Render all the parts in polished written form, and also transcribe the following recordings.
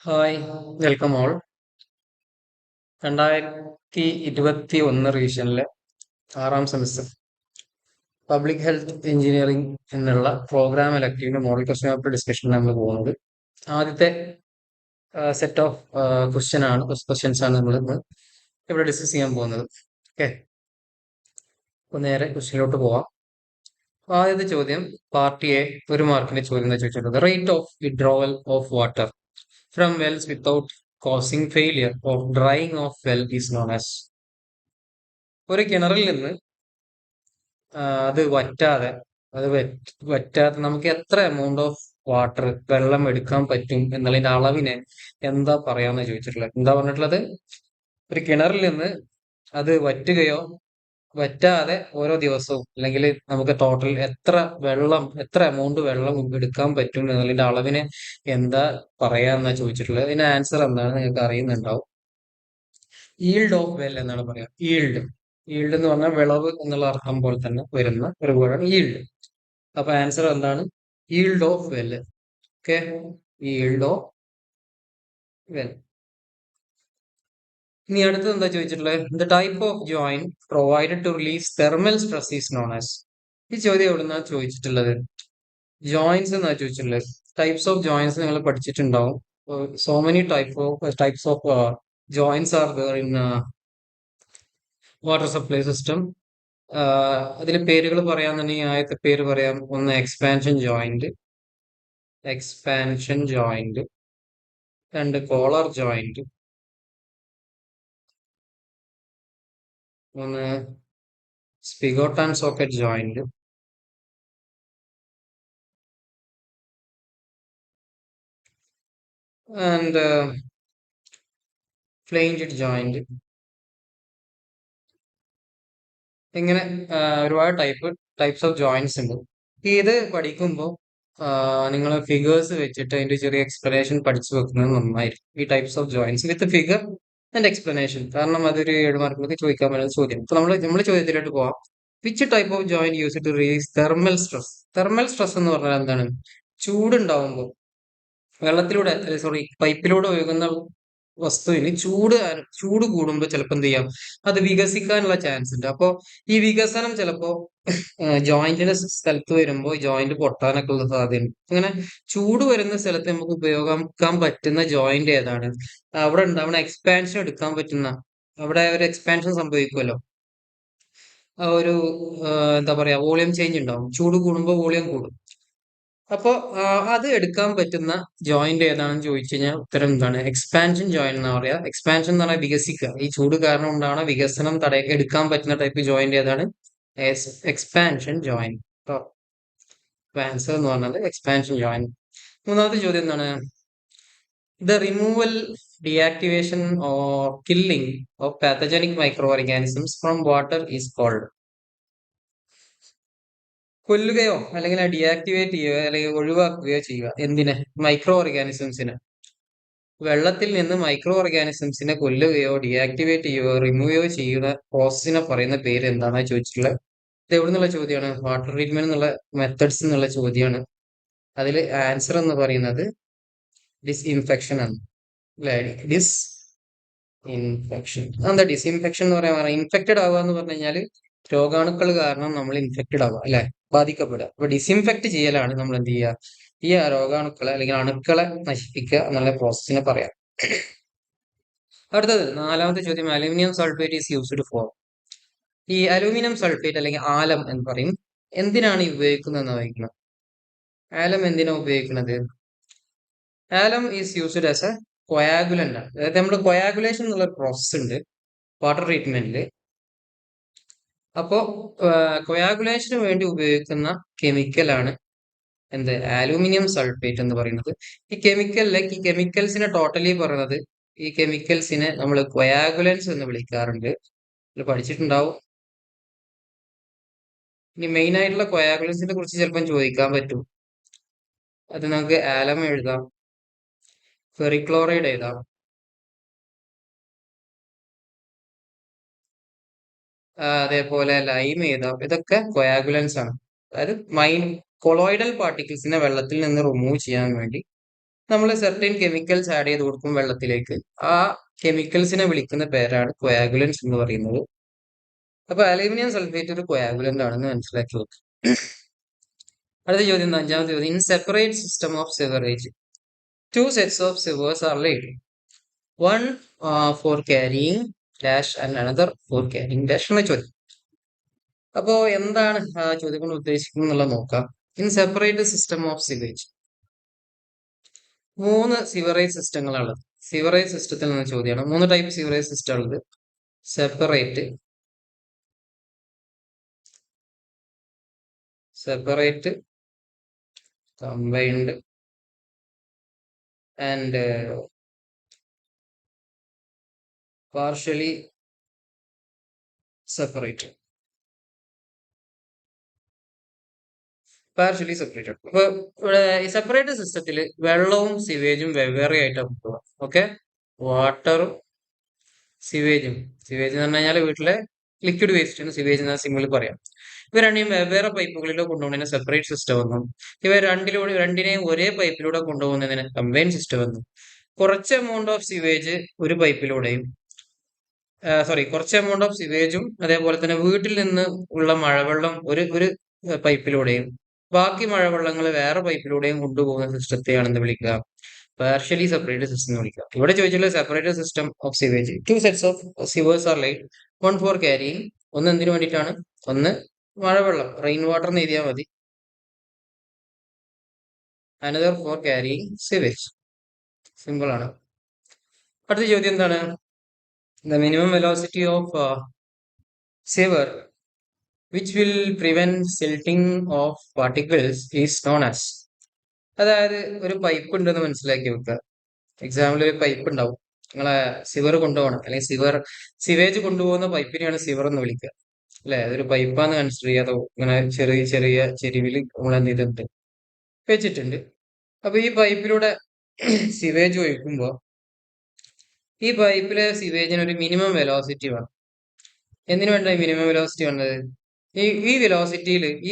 Hi, welcome all. 2021 റിവിഷനിലെ 6ാം semester public health engineering എന്നുള്ള programme എലക്ടീവിന്റെ model question paper ഡിസ്കഷനിൽ നമ്മൾ പോകുന്നത്. ആദ്യത്തെ സെറ്റ് ഓഫ് ക്വസ്റ്റ്യൻസ് ആണ് നമ്മൾ ഇന്ന് ഇവിടെ ഡിസ്കസ് ചെയ്യാൻ പോകുന്നത്. ഓക്കെ, അപ്പോൾ നേരെ ക്വസ്റ്റ്യനിലോട്ട് പോവാം. ആദ്യത്തെ ചോദ്യം പാർട്ട് എ, 1 മാർക്കിന്റെ ചോദ്യം എന്ന് ചോദിച്ചിട്ടുള്ളത് rate of withdrawal of water from Wells without causing failure of drying of well is known as. ഒരു കിണറിൽ നിന്ന് അത് വറ്റാതെ വറ്റാതെ നമുക്ക് എത്ര എമൗണ്ട് ഓഫ് വാട്ടർ വെള്ളം എടുക്കാൻ പറ്റും എന്നുള്ളതിന്റെ അളവിനെ എന്താ പറയാന്ന് ചോദിച്ചിട്ടുള്ളത്. എന്താ പറഞ്ഞിട്ടുള്ളത്? ഒരു കിണറിൽ നിന്ന് അത് വറ്റുകയോ വറ്റാതെ ഓരോ ദിവസവും അല്ലെങ്കിൽ നമുക്ക് ടോട്ടൽ എത്ര എമൗണ്ട് വെള്ളം എടുക്കാൻ പറ്റും എന്നുള്ളതിന്റെ അളവിനെ എന്താ പറയാന്നാ ചോദിച്ചിട്ടുള്ളത്. ഇതിന്റെ ആൻസർ എന്താണ് നിങ്ങൾക്ക് അറിയുന്നുണ്ടാവും. ഈൽഡ് ഓഫ് വെൽ എന്നാണ് പറയാ. ഈൽഡ് എന്ന് പറഞ്ഞാൽ വിളവ് എന്നുള്ള അർത്ഥം പോലെ തന്നെ വരുന്ന ഒരു വേർഡാണ് ഈൽഡ്. അപ്പൊ ആൻസർ എന്താണ്? Yield of well. Okay, yield of well. ഇനി അടുത്തത് എന്താ ചോദിച്ചിട്ടുള്ളത്? The type of joint provided to release thermal stress is known as. ഈ ചോദ്യം എവിടുന്നാ ചോദിച്ചിട്ടുള്ളത്? ജോയിന്റ്സ് എന്നാ ചോദിച്ചിട്ടുള്ളത്. ടൈപ്സ് ഓഫ് ജോയിന്റ്സ് നിങ്ങൾ പഠിച്ചിട്ടുണ്ടാവും. So many types of joints are there in water supply system. അതിലെ പേരുകൾ പറയാന്നുണ്ടെങ്കിൽ ആദ്യത്തെ പേര് പറയാം. ഒന്ന് എക്സ്പാൻഷൻ ജോയിന്റ്, രണ്ട് കോളർ ജോയിന്റ്, മൂന്ന് spigot and socket joint, and flanged joint. ഇങ്ങനെ ഒരുപാട് ടൈപ്സ് ഓഫ് ജോയിന്റ്സ് ഉണ്ട്. ഇത് പഠിക്കുമ്പോൾ നിങ്ങൾ ഫിഗേഴ്സ് വെച്ചിട്ട് അതിന്റെ ചെറിയ എക്സ്പ്ലനേഷൻ പഠിച്ചു വെക്കുന്നത് നന്നായിരിക്കും. ഈ types of joints with figure and explanation. കാരണം അതൊരു 7 മാർക്കിലേക്ക് ചോദിക്കാൻ പറ്റുന്ന ചോദ്യം. അപ്പൊ നമ്മൾ ചോദ്യത്തിലോട്ട് പോവാം. Which type of joint use to release thermal stress? Thermal stress എന്ന് പറഞ്ഞാൽ എന്താണ്? ചൂടുണ്ടാവുമ്പോൾ വെള്ളത്തിലൂടെ, സോറി, പൈപ്പിലൂടെ ഒഴുകുന്ന വസ്തുവിന് ചൂട് കൂടുമ്പോൾ ചിലപ്പോൾ എന്ത് ചെയ്യാം, അത് വികസിക്കാനുള്ള ചാൻസ് ഉണ്ട്. അപ്പോൾ ഈ വികസനം ചിലപ്പോ ജോയിന്റിന്റെ സ്ഥലത്ത് വരുമ്പോൾ ജോയിന്റ് പൊട്ടാനൊക്കെ ഉള്ള സാധ്യതയുണ്ട്. അങ്ങനെ ചൂട് വരുന്ന സ്ഥലത്ത് നമുക്ക് ഉപയോഗിക്കാൻ പറ്റുന്ന ജോയിന്റ് ഏതാണ്? അവിടെ ഉണ്ടാവുന്ന എക്സ്പാൻഷൻ എടുക്കാൻ പറ്റുന്ന, അവിടെ ഒരു എക്സ്പാൻഷൻ സംഭവിക്കുമല്ലോ. ഒരു എന്താ പറയാ, വോളിയം ചേഞ്ച് ഉണ്ടാവും. ചൂട് കൂടുമ്പോൾ വോളിയം കൂടും. അപ്പോ അത് എടുക്കാൻ പറ്റുന്ന ജോയിന്റ് ഏതാണെന്ന് ചോദിച്ചു കഴിഞ്ഞാൽ ഉത്തരം എന്താണ്? എക്സ്പാൻഷൻ ജോയിന്റ് എന്ന് പറയാ. എക്സ്പാൻഷൻ എന്ന് പറഞ്ഞാൽ വികസിക്കുക. ഈ ചൂട് കാരണം ഉണ്ടാവുന്ന വികസനം എടുക്കാൻ പറ്റുന്ന ടൈപ്പ് ജോയിന്റ് ഏതാണ്? Expansion joint. ആൻസർ എന്ന് പറഞ്ഞത് എക്സ്പാൻഷൻ ജോയിന്റ്. മൂന്നാമത്തെ ചോദ്യം എന്താണ്? The removal, deactivation or killing of pathogenic microorganisms from water is called. കൊല്ലുകയോ അല്ലെങ്കിൽ ഡീആക്ടിവേറ്റ് ചെയ്യുകയോ അല്ലെങ്കിൽ ഒഴിവാക്കുകയോ ചെയ്യുക. എന്തിനെ? മൈക്രോ ഓർഗാനിസംസിനെ. വെള്ളത്തിൽ നിന്ന് മൈക്രോ ഓർഗാനിസംസിനെ കൊല്ലുകയോ ഡീആക്ടിവേറ്റ് ചെയ്യുകയോ റിമൂവോ ചെയ്യുന്ന പ്രോസസ്സിനെ പറയുന്ന പേര് എന്താണെന്ന് ചോദിച്ചിട്ടുള്ളത്. ഇത് എവിടെ നിന്നുള്ള ചോദ്യമാണ്? വാട്ടർ ട്രീറ്റ്മെന്റ് എന്നുള്ള മെത്തഡ്സ് എന്നുള്ള ചോദ്യമാണ്. അതിൽ ആൻസർ എന്ന് പറയുന്നത് ഡിസ്ഇൻഫെക്ഷൻ ആണ്. അല്ലെ? ഡിസ്ഇൻഫെക്ഷൻ. എന്താ ഡിസ്ഇൻഫെക്ഷൻ എന്ന് പറയാൻ? ഇൻഫെക്റ്റഡ് ആവുക എന്ന് പറഞ്ഞു കഴിഞ്ഞാൽ രോഗാണുക്കൾ കാരണം നമ്മൾ ഇൻഫെക്റ്റഡ് ആവുക, അല്ലെ? ബാധിക്കപ്പെടുക. അപ്പൊ ഡിസ്ഇൻഫെക്റ്റ് ചെയ്യലാണ് നമ്മൾ എന്ത് ചെയ്യുക, ഈ രോഗാണുക്കളെ അല്ലെങ്കിൽ അണുക്കളെ നശിപ്പിക്കുക എന്നുള്ള പ്രോസസ്സിനെ പറയാം. അടുത്തത് 4ാമത്തെ ചോദ്യം, aluminium sulphate is used for. ഈ അലൂമിനിയം സൾഫേറ്റ് അല്ലെങ്കിൽ ആലം എന്ന് പറയും, എന്തിനാണ് ഉപയോഗിക്കുന്നത് വഹിക്കുന്നത്? ആലം എന്തിനാ ഉപയോഗിക്കുന്നത്? Alum is used as a coagulant ആണ്. അതായത് നമ്മൾ കൊയാഗുലേഷൻ എന്നുള്ള പ്രോസസ് ഉണ്ട് വാട്ടർ ട്രീറ്റ്മെന്റിൽ. അപ്പോ കൊയാഗുലേഷന് വേണ്ടി ഉപയോഗിക്കുന്ന കെമിക്കലാണ് എന്ത്? അലൂമിനിയം സൾഫേറ്റ് എന്ന് പറയുന്നത്. ഈ കെമിക്കൽസിനെ ടോട്ടലി പറയുന്നത്, ഈ കെമിക്കൽസിനെ നമ്മൾ കൊയാഗുലൻസ് എന്ന് വിളിക്കാറുണ്ട്. പഠിച്ചിട്ടുണ്ടാവും. ഇനി മെയിൻ ആയിട്ടുള്ള കൊയാഗുലൻസിനെ കുറിച്ച് ചിലപ്പം ചോദിക്കാൻ പറ്റും. അത് നമുക്ക് ആലം എഴുതാം, ഫെറിക്ലോറൈഡ് എഴുതാം, അതേപോലെ ലൈം എഴുതാം. ഇതൊക്കെ കൊയാഗുലൻസ് ആണ്. അതായത് കൊളോയിഡൽ പാർട്ടിക്കിൾസിനെ വെള്ളത്തിൽ നിന്ന് റിമൂവ് ചെയ്യാൻ വേണ്ടി നമ്മൾ സെർട്ടൈൻ കെമിക്കൽസ് ആഡ് ചെയ്ത് കൊടുക്കും വെള്ളത്തിലേക്ക്. ആ കെമിക്കൽസിനെ വിളിക്കുന്ന പേരാണ് കോയാഗുലൻസ് എന്ന് പറയുന്നത്. അപ്പൊ അലൂമിനിയം സൾഫേറ്റ് ഒരു കോയാഗുലന്റ് ആണെന്ന് മനസ്സിലാക്കി വെക്കും. അടുത്ത ചോദ്യം, അഞ്ചാമത്തെ ചോദ്യം. In separate system of sewerage two sets of sewers are laid, one for carrying dash and another for carrying dash എന്ന ചോദ്യം. അപ്പോ എന്താണ് ആ ചോദ്യം കൊണ്ട് ഉദ്ദേശിക്കുന്നത് എന്നുള്ളത് നോക്കാം. In separate system of sewage, 3 sewerage സിസ്റ്റങ്ങളാണുള്ളത്. സിവറേജ് സിസ്റ്റത്തിൽ നിന്ന് ചോദ്യമാണ്. 3 ടൈപ്പ് സിവറേജ് സിസ്റ്റം ഉള്ളത്. Separate, combined and partially separate. Separated. അപ്പൊ ഇവിടെ ഈ സെപ്പറേറ്റ് സിസ്റ്റത്തിൽ വെള്ളവും സിവേജും വെവ്വേറെ ആയിട്ടാണ് കൊണ്ടുപോകുക. ഓക്കെ, വാട്ടറും സിവേജും, സിവേജ് എന്ന് പറഞ്ഞു കഴിഞ്ഞാൽ വീട്ടിലെ ലിക്വിഡ് വേസ്റ്റ്, സിവേജ് എന്ന് സിമ്പിൾ പറയാം. ഇവ രണ്ടിനും വെവ്വേറെ പൈപ്പുകളിലോ കൊണ്ടുപോകുന്നതിന് സെപ്പറേറ്റ് സിസ്റ്റം എന്നും, ഇവ രണ്ടിനെയും ഒരേ പൈപ്പിലൂടെ കൊണ്ടുപോകുന്നതിന് കമ്പൈൻ സിസ്റ്റം എന്നും, കുറച്ച് എമൗണ്ട് ഓഫ് സിവേജ് ഒരു പൈപ്പിലൂടെയും കുറച്ച് എമൗണ്ട് ഓഫ് സിവേജും അതേപോലെ തന്നെ വീട്ടിൽ നിന്ന് ഉള്ള മഴവെള്ളം ഒരു പൈപ്പിലൂടെയും ബാക്കി മഴവെള്ളങ്ങൾ വേറെ പൈപ്പിലൂടെയും കൊണ്ടുപോകുന്ന സിസ്റ്റത്തെയാണ് എന്ത് വിളിക്കുക? പാർഷ്യലി സെപ്പറേറ്റഡ് സിസ്റ്റം എന്ന് വിളിക്കുക. ഇവിടെ ചോദിച്ചുള്ള separated system of sewage, 2 sets of sewers are laid, 1 for carrying, ഒന്ന് എന്തിനു വേണ്ടിയിട്ടാണ്? ഒന്ന് മഴവെള്ളം, റെയിൻ വാട്ടർ എന്ന് എഴുതിയാൽ മതി. Another for carrying sewage. Simple ആണ്. അടുത്ത ചോദ്യം എന്താണ്? The minimum velocity of severe which will prevent silting of particles is known as. അതായത് ഒരു പൈപ്പ് ഉണ്ടെന്ന് മനസ്സിലാക്കി വെക്കുക. എക്സാമ്പിൾ ഒരു പൈപ്പ് ഉണ്ടാവും, നിങ്ങളെ സിവർ കൊണ്ടുപോകണം, അല്ലെങ്കിൽ സിവേജ് കൊണ്ടുപോകുന്ന പൈപ്പിനെയാണ് സിവർ എന്ന് വിളിക്കുക, അല്ലെ? അതൊരു പൈപ്പാന്ന് കൺസിഡർ ചെയ്യാതെ ഇങ്ങനെ ചെറിയ ചെറിയ ചെരുവിൽ നമ്മൾ എന്ത് ചെയ്തിട്ടുണ്ട്, വെച്ചിട്ടുണ്ട്. അപ്പൊ ഈ പൈപ്പിലൂടെ സിവേജ് ഒഴിക്കുമ്പോൾ ഈ പൈപ്പിലെ സിവേജിന് ഒരു മിനിമം വെലോസിറ്റി വേണം. എന്തിനു വേണ്ട മിനിമം വെലോസിറ്റി വേണ്ടത്? ഈ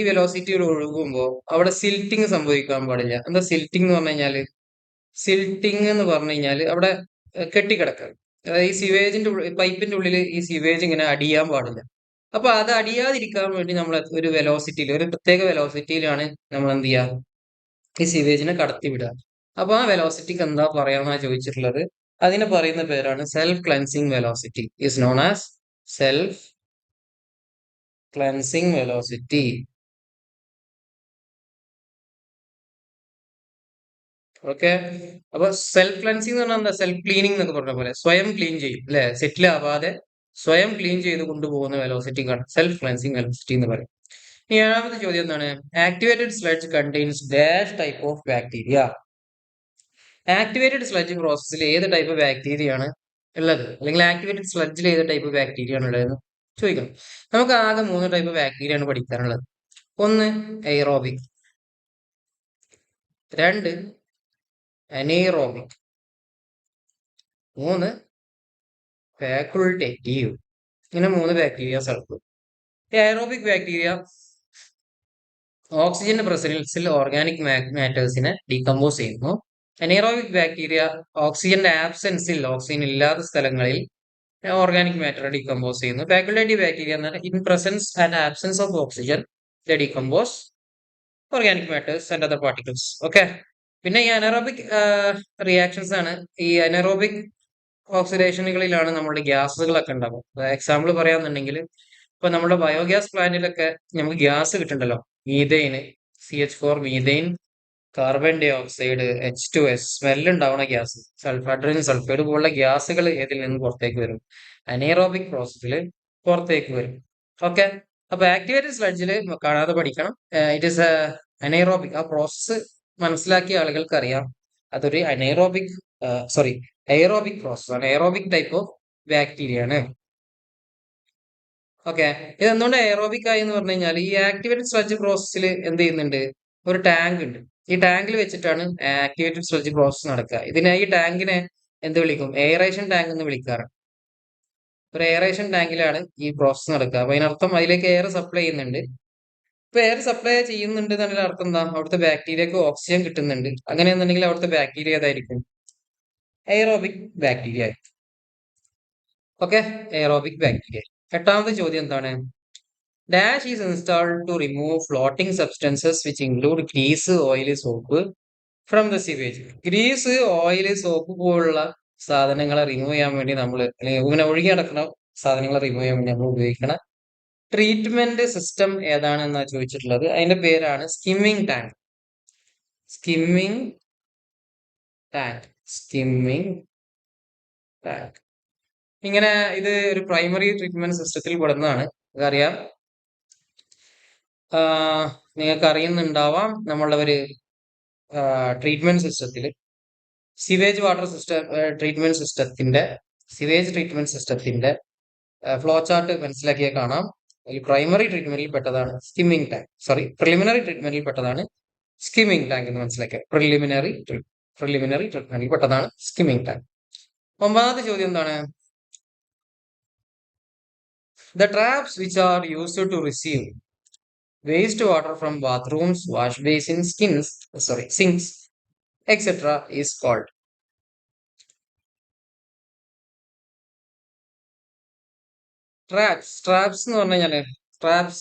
വെലോസിറ്റിയിൽ ഒഴുകുമ്പോൾ അവിടെ സിൽട്ടിങ് സംഭവിക്കാൻ പാടില്ല. എന്താ സിൽട്ടിങ് എന്ന് പറഞ്ഞു കഴിഞ്ഞാല്? സിൽട്ടിങ് എന്ന് പറഞ്ഞു കഴിഞ്ഞാല് അവിടെ കെട്ടിക്കിടക്കുക. അതായത് ഈ സിവേജിന്റെ പൈപ്പിന്റെ ഉള്ളിൽ ഈ സിവേജ് ഇങ്ങനെ അടിയാൻ പാടില്ല. അപ്പൊ അത് അടിയാതിരിക്കാൻ വേണ്ടി നമ്മൾ ഒരു വെലോസിറ്റിയിൽ, ഒരു പ്രത്യേക വെലോസിറ്റിയിലാണ് നമ്മൾ എന്ത് ചെയ്യുക? ഈ സിവേജിനെ കടത്തിവിടുക. അപ്പൊ ആ വെലോസിറ്റിക്ക് എന്താ പറയാന്നാ ചോദിച്ചിട്ടുള്ളത്. അതിന് പറയുന്ന പേരാണ് self cleansing velocity. Is known as self cleansing velocity. Okay, അപ്പൊ സെൽഫ് ക്ലെൻസിങ് എന്ന് പറഞ്ഞാൽ എന്താ? സെൽഫ് ക്ലീനിങ് എന്നൊക്കെ പറഞ്ഞ പോലെ സ്വയം ക്ലീൻ ചെയ്യും, അല്ലെ? സെറ്റിൽ ആവാതെ സ്വയം ക്ലീൻ ചെയ്ത് കൊണ്ടുപോകുന്ന വെലോസിറ്റിക്കാണ് സെൽഫ് ക്ലെൻസിങ് വെലോസിറ്റി എന്ന് പറയും. ഇനി ഏഴാമത്തെ ചോദ്യം എന്താണ്? Activated sludge contains dash type of bacteria. Activated sludge പ്രോസസ്സിൽ ഏത് ടൈപ്പ് ബാക്ടീരിയ ആണ് ഉള്ളത്, അല്ലെങ്കിൽ ആക്ടിവേറ്റഡ് സ്ലഡ്ജിൽ ഏത് ടൈപ്പ് ബാക്ടീരിയ ആണ് ഉള്ളത് ചോദിക്കണം. നമുക്ക് ആകെ 3 ടൈപ്പ് ബാക്ടീരിയ ആണ് പഠിക്കാനുള്ളത്. ഒന്ന് എയ്റോബിക്, 2 അനൈറോബിക്, 3 ഫാക്കുൾട്ടേറ്റീവ്. ഇങ്ങനെ 3 ബാക്ടീരിയാസ് ആണ്. എയറോബിക് ബാക്ടീരിയ ഓക്സിജന്റെ പ്രസൻസിൽ ഓർഗാനിക് മാറ്റേഴ്സിനെ ഡീകമ്പോസ് ചെയ്യുന്നു. അനൈറോബിക് ബാക്ടീരിയ ഓക്സിജന്റെ ആബ്സെൻസിൽ, ഓക്സിജൻ ഇല്ലാത്ത സ്ഥലങ്ങളിൽ ഓർഗാനിക് മാറ്റർ ഡീകമ്പോസ് ചെയ്യുന്നു. ഫാക്കുൾട്ടേറ്റീവ് ബാക്ടീരിയ എന്നാൽ in presence and absence of oxygen the decompose organic matters and other particles. Okay, പിന്നെ ഈ അനറോബിക് റിയാക്ഷൻസ് ആണ്. ഈ അനറോബിക് ഓക്സിഡേഷനുകളിലാണ് നമ്മുടെ ഗ്യാസുകളൊക്കെ ഉണ്ടാകും. എക്സാമ്പിൾ പറയാന്നുണ്ടെങ്കിൽ ഇപ്പൊ നമ്മുടെ ബയോഗ്യാസ് പ്ലാന്റിലൊക്കെ നമുക്ക് ഗ്യാസ് കിട്ടുന്നുണ്ടല്ലോ, methane, CH4, methane, carbon dioxide, H2S, smell ഉണ്ടാവുന്ന ഗ്യാസ്, ഹൈഡ്രജൻ സൾഫൈഡ് പോലുള്ള ഗ്യാസുകൾ ഏതിൽ നിന്ന് പുറത്തേക്ക് വരും? അനൈറോബിക് പ്രോസസ്സിൽ പുറത്തേക്ക് വരും. ഓക്കെ, അപ്പൊ ആക്ടിവേറ്റഡ് സ്ലഡ്ജിൽ കാണാതെ പഠിക്കണം. It is anaerobic. ആ പ്രോസസ്സ് മനസ്സിലാക്കിയ ആളുകൾക്ക് അറിയാം അതൊരു എയറോബിക് പ്രോസസ് ആണ്, എയറോബിക് ടൈപ്പ് ഓഫ് ബാക്ടീരിയ ആണ്. ഓക്കെ, ഇത് എന്തുകൊണ്ട് എയറോബിക് ആയി എന്ന് പറഞ്ഞു കഴിഞ്ഞാൽ ഈ ആക്ടിവേറ്റഡ് സ്ലഡ്ജ് പ്രോസസ്സിൽ എന്ത് ചെയ്യുന്നുണ്ട്? ഒരു ടാങ്ക് ഉണ്ട്. ഈ ടാങ്കിൽ വെച്ചിട്ടാണ് ആക്ടിവേറ്റഡ് സ്ലഡ്ജ് പ്രോസസ് നടക്കുക. ഈ ടാങ്കിനെ എന്ത് വിളിക്കും? എയറേഷൻ ടാങ്ക് എന്ന് വിളിക്കാറ്. ഒരു എയറേഷൻ ടാങ്കിലാണ് ഈ പ്രോസസ് നടക്കുക. അപ്പൊ അതിനർത്ഥം അതിലേക്ക് എയർ സപ്ലൈ ചെയ്യുന്നുണ്ട്. ഇപ്പൊ എയർ സപ്ലൈ ചെയ്യുന്നുണ്ട് എന്നുള്ള അർത്ഥം എന്താ? അവിടുത്തെ ബാക്ടീരിയക്ക് ഓക്സിജൻ കിട്ടുന്നുണ്ട്. അങ്ങനെയെന്നുണ്ടെങ്കിൽ അവിടുത്തെ ബാക്ടീരിയ ഏതായിരിക്കും? എയറോബിക് ബാക്ടീരിയ ആയിരിക്കും. Okay, aerobic bacteria. എട്ടാമത്തെ ചോദ്യം എന്താണ്? Dash is installed to remove floating substances which include grease, oil, soap from the sewage. Grease, oil, soap പോലുള്ള സാധനങ്ങളെ റിമൂവ് ചെയ്യാൻ വേണ്ടി നമ്മൾ, അല്ലെങ്കിൽ ഇങ്ങനെ ഒഴുകി നടക്കുന്ന സാധനങ്ങളെ റിമൂവ് ചെയ്യാൻ വേണ്ടി നമ്മൾ ഉപയോഗിക്കണ ട്രീറ്റ്മെന്റ് സിസ്റ്റം ഏതാണെന്നാ ചോദിച്ചിട്ടുള്ളത്. അതിന്റെ പേരാണ് skimming tank. Skimming tank. Skimming tank. ഇങ്ങനെ ഇത് ഒരു പ്രൈമറി ട്രീറ്റ്മെന്റ് സിസ്റ്റത്തിൽ പെടുന്നതാണ്. അതറിയാം, നിങ്ങൾക്ക് അറിയുന്നുണ്ടാവാം, നമ്മളുടെ ഒരു ട്രീറ്റ്മെന്റ് സിസ്റ്റത്തിൽ സിവേജ് വാട്ടർ സിസ്റ്റം ട്രീറ്റ്മെന്റ് സിസ്റ്റത്തിന്റെ സിവേജ് ട്രീറ്റ്മെന്റ് സിസ്റ്റത്തിന്റെ ഫ്ലോ ചാർട്ട് മനസ്സിലാക്കിയാൽ കാണാം. ഈ പ്രൈമറി ട്രീറ്റ്മെന്റിൽ പെട്ടതാണ് സ്കിമ്മിങ് ടാങ്ക്. സോറി, പ്രിലിമിനറി ട്രീറ്റ്മെന്റിൽ പെട്ടതാണ് സ്കിമ്മിങ് ടാങ്ക് എന്ന് മനസ്സിലാക്കുക. പ്രിലിമിനറി ട്രീറ്റ്മെന്റിൽ പെട്ടതാണ് സ്കിമ്മിങ് ടാങ്ക്. ഒമ്പതാമത്തെ ചോദ്യം എന്താണ്? The traps which are used to receive wastewater from bathrooms, wash basins, sinks, etc. is called. Traps എന്ന് പറഞ്ഞു കഴിഞ്ഞാല് traps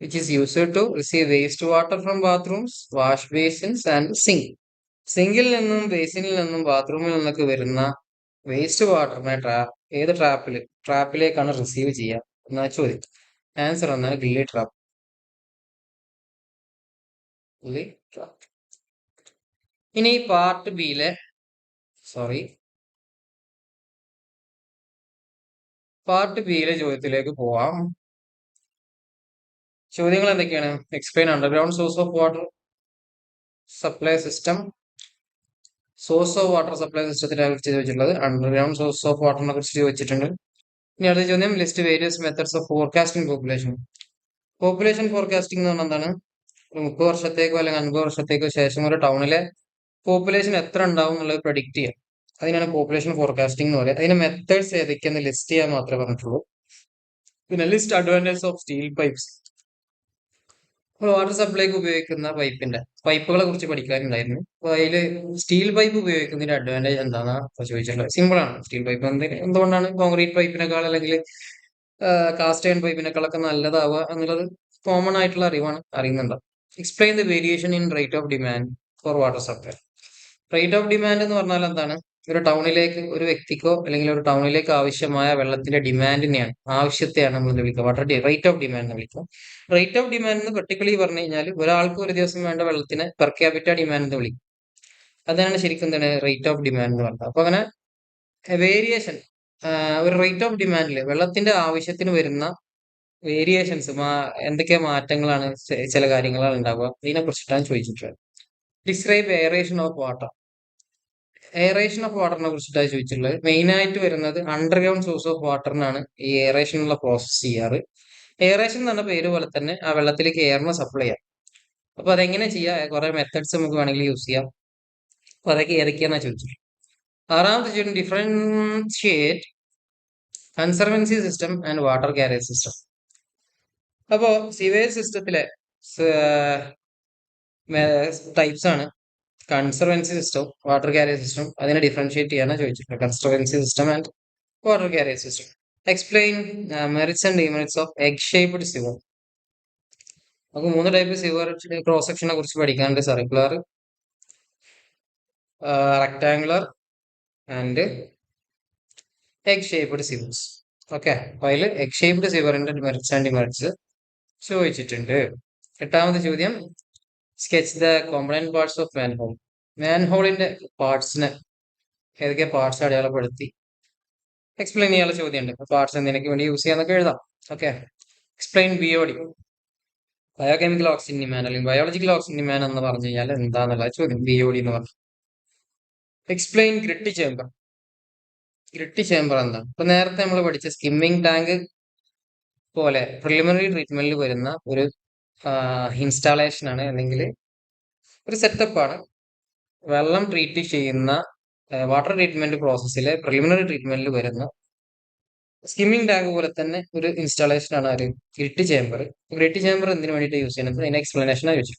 which is used to receive wastewater from bathrooms, wash basins and sink. സിങ്കിൽ നിന്നും ബേസിനിൽ നിന്നും ബാത്റൂമിൽ നിന്നൊക്കെ വരുന്ന വേസ്റ്റ് വാട്ടറിനെ ഏത് ട്രാപ്പിലേക്കാണ് receive ചെയ്യുക എന്നാ ചോദ്യം. ആൻസർ എന്നാൽ ഗില്ലി ട്രാപ്പ്. ഇനി പാർട്ട് ബിയിലെ ചോദ്യത്തിലേക്ക് പോവാം. ചോദ്യങ്ങൾ എന്തൊക്കെയാണ്? Explain underground source of water supply system. Source of water supply സിസ്റ്റത്തിനെ കുറിച്ച് ചോദിച്ചിട്ടുള്ളത്. അണ്ടർഗ്രൗണ്ട് സോഴ്സ് ഓഫ് വാട്ടറിനെ കുറിച്ച് ചോദിച്ചിട്ടുണ്ട്. ഇനി അടുത്ത ചോദ്യം, list various methods of forecasting population. Population forecasting എന്ന് പറഞ്ഞാൽ എന്താണ്? 30 വർഷത്തേക്കോ അല്ലെങ്കിൽ 50 വർഷത്തേക്കോ ശേഷം ഒരു ടൗണിലെ പോപ്പുലേഷൻ എത്ര ഉണ്ടാവും എന്നുള്ളത് പ്രഡിക്റ്റ് ചെയ്യാം. അതിനാണ് പോപ്പുലേഷൻ ഫോർകാസ്റ്റിംഗ് എന്ന് പറയുക. അതിന്റെ മെത്തേഡ്സ് ഏതൊക്കെയെന്ന് ലിസ്റ്റ് ചെയ്യാൻ മാത്രമേ പറഞ്ഞിട്ടുള്ളൂ. പിന്നെ list advantage of steel pipes. Water സപ്ലൈക്ക് ഉപയോഗിക്കുന്ന പൈപ്പുകളെ കുറിച്ച് പഠിക്കാനുണ്ടായിരുന്നു. അപ്പൊ അതില് സ്റ്റീൽ പൈപ്പ് ഉപയോഗിക്കുന്നതിന്റെ അഡ്വാൻറ്റേജ് എന്താണെന്നാണ് ചോദിച്ചിട്ടുള്ളത്. സിമ്പിൾ ആണ്. സ്റ്റീൽ പൈപ്പ് എന്തുകൊണ്ടാണ് കോൺക്രീറ്റ് പൈപ്പിനേക്കാൾ അല്ലെങ്കിൽ കാസ്റ്റ് അയൺ പൈപ്പിനേക്കാളൊക്കെ നല്ലതാവുക എന്നുള്ളത് കോമൺ ആയിട്ടുള്ള അറിയുന്നുണ്ടോ? Explain the variation in rate of demand for water supply. Rate of demand എന്ന് പറഞ്ഞാൽ എന്താണ്? ഒരു വ്യക്തിക്കോ അല്ലെങ്കിൽ ഒരു ടൗണിലേക്ക് ആവശ്യമായ വെള്ളത്തിന്റെ ഡിമാൻഡിനെയാണ്, ആവശ്യത്തെയാണ് നമ്മൾ വിളിക്കുക വാട്ടർ റേറ്റ് ഓഫ് ഡിമാൻഡ് എന്ന് വിളിക്കുക. റേറ്റ് ഓഫ് ഡിമാൻഡ് എന്ന് പെർട്ടിക്കുലർലി പറഞ്ഞു കഴിഞ്ഞാൽ ഒരാൾക്ക് ഒരു ദിവസം വേണ്ട വെള്ളത്തിന് പെർ ക്യാപിറ്റ ഡിമാൻഡ് എന്ന് വിളിക്കും. അതാണ് ശരിക്കും എന്താണ് റേറ്റ് ഓഫ് ഡിമാൻഡ് എന്ന് പറയുന്നത്. അപ്പൊ അങ്ങനെ വേരിയേഷൻ, ഒരു റേറ്റ് ഓഫ് ഡിമാൻഡിൽ വെള്ളത്തിന്റെ ആവശ്യത്തിന് വരുന്ന വേരിയേഷൻസ്, എന്തൊക്കെ മാറ്റങ്ങളാണ് ചില കാര്യങ്ങളാണ് ഉണ്ടാവുക, ഇതിനെ കുറിച്ചിട്ടാണ് ചോദിച്ചിട്ടുള്ളത്. Describe aeration of water. Aeration of വാട്ടറിനെ കുറിച്ചിട്ടാണ് ചോദിച്ചിട്ടുള്ളത്. മെയിൻ ആയിട്ട് വരുന്നത് അണ്ടർഗ്രൗണ്ട് സോഴ്സ് ഓഫ് വാട്ടറിനാണ് ഈ എയറേഷനുള്ള പ്രോസസ് ചെയ്യാറ്. എയറേഷൻ എന്ന് പറഞ്ഞ പേര് പോലെ തന്നെ ആ വെള്ളത്തിലേക്ക് എയറിനെ സപ്ലൈ ചെയ്യാം. അപ്പൊ അതെങ്ങനെ ചെയ്യാം? കുറെ മെത്തഡ്സ് നമുക്ക് വേണമെങ്കിൽ യൂസ് ചെയ്യാം. അപ്പൊ അതൊക്കെ ഏതൊക്കെയാണെന്നാ ചോദിച്ചിട്ടുള്ളത്. ആറാമത്തെ ചോദ്യം, differentiate conservancy system and water carriage system. അപ്പോ സിവേജ് സിസ്റ്റത്തിലെ ടൈപ്സ് ആണ് conservancy system, water carriage system. അതിനെ ഡിഫറൻഷിയേറ്റ് ചെയ്യാനാണ് ചോദിച്ചിട്ടുള്ളത്. Conservancy system and water carriage system. Explain merits and demerits of egg shaped sewer. നമുക്ക് 3 ടൈപ്പ് സിവർ ക്രോസ് സെക്ഷനെ കുറിച്ച് പഠിക്കാനുണ്ട്. Circular, rectangular and egg shaped sewers. Okay, അപ്പൊ അതിൽ എഗ് ഷേപ്ഡ് സിവറിന്റെ മെറിറ്റ്സ് ആൻഡ് ഡിമെറിറ്റ്സ് ചോദിച്ചിട്ടുണ്ട്. എട്ടാമത്തെ ചോദ്യം, sketch the component parts of manhole. മാൻഹോളിന്റെ പാർട്സിനെ ഏതൊക്കെ പാർട്സ് അടയാളപ്പെടുത്തി എക്സ്പ്ലെയിൻ ചെയ്യാനുള്ള ചോദ്യമുണ്ട്. പാർട്സ് എന്തിനൊക്കെ വേണ്ടി യൂസ് ചെയ്യാന്നൊക്കെ എഴുതാം. Okay, explain BOD, biochemical oxygen demand അല്ലെങ്കിൽ ബയോളജിക്കൽ ഓക്സിജൻ ഡിമാൻഡ് എന്ന് പറഞ്ഞു കഴിഞ്ഞാൽ എന്താന്നുള്ള ചോദ്യം. BOD എന്ന് പറഞ്ഞു. Explain gritty chamber. Gritty chamber എന്താണ്? ഇപ്പൊ നേരത്തെ നമ്മൾ പഠിച്ച സ്കിമ്മിങ് ടാങ്ക് പോലെ പ്രിലിമിനറി ട്രീറ്റ്മെന്റിൽ വരുന്ന ഒരു ഇൻസ്റ്റാളേഷൻ ആണ്, അല്ലെങ്കിൽ ഒരു സെറ്റപ്പ് ആണ്. വെള്ളം ട്രീറ്റ് ചെയ്യുന്ന വാട്ടർ ട്രീറ്റ്മെന്റ് പ്രോസസ്സിലെ പ്രിലിമിനറി ട്രീറ്റ്മെന്റിൽ വരുന്ന സ്കിമ്മിംഗ് ടാങ്ക് പോലെ തന്നെ ഒരു ഇൻസ്റ്റാളേഷൻ ആണ് ഒരു ഗ്രിറ്റ് ചേമ്പർ. ഗ്രിറ്റ് ചേമ്പർ എന്തിനു വേണ്ടിയിട്ട് യൂസ് ചെയ്യുന്നത് അതിന്റെ എക്സ്പ്ലനേഷൻ ആണ് ചോദിച്ചു.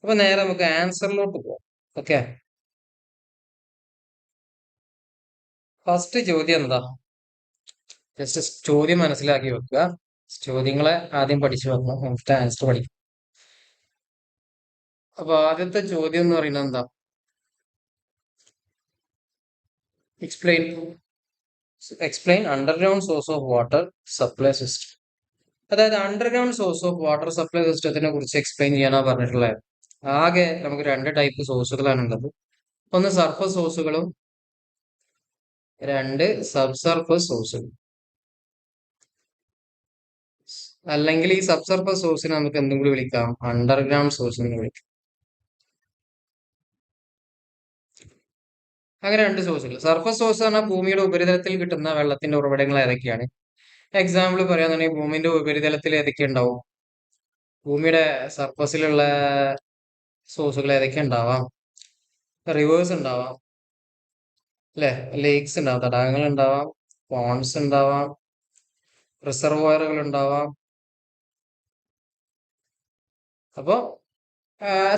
അപ്പൊ നേരെ നമുക്ക് ആൻസറിലോട്ട് പോകാം. ഓക്കെ, ഫസ്റ്റ് ചോദ്യം എന്താ? ജസ്റ്റ് ചോദ്യം മനസ്സിലാക്കി വെക്കുക. ചോദ്യങ്ങളെ ആദ്യം പഠിച്ചു വെക്കണം, എന്നിട്ട് ആൻസർ പഠിക്കും. അപ്പൊ ആദ്യത്തെ ചോദ്യം എന്ന് പറയുന്നത് എന്താ? Explain underground source of water supply system. അതായത് underground source of water supply സിസ്റ്റത്തിനെ കുറിച്ച് എക്സ്പ്ലെയിൻ ചെയ്യാനാണ് പറഞ്ഞിട്ടുള്ളത്. ആകെ നമുക്ക് രണ്ട് ടൈപ്പ് സോഴ്സുകളാണ് ഉള്ളത്. ഒന്ന് സർഫസ് സോഴ്സുകളും രണ്ട് സബ് സർഫസ് സോഴ്സുകളും. അല്ലെങ്കിൽ ഈ സബ് സർഫസ് സോഴ്സിനെ നമുക്ക് എന്തും കൂടി വിളിക്കാം, അണ്ടർഗ്രൗണ്ട് സോഴ്സ് എന്ന് വിളിക്കാം. അങ്ങനെ രണ്ട് സോഴ്സുകൾ. സർഫസ് സോഴ്സ് പറഞ്ഞാൽ ഭൂമിയുടെ ഉപരിതലത്തിൽ കിട്ടുന്ന വെള്ളത്തിന്റെ ഉറവിടങ്ങൾ ഏതൊക്കെയാണ്? എക്സാമ്പിൾ പറയാന്നുണ്ടെങ്കിൽ ഭൂമിന്റെ ഉപരിതലത്തിൽ ഏതൊക്കെ ഉണ്ടാവും? ഭൂമിയുടെ സർഫസിലുള്ള സോഴ്സുകൾ ഏതൊക്കെ ഉണ്ടാവാം? റിവേഴ്സ് ഉണ്ടാവാം, അല്ലെ? ലേക്സ് ഉണ്ടാവാം, തടാകങ്ങൾ ഉണ്ടാവാം, പോൺസ് ഉണ്ടാവാം, റിസർവോയറുകൾ ഉണ്ടാവാം. അപ്പോ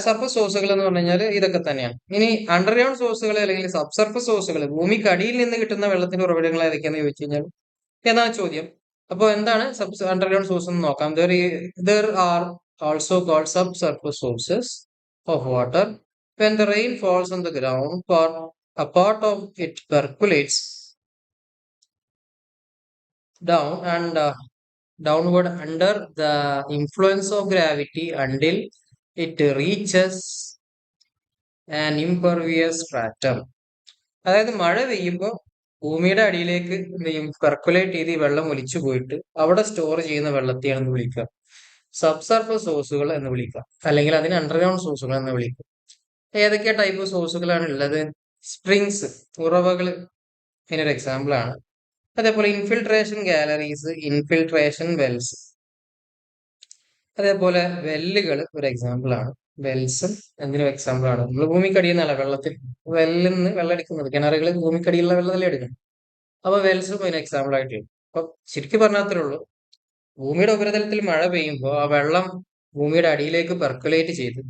സർഫസ് സോഴ്സുകൾ എന്ന് പറഞ്ഞു കഴിഞ്ഞാൽ ഇതൊക്കെ തന്നെയാണ്. ഇനി അണ്ടർഗ്രൗണ്ട് സോഴ്സുകൾ അല്ലെങ്കിൽ സബ് സർഫസ് സോഴ്സുകൾ, ഭൂമിക്കടിയിൽ നിന്ന് കിട്ടുന്ന വെള്ളത്തിന്റെ ഉറവിടങ്ങൾ ഏതൊക്കെയാണെന്ന് ചോദിച്ചു കഴിഞ്ഞാൽ എന്നാണ് ചോദ്യം. അപ്പോൾ എന്താണ് സബ് അണ്ടർഗ്രൗണ്ട് സോഴ്സ് എന്ന് നോക്കാം. There are also called subsurface sources of water when the rain falls on the ground a part of it percolates down and downward under the influence of gravity until it reaches an impervious stratum. അതായത് മഴ പെയ്യുമ്പോൾ ഭൂമിയുടെ അടിയിലേക്ക് percolate ചെയ്ത് ഈ വെള്ളം ഒലിച്ചു പോയിട്ട് അവിടെ സ്റ്റോർ ചെയ്യുന്ന വെള്ളത്തെയാണ് വിളിക്കുക സബ് സർഫസ് സോഴ്സുകൾ എന്ന് വിളിക്കുക, അല്ലെങ്കിൽ അതിന് അണ്ടർഗ്രൗണ്ട് സോഴ്സുകൾ എന്ന് വിളിക്കുക. ഏതൊക്കെ ടൈപ്പ് സോഴ്സുകളാണ് ഉള്ളത്? സ്പ്രിങ്സ്, ഉറവകൾ ഇതിനൊരു എക്സാമ്പിൾ ആണ്. അതേപോലെ ഇൻഫിൽട്രേഷൻ ഗാലറീസ്, ഇൻഫിൽട്രേഷൻ വെൽസ്. അതേപോലെ വെല്ലുകൾ ഒരു എക്സാമ്പിൾ ആണ്. വെൽസും എന്തിനും എക്സാമ്പിൾ ആണ്. നമ്മൾ ഭൂമിക്കടിയിൽ നിന്നല്ല വെള്ളത്തിൽ വെല്ലിൽ നിന്ന് വെള്ളം എടുക്കുന്നത്. കിണറുകൾ ഭൂമിക്കടിയിലുള്ള വെള്ളത്തിലേ എടുക്കുന്നത്. അപ്പൊ വെൽസും അതിന് എക്സാമ്പിൾ ആയിട്ട്. അപ്പൊ ശരിക്കും പറഞ്ഞാൽ ഉള്ളൂ, ഭൂമിയുടെ ഉപരിതലത്തിൽ മഴ പെയ്യുമ്പോൾ ആ വെള്ളം ഭൂമിയുടെ അടിയിലേക്ക് പെർക്കുലേറ്റ് ചെയ്ത്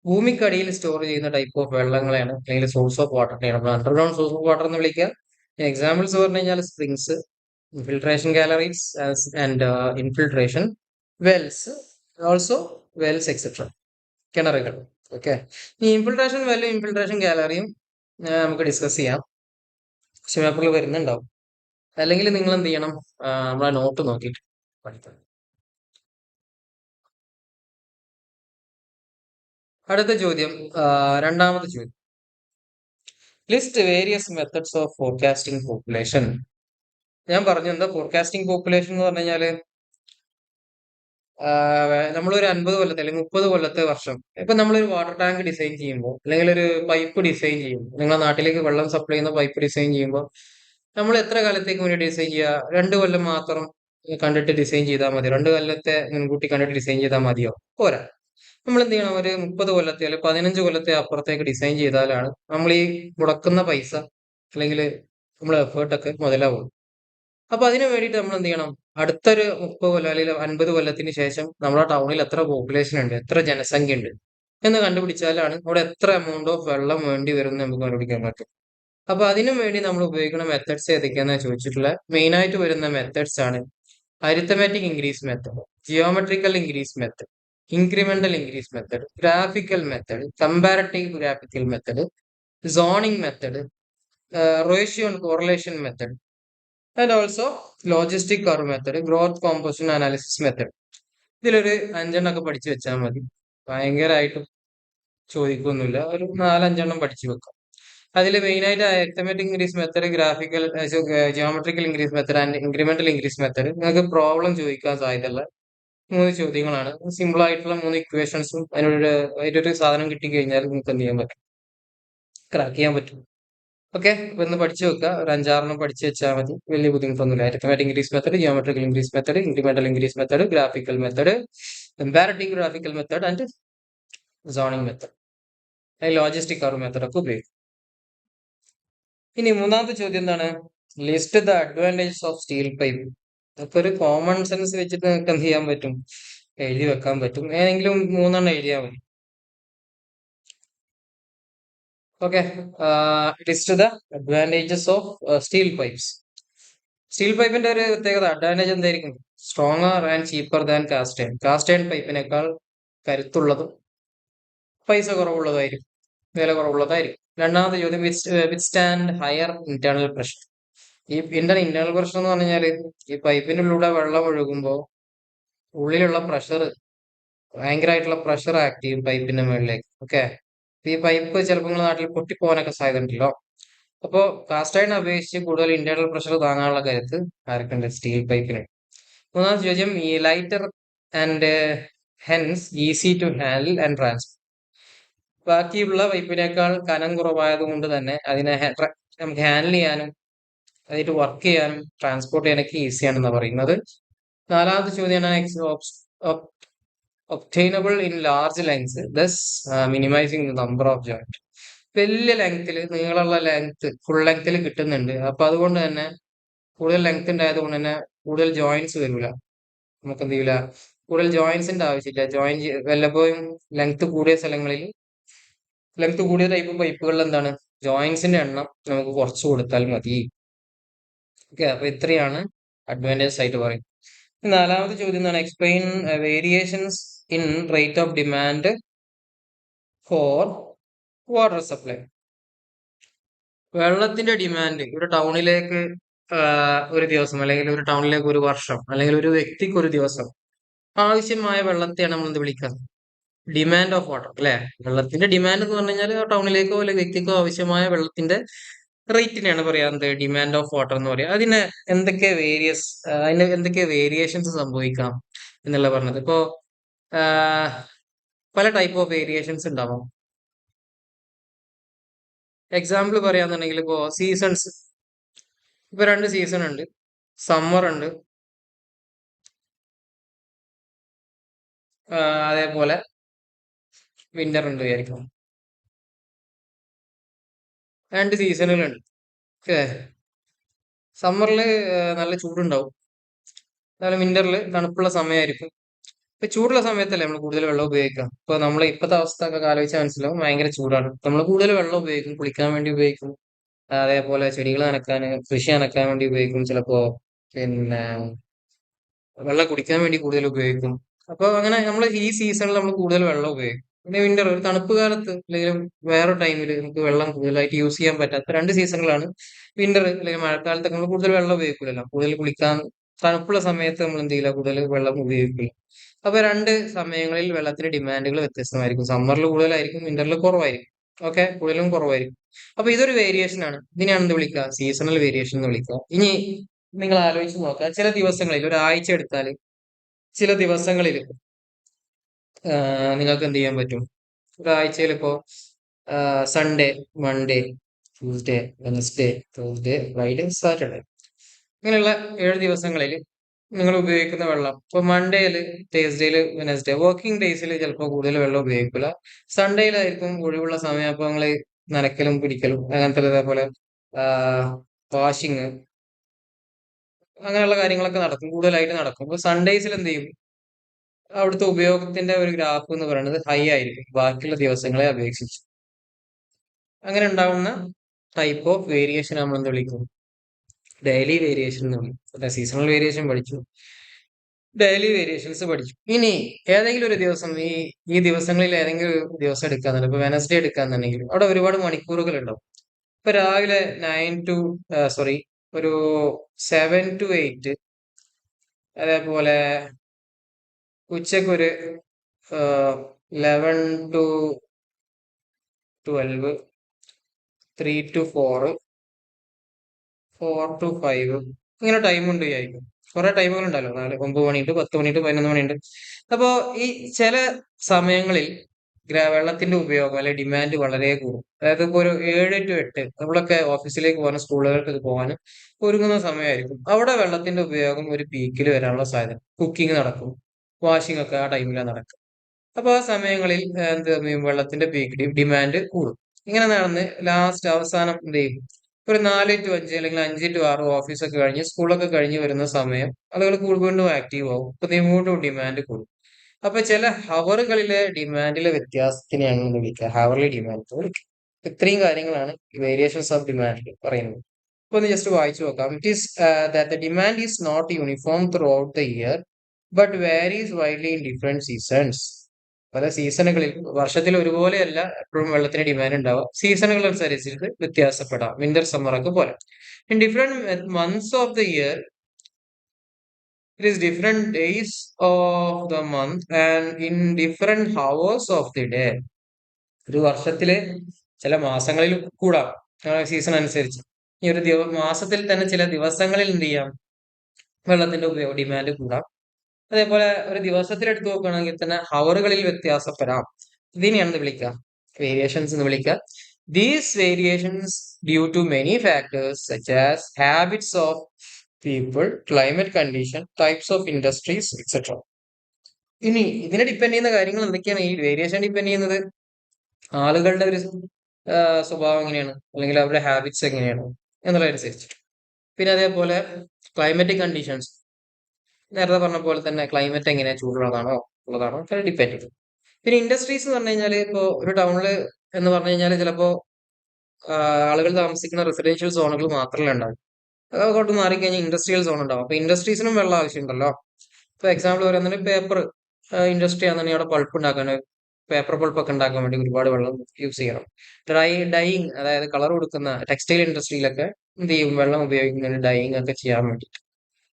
ഭൂമിക്കടിയിൽ സ്റ്റോർ ചെയ്യുന്ന ടൈപ്പ് ഓഫ് വെള്ളങ്ങളെയാണ്, അല്ലെങ്കിൽ സോഴ്സ് ഓഫ് വാട്ടറിനെയാണ് നമ്മൾ അണ്ടർഗ്രൗണ്ട് സോഴ്സ് ഓഫ് വാട്ടർ എന്ന് വിളിക്കുക. എക്സാമ്പിൾസ് പറഞ്ഞു കഴിഞ്ഞാൽ springs, infiltration galleries and infiltration Wells, also Wells etcetera, കിണറുകൾ. ഓക്കെ, ഈ ഇൻഫിൽട്രേഷൻ വെല്ലും ഇൻഫിൽട്രേഷൻ ഗാലറിയും നമുക്ക് ഡിസ്കസ് ചെയ്യാം. പക്ഷെ പേപ്പറിൽ വരുന്നുണ്ടാവും. അല്ലെങ്കിൽ നിങ്ങൾ എന്ത് ചെയ്യണം, നമ്മളെ നോട്ട് നോക്കിയിട്ട് പഠിക്കണം. അടുത്ത ചോദ്യം, രണ്ടാമത്തെ ചോദ്യം, list various methods of forecasting population. ഞാൻ പറഞ്ഞു എന്താ ഫോർകാസ്റ്റിംഗ് പോപ്പുലേഷൻ എന്ന് പറഞ്ഞു കഴിഞ്ഞാല് നമ്മളൊരു 50 കൊല്ലത്തെ അല്ലെങ്കിൽ 30 കൊല്ലത്തെ വർഷം, ഇപ്പൊ നമ്മളൊരു വാട്ടർ ടാങ്ക് ഡിസൈൻ ചെയ്യുമ്പോൾ അല്ലെങ്കിൽ ഒരു പൈപ്പ് ഡിസൈൻ ചെയ്യുമ്പോൾ, നിങ്ങളുടെ നാട്ടിലേക്ക് വെള്ളം സപ്ലൈ ചെയ്യുന്ന പൈപ്പ് ഡിസൈൻ ചെയ്യുമ്പോൾ നമ്മൾ എത്ര കാലത്തേക്ക് വേണ്ടി ഡിസൈൻ ചെയ്യുക? 2 കൊല്ലം മാത്രം കണ്ടിട്ട് ഡിസൈൻ ചെയ്താൽ മതി? 2 കൊല്ലത്തെ മുൻകൂട്ടി കണ്ടിട്ട് ഡിസൈൻ ചെയ്താൽ മതിയോ? പോരാ. നമ്മൾ എന്ത് ചെയ്യണം, ഒരു 30 കൊല്ലത്തെ അല്ലെങ്കിൽ 15 കൊല്ലത്തെ അപ്പുറത്തേക്ക് ഡിസൈൻ ചെയ്താലാണ് നമ്മൾ ഈ മുടക്കുന്ന പൈസ അല്ലെങ്കിൽ നമ്മളെ എഫേർട്ടൊക്കെ മുതലാവുള്ളൂ. അപ്പൊ അതിന് വേണ്ടിയിട്ട് നമ്മൾ എന്ത് ചെയ്യണം, അടുത്തൊരു 30 കൊല്ലം അല്ലെങ്കിൽ 50 കൊല്ലത്തിന് ശേഷം നമ്മുടെ ടൗണിൽ എത്ര പോപ്പുലേഷൻ ഉണ്ട്, എത്ര ജനസംഖ്യ ഉണ്ട് എന്ന് കണ്ടുപിടിച്ചാലാണ് അവിടെ എത്ര എമൗണ്ട് ഓഫ് വെള്ളം വേണ്ടി വരും എന്ന് നമുക്ക് കണ്ടുപിടിക്കാൻ പറ്റും. അപ്പൊ അതിനു വേണ്ടി നമ്മൾ ഉപയോഗിക്കുന്ന മെത്തഡ്സ് ഏതൊക്കെയാണെന്ന് ചോദിച്ചിട്ടുള്ള മെയിൻ ആയിട്ട് വരുന്ന മെത്തഡ്സ് ആണ് arithmetic increase method, geometrical increase method, incremental increase method, graphical method, comparative graphical method, zoning method, ratio and correlation method, and also logistic curve method, growth composition analysis method. ഇതിലൊരു 5 എണ്ണമൊക്കെ പഠിച്ചു വെച്ചാൽ മതി. ഭയങ്കരമായിട്ടും ചോദിക്കൊന്നുമില്ല, ഒരു 4-5 എണ്ണം പഠിച്ചു വെക്കാം. അതിൽ മെയിൻ ആയിട്ട് arithmetic increase method, graphical geometrical increase method and incremental increase method നിങ്ങൾക്ക് പ്രോബ്ലം ചോദിക്കാൻ സാധ്യതയുള്ള 3 ചോദ്യങ്ങളാണ്. സിമ്പിൾ ആയിട്ടുള്ള 3 ഇക്വേഷൻസും അതിനൊരു സാധനം കിട്ടിക്കഴിഞ്ഞാൽ നിങ്ങൾക്ക് എന്ത് ചെയ്യാൻ പറ്റും, ക്രാക്ക് ചെയ്യാൻ പറ്റും. ഓക്കെ, അപ്പൊ ഇന്ന് പഠിച്ചു വെക്കുക. ഒരു 5-6 എണ്ണം പഠിച്ചു വെച്ചാൽ മതി, വലിയ ബുദ്ധിമുട്ടൊന്നുമില്ല. Arithmetic increase method, geometrical increase method, incremental increase method, graphical method, comparative graphical method and zoning method, logistic curve method ഒക്കെ ഉപയോഗിക്കും. ഇനി മൂന്നാമത്തെ ചോദ്യം എന്താണ്? List the advantages of steel pipe. അപ്പൊ ഒരു കോമൺ സെൻസ് വെച്ചിട്ട് നിങ്ങൾക്ക് എന്ത് ചെയ്യാൻ പറ്റും? എഴുതി വെക്കാൻ പറ്റും. ഏതെങ്കിലും മൂന്നെണ്ണം എഴുതിയാൽ മതി. Okay. List the advantages of steel pipes. Steel പൈപ്പിന്റെ ഒരു പ്രത്യേകത അഡ്വാൻറ്റേജ് എന്തായിരിക്കും? Stronger and cheaper than cast iron. Cast iron പൈപ്പിനേക്കാൾ കരുത്തുള്ളതും പൈസ കുറവുള്ളതായിരിക്കും, വില കുറവുള്ളതായിരിക്കും. രണ്ടാമത്തെ ചോദ്യം, വിത്ത്സ്റ്റാൻഡ് ഹയർ ഇന്റേണൽ പ്രഷർ. ഈ ഇന്റേണൽ പ്രഷർ എന്ന് പറഞ്ഞാല് ഈ പൈപ്പിന്റെ ഉള്ളിലൂടെ വെള്ളം ഒഴുകുമ്പോൾ ഉള്ളിലുള്ള പ്രഷർ, ഭയങ്കരമായിട്ടുള്ള പ്രഷർ ആക്ട് ചെയ്യും പൈപ്പിന്റെ മുകളിലേക്ക്. ഓക്കെ. ഈ പൈപ്പ് ചിലപ്പോൾ നിങ്ങളുടെ നാട്ടിൽ പൊട്ടിപ്പോകാനൊക്കെ സാധ്യത ഉണ്ടല്ലോ. അപ്പോ കാസ്റ്റ് അയൺ അപേക്ഷിച്ച് കൂടുതൽ ഇന്റേണൽ പ്രഷർ താങ്ങാനുള്ള കരുത്ത് ആർക്കുണ്ട്? സ്റ്റീൽ പൈപ്പിന്. മൂന്നാമത്തെ ചോദ്യം, ഈ lighter and hence easy to handle and transport. ബാക്കിയുള്ള പൈപ്പിനേക്കാൾ കനം കുറവായത് കൊണ്ട് തന്നെ അതിനെ നമുക്ക് ഹാൻഡിൽ ചെയ്യാനും അതായിട്ട് വർക്ക് ചെയ്യാനും ട്രാൻസ്പോർട്ട് ചെയ്യാനൊക്കെ ഈസിയാണെന്നാണ് പറയുന്നത്. നാലാമത്തെ ചോദ്യമാണ് obtainable in large length, thus minimizing the number of joint. വലിയ ലെങ്ത്തിൽ, നീളമുള്ള ലെങ്ത് ഫുൾ ലെങ്ത്തിൽ കിട്ടുന്നുണ്ട്. അപ്പൊ അതുകൊണ്ട് തന്നെ കൂടുതൽ ലെങ്ത് ഉണ്ടായത് കൊണ്ട് തന്നെ കൂടുതൽ ജോയിന്റ്സ് വരില്ല. നമുക്ക് എന്ത് ചെയ്യില്ല, കൂടുതൽ ജോയിന്റ്സിന്റെ ആവശ്യമില്ല. വല്ലപ്പോഴും ലെങ്ത് കൂടിയ സ്ഥലങ്ങളിൽ, ലെങ്ത് കൂടിയ ടൈപ്പ് പൈപ്പുകളിൽ എന്താണ്, ജോയിന്റ്സിന്റെ എണ്ണം നമുക്ക് കുറച്ച് കൊടുത്താൽ മതി. ഓക്കെ. അപ്പൊ ഇത്രയാണ് അഡ്വാൻറ്റേജ് ആയിട്ട് പറയും. നാലാമത്തെ ചോദ്യം എന്താണ്? Explain variations in rate of demand for water supply. വെള്ളത്തിന്റെ ഡിമാൻഡ് ഒരു ടൗണിലേക്ക് ഒരു ദിവസം, അല്ലെങ്കിൽ ഒരു ടൗണിലേക്ക് ഒരു വർഷം, അല്ലെങ്കിൽ ഒരു വ്യക്തിക്ക് ഒരു ദിവസം ആവശ്യമായ വെള്ളത്തെയാണ് നമ്മൾ എന്ത് വിളിക്കുന്നത്? ഡിമാൻഡ് ഓഫ് വാട്ടർ, അല്ലെ? വെള്ളത്തിന്റെ ഡിമാൻഡ് എന്ന് പറഞ്ഞു കഴിഞ്ഞാൽ ടൗണിലേക്കോ അല്ലെങ്കിൽ വ്യക്തിക്കോ ആവശ്യമായ വെള്ളത്തിന്റെ റേറ്റിനെയാണ് പറയാറുണ്ട് ഡിമാൻഡ് ഓഫ് വാട്ടർ എന്ന് പറയാം. അതിന് എന്തൊക്കെ വേരിയേഷൻസ് സംഭവിക്കാം എന്നുള്ള പറഞ്ഞത്. ഇപ്പോ പല ടൈപ്പ് ഓഫ് വേരിയേഷൻസ് ഉണ്ടാവാം. എക്സാമ്പിൾ പറയാന്നുണ്ടെങ്കിൽ ഇപ്പോ സീസൺസ്. ഇപ്പൊ രണ്ട് സീസൺ ഉണ്ട്, സമ്മർ ഉണ്ട്, അതേപോലെ വിന്റർ ഉണ്ട് വിചാരിക്കും. രണ്ട് സീസണുകളുണ്ട്. ഓക്കെ. സമ്മറിൽ നല്ല ചൂടുണ്ടാവും, അതുപോലെ വിന്ററിൽ തണുപ്പുള്ള സമയമായിരിക്കും. ഇപ്പൊ ചൂടുള്ള സമയത്തല്ലേ നമ്മൾ കൂടുതൽ വെള്ളം ഉപയോഗിക്കാം. ഇപ്പൊ നമ്മൾ ഇപ്പോഴത്തെ അവസ്ഥ ഒക്കെ ആലോചിച്ചാൽ മനസ്സിലാവും, ഭയങ്കര ചൂടാണ്. നമ്മൾ കൂടുതൽ വെള്ളം ഉപയോഗിക്കും, കുളിക്കാൻ വേണ്ടി ഉപയോഗിക്കും, അതേപോലെ ചെടികൾ നനക്കാൻ, കൃഷി നനക്കാൻ വേണ്ടി ഉപയോഗിക്കും. ചിലപ്പോ പിന്നെ വെള്ളം കുടിക്കാൻ വേണ്ടി കൂടുതൽ ഉപയോഗിക്കും. അപ്പൊ അങ്ങനെ നമ്മൾ ഈ സീസണിൽ നമ്മൾ കൂടുതൽ വെള്ളം ഉപയോഗിക്കും. പിന്നെ വിന്റർ, ഒരു തണുപ്പ് കാലത്ത് അല്ലെങ്കിൽ വേറെ ടൈമിൽ നമുക്ക് വെള്ളം കൂടുതലായിട്ട് യൂസ് ചെയ്യാൻ പറ്റാത്ത രണ്ട് സീസണുകളാണ് വിന്റർ. അല്ലെങ്കിൽ മഴക്കാലത്തൊക്കെ നമ്മൾ കൂടുതൽ വെള്ളം ഉപയോഗിക്കില്ലല്ലോ. കൂടുതൽ കുളിക്കാൻ തണുപ്പുള്ള സമയത്ത് നമ്മൾ എന്ത് ചെയ്യില്ല, കൂടുതൽ വെള്ളം ഉപയോഗിക്കില്ല. അപ്പൊ രണ്ട് സമയങ്ങളിൽ വെള്ളത്തിന്റെ ഡിമാൻഡുകൾ വ്യത്യസ്തമായിരിക്കും. സമ്മറിൽ കൂടുതലായിരിക്കും, വിന്ററിൽ കുറവായിരിക്കും. ഓക്കെ, കൂടുതലും കുറവായിരിക്കും. അപ്പൊ ഇതൊരു വേരിയേഷൻ ആണ്. ഇതിനെയാണ് എന്ത് വിളിക്കുക? സീസണൽ വേരിയേഷൻ എന്ന് വിളിക്കുക. ഇനി നിങ്ങൾ ആലോചിച്ച് നോക്കുക, ചില ദിവസങ്ങളിൽ, ഒരാഴ്ച എടുത്താൽ ചില ദിവസങ്ങളിൽ നിങ്ങൾക്ക് എന്ത് ചെയ്യാൻ പറ്റും? ഒരാഴ്ചയിൽ ഇപ്പോ Sunday, Monday, Tuesday, Wednesday, Thursday, Friday, Saturday, ഇങ്ങനെയുള്ള 7 ദിവസങ്ങളിൽ നിങ്ങൾ ഉപയോഗിക്കുന്ന വെള്ളം, ഇപ്പൊ മൺഡേയിൽ, തേഴ്സ്ഡേയിൽ, വെനസ്ഡേ വർക്കിംഗ് ഡേയ്സിൽ ചിലപ്പോൾ കൂടുതൽ വെള്ളം ഉപയോഗിക്കില്ല. സൺഡേയിലായിരിക്കും ഒഴിവുള്ള സമയം. അപ്പൊ നിങ്ങൾ നനയ്ക്കലും പിടിക്കലും അങ്ങനത്തെ, അതേപോലെ വാഷിങ്, അങ്ങനെയുള്ള കാര്യങ്ങളൊക്കെ നടക്കും, കൂടുതലായിട്ട് നടക്കും. അപ്പൊ സൺഡേസിൽ എന്ത് ചെയ്യും? അവിടുത്തെ ഉപയോഗത്തിന്റെ ഒരു ഗ്രാഫ് എന്ന് പറയുന്നത് ഹൈ ആയിരിക്കും ബാക്കിയുള്ള ദിവസങ്ങളെ അപേക്ഷിച്ച്. അങ്ങനെ ഉണ്ടാവുന്ന ടൈപ്പ് ഓഫ് വേരിയേഷൻ നമ്മൾ എന്ത് വിളിക്കും? ഡെയിലി വേരിയേഷൻ എന്ന് വിളിക്കും. സീസണൽ വേരിയേഷൻ പഠിച്ചു, ഡെയിലി വേരിയേഷൻസ് പഠിച്ചു. ഇനി ഏതെങ്കിലും ഒരു ദിവസം, ഈ ദിവസങ്ങളിൽ ഏതെങ്കിലും ഒരു ദിവസം എടുക്കാന്നുണ്ട്, ഇപ്പൊ വെനസ്ഡേ എടുക്കാന്നുണ്ടെങ്കിൽ അവിടെ ഒരുപാട് മണിക്കൂറുകൾ ഉണ്ടാവും. ഇപ്പൊ രാവിലെ 9 to 7 to 8, അതേപോലെ ഉച്ചക്ക് ഒരു 11 to 12, 3 to 4, 4 to 5, ഇങ്ങനെ ടൈം ഉണ്ട് വിചാരിക്കും. കുറെ ടൈമുകൾ ഉണ്ടല്ലോ, 9 മണിയുണ്ട്, 10 മണിയുണ്ട്, 11 മണിയുണ്ട്. അപ്പോ ഈ ചില സമയങ്ങളിൽ വെള്ളത്തിന്റെ ഉപയോഗം അല്ലെ ഡിമാൻഡ് വളരെ കൂടും. അതായത് ഇപ്പൊ ഒരു 7 to 8 നമ്മളൊക്കെ ഓഫീസിലേക്ക് പോകാനും സ്കൂളുകൾക്ക് പോകാനും ഒരുങ്ങുന്ന സമയമായിരിക്കും. അവിടെ വെള്ളത്തിന്റെ ഉപയോഗം ഒരു പീക്കിൽ വരാനുള്ള സാധ്യത. കുക്കിംഗ് നടക്കും, വാഷിംഗ് ഒക്കെ ആ ടൈമിലാണ് നടക്കുക. അപ്പൊ ആ സമയങ്ങളിൽ എന്ത് ചെയ്യും? വെള്ളത്തിന്റെ പീക്ക് ഡിമാൻഡ് കൂടും. ഇങ്ങനെ നടന്ന് ലാസ്റ്റ് അവസാനം എന്ത് ചെയ്യും? ഒരു 4 to 5 അല്ലെങ്കിൽ 5 to 6 ഓഫീസൊക്കെ കഴിഞ്ഞ് സ്കൂളൊക്കെ കഴിഞ്ഞ് വരുന്ന സമയം ആളുകൾ വീണ്ടും ആക്റ്റീവ് ആവും. അപ്പൊ വീണ്ടും ഡിമാൻഡ് കൂടും. അപ്പൊ ചില ഹവറുകളിലെ ഡിമാൻഡിലെ വ്യത്യാസത്തിനെയാണ് നമ്മൾ വിളിക്കുക ഹവർലി ഡിമാൻഡ് എന്ന് വിളിക്കുക. ഇത്രയും കാര്യങ്ങളാണ് വേരിയേഷൻസ് ഓഫ് ഡിമാൻഡ് പറയുന്നത്. അപ്പൊ ഒന്ന് ജസ്റ്റ് വായിച്ചു നോക്കാം. It is that the demand is not uniform throughout the year but varies widely in different seasons. പല സീസണുകളിൽ വർഷത്തിൽ ഒരുപോലെയല്ല എപ്പോഴും വെള്ളത്തിന് ഡിമാൻഡ് ഉണ്ടാവുക. സീസണുകൾ അനുസരിച്ചിട്ട് വ്യത്യാസപ്പെടാം. വിന്റർ സമ്മർ ഒക്കെ പോലെ. In different months of the year it is different days of the month and in different hours of the day. ഒരു വർഷത്തില് ചില മാസങ്ങളിൽ കൂടാം സീസൺ അനുസരിച്ച്. ഈ ഒരു മാസത്തിൽ തന്നെ ചില ദിവസങ്ങളിൽ എന്ത് ചെയ്യാം വെള്ളത്തിന്റെ ഉപയോഗം ഡിമാൻഡ് കൂടാം. അതേപോലെ ഒരു ദിവസത്തിൽ എടുത്തു നോക്കുകയാണെങ്കിൽ തന്നെ ഹവറുകളിൽ വ്യത്യാസപ്പെടാം. ഇതിനെയാണ് എന്ത് വിളിക്കുക വേരിയേഷൻസ് എന്ന് വിളിക്കുക. These variations due to many factors such as habits of people, climate condition, types of industries etcetera. ഇനി ഇതിനെ ഡിപ്പെൻഡ് ചെയ്യുന്ന കാര്യങ്ങൾ എന്തൊക്കെയാണ്? ഈ വേരിയേഷൻ ഡിപ്പെൻഡ് ചെയ്യുന്നത് ആളുകളുടെ ഒരു സ്വഭാവം എങ്ങനെയാണ്, അല്ലെങ്കിൽ അവരുടെ ഹാബിറ്റ്സ് എങ്ങനെയാണ് എന്നുള്ളതനുസരിച്ച്. പിന്നെ അതേപോലെ ക്ലൈമറ്റിക് കണ്ടീഷൻസ്, നേരത്തെ പറഞ്ഞ പോലെ തന്നെ ക്ലൈമറ്റ് എങ്ങനെയാ, ചൂടുള്ളതാണോ ഉള്ളതാണോ ഒക്കെ ഡിപ്പെൻഡ് ചെയ്യും. പിന്നെ ഇൻഡസ്ട്രീസ് എന്ന് പറഞ്ഞു കഴിഞ്ഞാൽ ഇപ്പോ ഒരു ടൗണില് എന്ന് പറഞ്ഞു കഴിഞ്ഞാൽ ചിലപ്പോ ആളുകൾ താമസിക്കുന്ന റെസിഡൻഷ്യൽ സോണുകൾ മാത്രമല്ല ഉണ്ടാവും. അതോട്ട് മാറിക്കഴിഞ്ഞാൽ ഇൻഡസ്ട്രിയൽ സോൺ ഉണ്ടാവും. അപ്പൊ ഇൻഡസ്ട്രീസിനും വെള്ളം ആവശ്യമുണ്ടല്ലോ. ഇപ്പൊ എക്സാമ്പിൾ പറയുന്നത് പേപ്പർ ഇൻഡസ്ട്രി ആണെന്നുണ്ടെങ്കിൽ അവിടെ പൾപ്പ് ഉണ്ടാക്കാൻ, പേപ്പർ പൾപ്പ് ഒക്കെ ഉണ്ടാക്കാൻ വേണ്ടി ഒരുപാട് വെള്ളം യൂസ് ചെയ്യണം. ഡൈയിങ്, അതായത് കളർ കൊടുക്കുന്ന ടെക്സ്റ്റൈൽ ഇൻഡസ്ട്രിയിലൊക്കെ എന്ത് ചെയ്യും, വെള്ളം ഉപയോഗിക്കുന്നുണ്ട് ഡൈയിങ് ഒക്കെ ചെയ്യാൻ വേണ്ടി.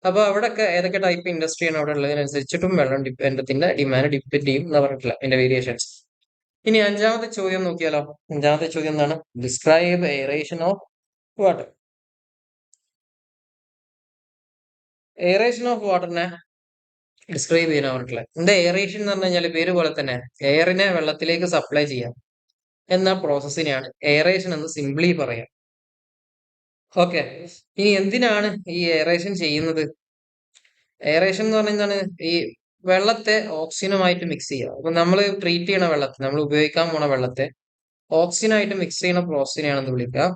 അപ്പൊ അവിടെയൊക്കെ ഏതൊക്കെ ടൈപ്പ് ഇൻഡസ്ട്രിയാണ് അവിടെ ഉള്ളതിനനുസരിച്ചിട്ടും വെള്ളം ഡിപ്പെൻഡത്തിന്റെ ഡിമാൻഡ് ഡിപ്പെൻഡ് ചെയ്യും എന്ന് പറഞ്ഞിട്ടില്ല ഇതിന്റെ വേരിയേഷൻസ്. ഇനി അഞ്ചാമത്തെ ചോദ്യം നോക്കിയാലോ. അഞ്ചാമത്തെ ചോദ്യം എന്താണ്? Describe aeration of water. Aeration of വാട്ടറിനെ ഡിസ്ക്രൈബ് ചെയ്യാൻ പറഞ്ഞിട്ടുള്ളത്. എന്താ എയറേഷൻ എന്ന് പറഞ്ഞു കഴിഞ്ഞാൽ പേര് പോലെ തന്നെ എയറിനെ വെള്ളത്തിലേക്ക് സപ്ലൈ ചെയ്യാം എന്ന പ്രോസസ്സിനെയാണ് എയറേഷൻ എന്ന് സിംപ്ലി പറയാം. ഓക്കെ, ഇനി എന്തിനാണ് ഈ എയറേഷൻ ചെയ്യുന്നത്? എയറേഷൻ എന്ന് പറഞ്ഞാൽ ഈ വെള്ളത്തെ ഓക്സിജനുമായിട്ട് മിക്സ് ചെയ്യുക. അപ്പൊ നമ്മൾ ട്രീറ്റ് ചെയ്യണ വെള്ളത്തെ, നമ്മൾ ഉപയോഗിക്കാൻ പോണ വെള്ളത്തെ ഓക്സിജനായിട്ട് മിക്സ് ചെയ്യുന്ന പ്രോസസ്സിനെയാണ് എന്ത് വിളിക്കുക?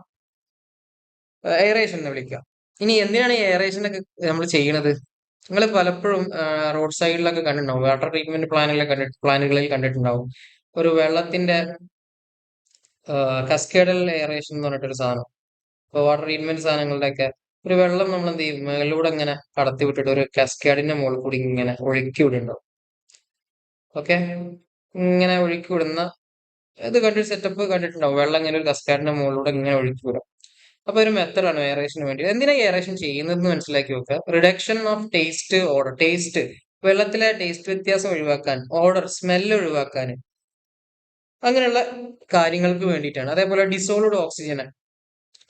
എയറേഷൻ എന്ന് വിളിക്കുക. ഇനി എന്തിനാണ് ഈ എയറേഷൻ ഒക്കെ നമ്മൾ ചെയ്യണത്? നിങ്ങൾ പലപ്പോഴും റോഡ് സൈഡിലൊക്കെ കണ്ടിട്ടുണ്ടാവും, വാട്ടർ ട്രീറ്റ്മെന്റ് പ്ലാനുകളിൽ കണ്ടിട്ടുണ്ടാവും ഒരു വെള്ളത്തിന്റെ കസ്കേഡൽ എയറേഷൻ എന്ന് പറഞ്ഞിട്ടൊരു സാധനം. ഇപ്പൊ വാട്ടർ ട്രീറ്റ്മെന്റ് സാധനങ്ങളുടെയൊക്കെ ഒരു വെള്ളം നമ്മൾ എന്ത് ചെയ്യും, മേളിലൂടെ ഇങ്ങനെ കടത്തി വിട്ടിട്ട് ഒരു കസ്കേഡിന്റെ മുകളിൽ കൂടി ഇങ്ങനെ ഒഴുക്കി വിടുന്നുണ്ടാവും. ഓക്കെ, ഇങ്ങനെ ഒഴുക്കി വിടുന്ന ഇത് കണ്ടൊരു സെറ്റപ്പ് കണ്ടിട്ടുണ്ടാവും. വെള്ളം ഇങ്ങനെ ഒരു കസ്കാഡിന്റെ മുകളിലൂടെ ഇങ്ങനെ ഒഴുക്കി വിടും. അപ്പൊ ഒരു മെത്തഡാണ് എയറേഷന് വേണ്ടി. എന്തിനാ എയറേഷൻ ചെയ്യുന്നതെന്ന് മനസ്സിലാക്കി വെക്കുക. Reduction of taste order. Taste, വെള്ളത്തിലെ ടേസ്റ്റ് വ്യത്യാസം ഒഴിവാക്കാൻ, ഓർഡർ സ്മെല്ല് ഒഴിവാക്കാൻ, അങ്ങനെയുള്ള കാര്യങ്ങൾക്ക് വേണ്ടിയിട്ടാണ്. അതേപോലെ ഡിസോൾവ്ഡ് ഓക്സിജൻ,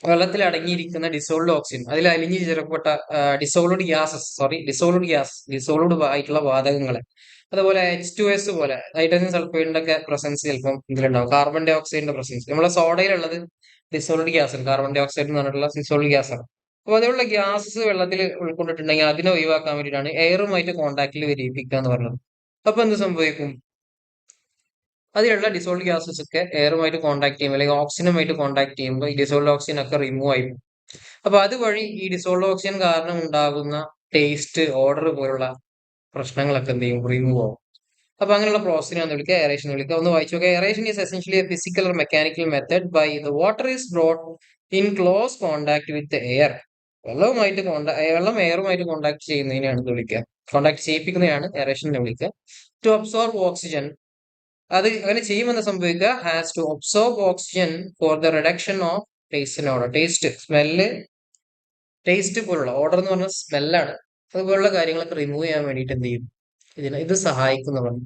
വെള്ളത്തിൽ അടങ്ങിയിരിക്കുന്ന ഡിസോൾവ്ഡ് ഓക്സിജൻ, അതിൽ അലിഞ്ഞു ചേർക്കപ്പെട്ട ഡിസോൾവ്ഡ് ആയിട്ടുള്ള വാതകങ്ങളെ, അതുപോലെ H2S പോലെ ഹൈഡ്രജൻ സൾഫൈഡിന്റെ ഒക്കെ പ്രസൻസ് ചിലപ്പം ഇതിലുണ്ടാവും. കാർബൺ ഡൈ ഓക്സൈഡിന്റെ പ്രസൻസ്, നമ്മളെ സോഡയിലുള്ളത് ഡിസോൾവ്ഡ് ഗ്യാസ് ആണ്. കാർബൺ ഡൈ ഓക്സൈഡ് എന്ന് പറഞ്ഞിട്ടുള്ള ഡിസോൾവ്ഡ് ഗ്യാസ് ആണ്. അപ്പൊ അതിലുള്ള ഗ്യാസസ് വെള്ളത്തിൽ ഉൾക്കൊണ്ടിട്ടുണ്ടെങ്കിൽ അതിനെ ഒഴിവാക്കാൻ വേണ്ടിയിട്ടാണ് എയറുമായിട്ട് കോൺടാക്റ്റിൽ വരിപ്പിക്കുക എന്ന് പറഞ്ഞത്. അപ്പൊ എന്ത് സംഭവിക്കും? അതിലുള്ള ഡിസോൾവ്ഡ് ഗ്യാസസ് ഒക്കെ എയറുമായിട്ട് കോൺടാക്ട് ചെയ്യുമ്പോൾ, അല്ലെങ്കിൽ ഓക്സിജനുമായിട്ട് കോൺടാക്ട് ചെയ്യുമ്പോൾ ഈ ഡിസോൾവ്ഡ് ഓക്സിജൻ ഒക്കെ റിമൂവ് ആയി പോകും. അപ്പൊ അതുവഴി ഈ ഡിസോൾവ്ഡ് ഓക്സിജൻ കാരണം ഉണ്ടാകുന്ന ടേസ്റ്റ്, ഓർഡർ പോലുള്ള പ്രശ്നങ്ങളൊക്കെ എന്ത് ചെയ്യും, റിമൂവ് ആവും. അപ്പൊ അങ്ങനെയുള്ള പ്രോസസ്സിനെ വിളിക്കുക എയറേഷൻ വിളിക്കുക. ഒന്ന് വായിച്ചു നോക്കുക. Aeration is essentially a physical or mechanical method by the water is brought in close contact with air. വെള്ളം എയറുമായിട്ട് കോൺടാക്ട് ചെയ്യുന്നതിനെയാണ് വിളിക്കുക, കോൺടാക്ട് ചെയ്യിപ്പിക്കുന്നതാണ് എയറേഷൻ എന്ന് വിളിക്കുക. ടു അബ്സോർബ് ഓക്സിജൻ, അത് അങ്ങനെ ചെയ്യുമെന്ന് സംഭവിക്കുക. Has to absorb oxygen for the reduction of taste order. Taste പോലുള്ള, ഓർഡർ എന്ന് പറഞ്ഞ സ്മെല്ലാണ്, അതുപോലുള്ള കാര്യങ്ങളൊക്കെ റിമൂവ് ചെയ്യാൻ വേണ്ടിയിട്ട് എന്ത് ചെയ്യും, ഇത് സഹായിക്കുന്നതാണ്.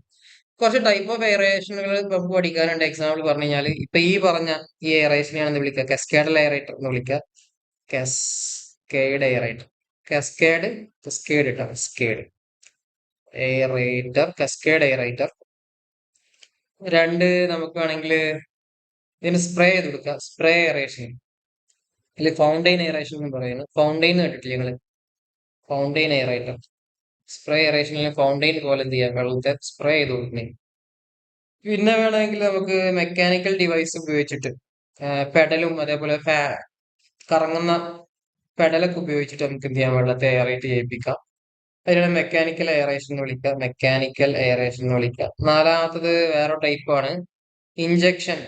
കുറച്ച് ടൈപ്പ് ഓഫ് എയറേഷനുകൾ നമുക്ക് പഠിക്കാനുണ്ട്. എക്സാമ്പിൾ പറഞ്ഞു കഴിഞ്ഞാൽ ഇപ്പൊ ഈ പറഞ്ഞ ഈ എയറേഷനെയാണെന്ന് വിളിക്കുക കസ്കേഡൽ എയറേറ്റർ എന്ന് വിളിക്കുക. Cascade aerator, cascade aerator, cascade aerator. രണ്ട് നമുക്ക് വേണമെങ്കിൽ ഇതിന് സ്പ്രേ ചെയ്ത് കൊടുക്കുക, സ്പ്രേ എയറേഷൻ, അല്ലെങ്കിൽ ഫൗണ്ടെയിൻ എയറേഷൻ എന്ന് പറയുന്നത്. ഫൗണ്ടെയിൻ കേട്ടിട്ടില്ല നിങ്ങള്? ഫൗണ്ടെയിൻ എയറേറ്റർ, സ്പ്രേ എയറേഷനിൽ ഫൗണ്ടെയിൻ പോലെ എന്ത് ചെയ്യാം, വെള്ളത്തെ സ്പ്രേ ചെയ്ത് കൊടുക്കുന്നത്. പിന്നെ വേണമെങ്കിൽ നമുക്ക് മെക്കാനിക്കൽ ഡിവൈസ് ഉപയോഗിച്ചിട്ട് പെഡലും അതേപോലെ കറങ്ങുന്ന പെഡലൊക്കെ ഉപയോഗിച്ചിട്ട് നമുക്ക് എന്ത് ചെയ്യാം, വെള്ളത്തെ എയറേറ്റ് ചെയ്യിപ്പിക്കാം. അതിനാണ് മെക്കാനിക്കൽ എയറേഷൻ എന്ന് വിളിക്കുക. മെക്കാനിക്കൽ എയറേഷൻ എന്ന് വിളിക്കുക. നാലാമത്തത് വേറെ ടൈപ്പാണ് ഇഞ്ചക്ഷൻ.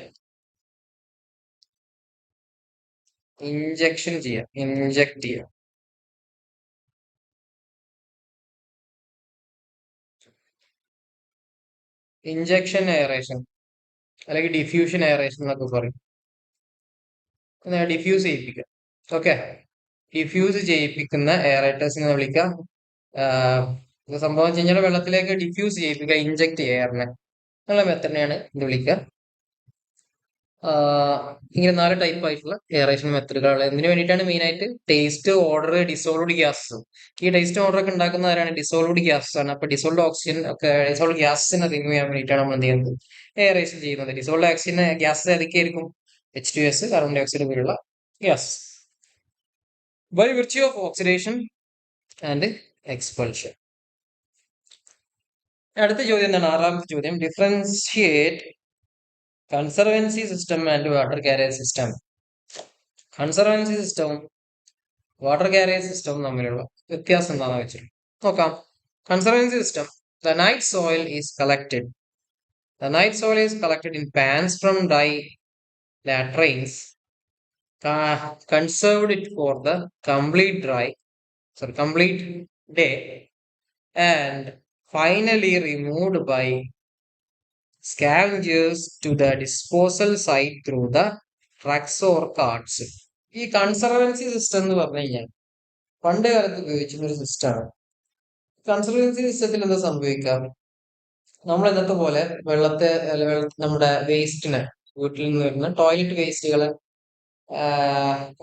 ഇഞ്ചക്ഷൻ ചെയ്യാം, ഇഞ്ചക്ട് ചെയ്യാം. ഇഞ്ചക്ഷൻ എയറേഷൻ അല്ലെങ്കിൽ ഡിഫ്യൂഷൻ എയറേഷൻ എന്നൊക്കെ പറയും. ഡിഫ്യൂസ് ചെയ്യിപ്പിക്കുക. ഓക്കെ, ഡിഫ്യൂസ് ചെയ്യിപ്പിക്കുന്ന എയറേറ്റേഴ്സിനെ വിളിക്കാം. ഇത് സംഭവം വെച്ച് കഴിഞ്ഞാൽ വെള്ളത്തിലേക്ക് ഡിഫ്യൂസ് ചെയ്യിപ്പിക്കുക, ഇഞ്ചക്ട് എയറിനെ എന്നുള്ള മെത്തഡിനെയാണ് ഇത് വിളിക്കുക. ഇങ്ങനെ 4 ടൈപ്പ് ആയിട്ടുള്ള എയറേഷൻ മെത്തഡുകൾ. എന്തിനു വേണ്ടിയിട്ടാണ്? മെയിൻ ആയിട്ട് ടേസ്റ്റ്, ഓർഡർ, ഡിസോൾവ്ഡ് ഗ്യാസസ്. ഈ ടേസ്റ്റ് ഓർഡർ ഒക്കെ ഉണ്ടാക്കുന്ന ആരാണ്? ഡിസോൾവ്ഡ് ഗ്യാസസ് ആണ്. അപ്പൊ ഡിസോൾവ്ഡ് ഓക്സിജൻ ഒക്കെ, ഡിസോൾവ്ഡ് ഗ്യാസിനെ റിമൂവ് ചെയ്യാൻ വേണ്ടിയിട്ടാണ് നമ്മൾ എന്ത് ചെയ്യുന്നത്? എയറേഷൻ ചെയ്യുന്നത്. ഡിസോൾവ്ഡ് ഓക്സിജൻ ഗ്യാസസ് ഏതൊക്കെയായിരിക്കും? H2S, കാർബൺ ഡൈ ഓക്സൈഡ് പോലുള്ള gas. By virtue of oxidation and expulsion. അടുത്ത ചോദ്യം എന്താണ്? 6ാമത്തെ ചോദ്യം. Differentiate conservancy system and water carrier system. Conservancy സിസ്റ്റവും വാട്ടർ കാരിയർ സിസ്റ്റവും തമ്മിലുള്ള വ്യത്യാസം എന്താണെന്ന് വെച്ചിട്ട് നോക്കാം. Conservancy system. The night soil is collected. The night soil is collected in pans from dry latrines. Conserved it for the complete day, and finally removed by scavengers to the disposal site through the trucks or carts. ഈ conservancy system എന്ന് പറഞ്ഞു കഴിഞ്ഞാൽ പണ്ട് കാലത്ത് ഉപയോഗിച്ചിരുന്ന ഒരു സിസ്റ്റമാണ്. Conservancy സിസ്റ്റത്തിൽ എന്താ സംഭവിക്കാം? നമ്മൾ ഇന്നത്തെ പോലെ വെള്ളത്തെ, നമ്മുടെ വേസ്റ്റിനെ, വീട്ടിൽ നിന്ന് വരുന്ന ടോയ്ലറ്റ് വേസ്റ്റുകള്